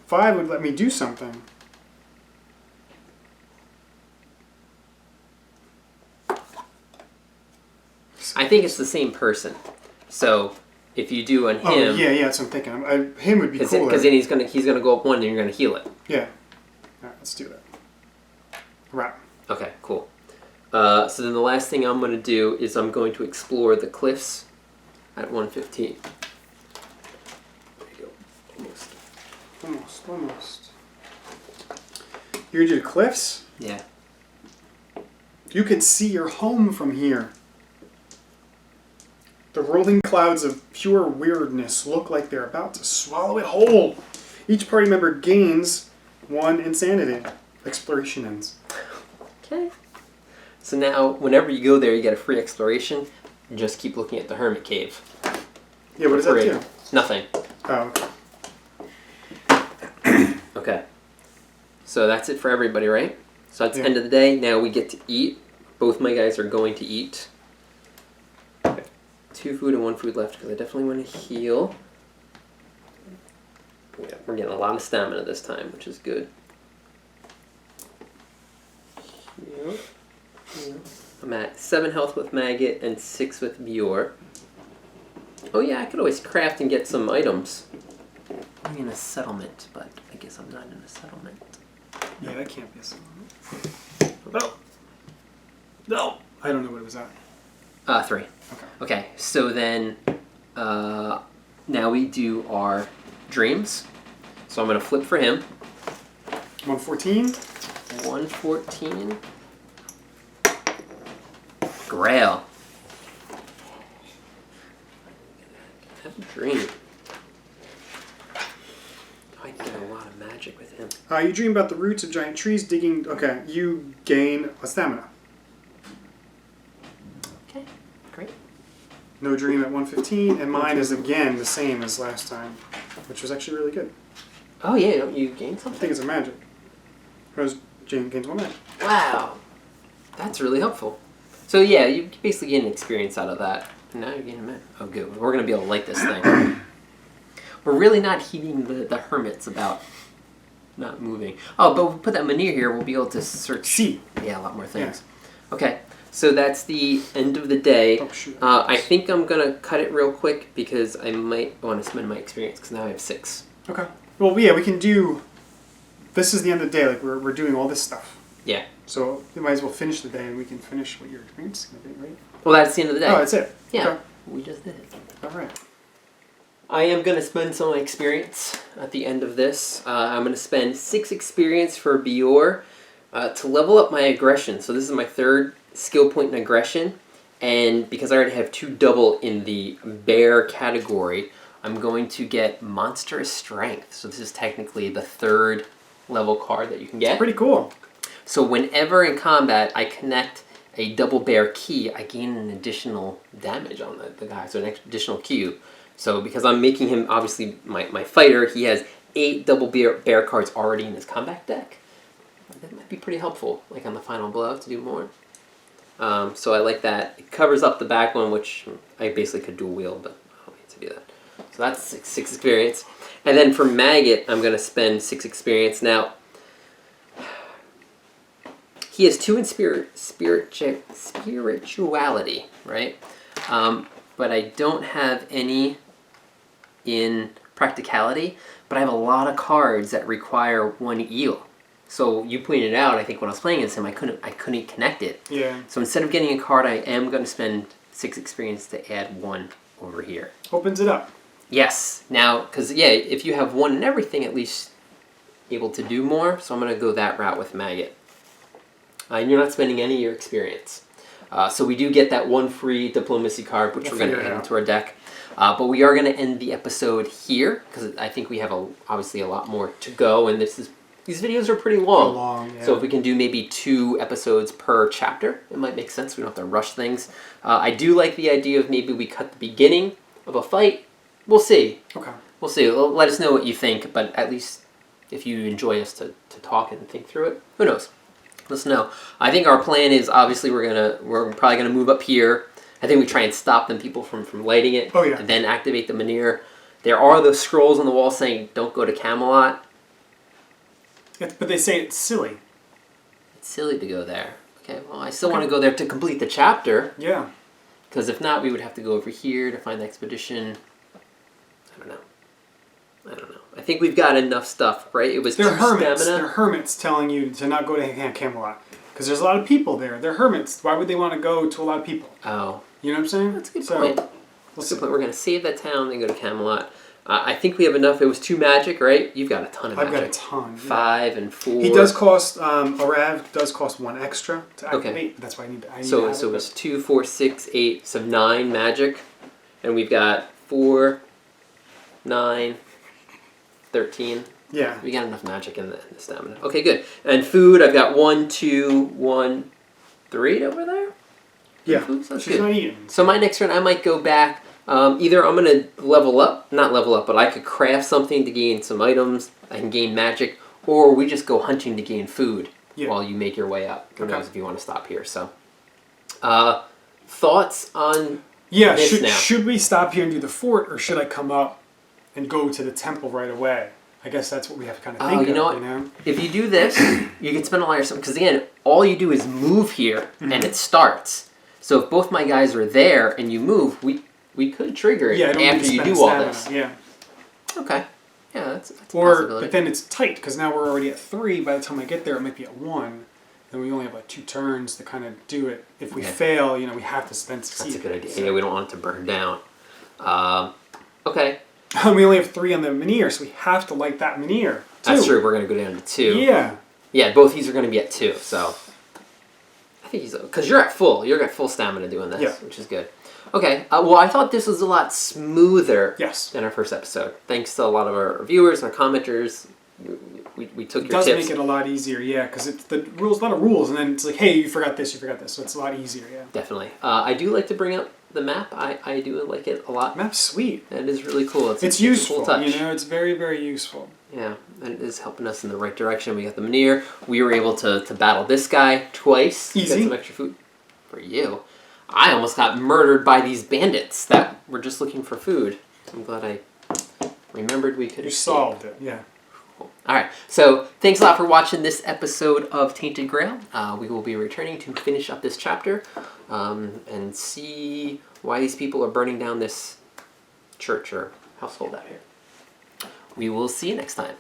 5 would let me do something. I think it's the same person. So if you do on him... Oh, yeah, that's what I'm thinking. Him would be cooler. Because then he's gonna go up 1 and you're going to heal it. Yeah. All right, let's do that. Right. Okay, cool. So then the last thing I'm going to do is I'm going to explore the cliffs at 115. There you go. Almost. You're going to do the cliffs? Yeah. You can see your home from here. The rolling clouds of pure weirdness look like they're about to swallow it whole. Each party member gains 1 insanity. Exploration ends. Okay. So now, whenever you go there, you get a free exploration. And just keep looking at the Hermit Cave. Yeah, what does that do? Nothing. Oh, okay. Okay. So that's it for everybody, right? So that's the end of the day. Now we get to eat. Both my guys are going to eat. 2 food and 1 food left because I definitely want to heal. Yeah, we're getting a lot of stamina this time, which is good. Yep. I'm at 7 health with Maggot and 6 with Bjor. Oh yeah, I could always craft and get some items. I'm in a settlement, but I guess I'm not in a settlement. yeah, that can't be a settlement. No. I don't know what it was at. 3. Okay, so then now we do our dreams. So I'm going to flip for him. 114. 114. Grail. Have a dream. I get a lot of magic with him. You dream about the roots of giant trees digging... Okay, you gain a stamina. Okay, great. No dream at 115, and mine is again the same as last time, which was actually really good. Oh yeah, don't you gain something? I think it's a magic. Whereas Jane gains 1 magic. Wow. That's really helpful. So yeah, you basically get an experience out of that. And now you're getting a magic. Oh good, we're going to be able to light this thing. We're really not heeding the hermits about not moving. Oh, but we put that Menhir here, we'll be able to search. See. Yeah, a lot more things. Yeah. Okay, so that's the end of the day. Oh, shoot. I think I'm going to cut it real quick because I might want to spend my experience because now I have 6. Okay. Well, yeah, we can do... This is the end of the day. Like, we're doing all this stuff. Yeah. So we might as well finish the day and we can finish what your experience is going to be, right? Well, that's the end of the day. Oh, that's it. Yeah. Okay. We just did it. All right. I am going to spend some of my experience at the end of this. I'm going to spend 6 experience for Bior to level up my aggression. So this is my 3rd skill point in aggression. And because I already have 2 double in the bear category, I'm going to get monstrous strength. So this is technically the 3rd level card that you can get. Pretty cool. So whenever in combat I connect a double bear key, I gain an additional damage on the guy. So an additional Q. So because I'm making him, obviously, my fighter, he has 8 double bear cards already in his combat deck. That might be pretty helpful, like on the final blow, to do more. So I like that. It covers up the back one, which I basically could dual wield, but I don't need to do that. So that's 6 experience. And then for Maggot, I'm going to spend 6 experience. Now, he has 2 in spirituality, right? But I don't have any in practicality, but I have a lot of cards that require 1 eel. So you pointed out, I think when I was playing against him, I couldn't connect it. Yeah. So instead of getting a card, I am going to spend 6 experience to add 1 over here. Opens it up. Yes. Now, because yeah, if you have 1 in everything, at least able to do more. So I'm going to go that route with Maggot. And you're not spending any of your experience. So we do get that 1 free diplomacy card, which we're going to add into our deck. But we are going to end the episode here because I think we have obviously a lot more to go, and these videos are pretty long. Yeah. So if we can do maybe 2 episodes per chapter, it might make sense. We don't have to rush things. I do like the idea of maybe we cut the beginning of a fight. We'll see. Okay. We'll see. Let us know what you think, but at least if you enjoy us to talk and think through it, who knows? Let us know. I think our plan is obviously we're probably gonna move up here. I think we try and stop people from lighting it. Oh, yeah. And then activate the Menhir. There are those scrolls on the wall saying don't go to Kamelot. But they say it's silly. It's silly to go there. Okay, well I still want to go there to complete the chapter. Yeah. Because if not, we would have to go over here to find the expedition. I don't know. I think we've got enough stuff, right? It was They're hermits. stamina. They're hermits telling you to not go to Camelot. Because there's a lot of people there. They're hermits. Why would they want to go to a lot of people? Oh. You know what I'm saying? That's a good point. We'll That's a good point. We're going to save that town and go to Kamelot. I think we have enough. It was 2 magic, right? You've got a ton of magic. I've got a ton. 5 and 4. He does cost, Arav does cost 1 extra to activate. Okay. That's why I need to So it was 2, 4, 6, 8, so 9 magic. And we've got 4, 9, 13. Yeah. We got enough magic in the stamina. Okay, good. And food, I've got 1, 2, 1, 3 over there? Yeah. Food, so that's She's good. not eating. So my next turn, I might go back. Either I'm going to level up, not level up, but I could craft something to gain some items. I can gain magic. Or we just go hunting to gain food while you make your way up. Who knows if you want to stop here. So, thoughts on this now? Should we stop here and do the fort, or should I come up and go to the temple right away? I guess that's what we have to kind of think of. You know what? If you do this, you can spend a lot of time. Because again, all you do is move here, and it starts. So if both my guys are there and you move, we could trigger it after you do all this. Yeah. Okay. Yeah, that's a possibility. But then it's tight, because now we're already at 3. By the time I get there, it might be at 1. Then we only have like 2 turns to kind of do it. If we fail, we have to spend... That's a good idea. Yeah, we don't want it to burn down. Okay. We only have 3 on the Menhir, so we have to like that Menhir. That's true. We're going to go down to 2. Yeah. Yeah, both these are going to be at 2, so... I think he's... Because you're at full. You're at full stamina doing this, which is good. Okay, well, I thought this was a lot smoother than our first episode. Thanks to a lot of our viewers, our commenters. We took your tips. It does make it a lot easier, yeah, because it's a lot of rules, and then it's like, hey, you forgot this, so it's a lot easier, yeah. Definitely. I do like to bring up the map. I do like it a lot. The map's sweet. It is really cool. It's useful, cool touch. It's very, very useful. Yeah, and it is helping us in the right direction. We got the Menhir. We were able to battle this guy twice. Easy. Get some extra food for you. I almost got murdered by these bandits that were just looking for food. I'm glad I remembered we could escape. Solved it, yeah. Cool. All right, so thanks a lot for watching this episode of Tainted Grail. We will be returning to finish up this chapter and see why these people are burning down this church or household out here. We will see you next time.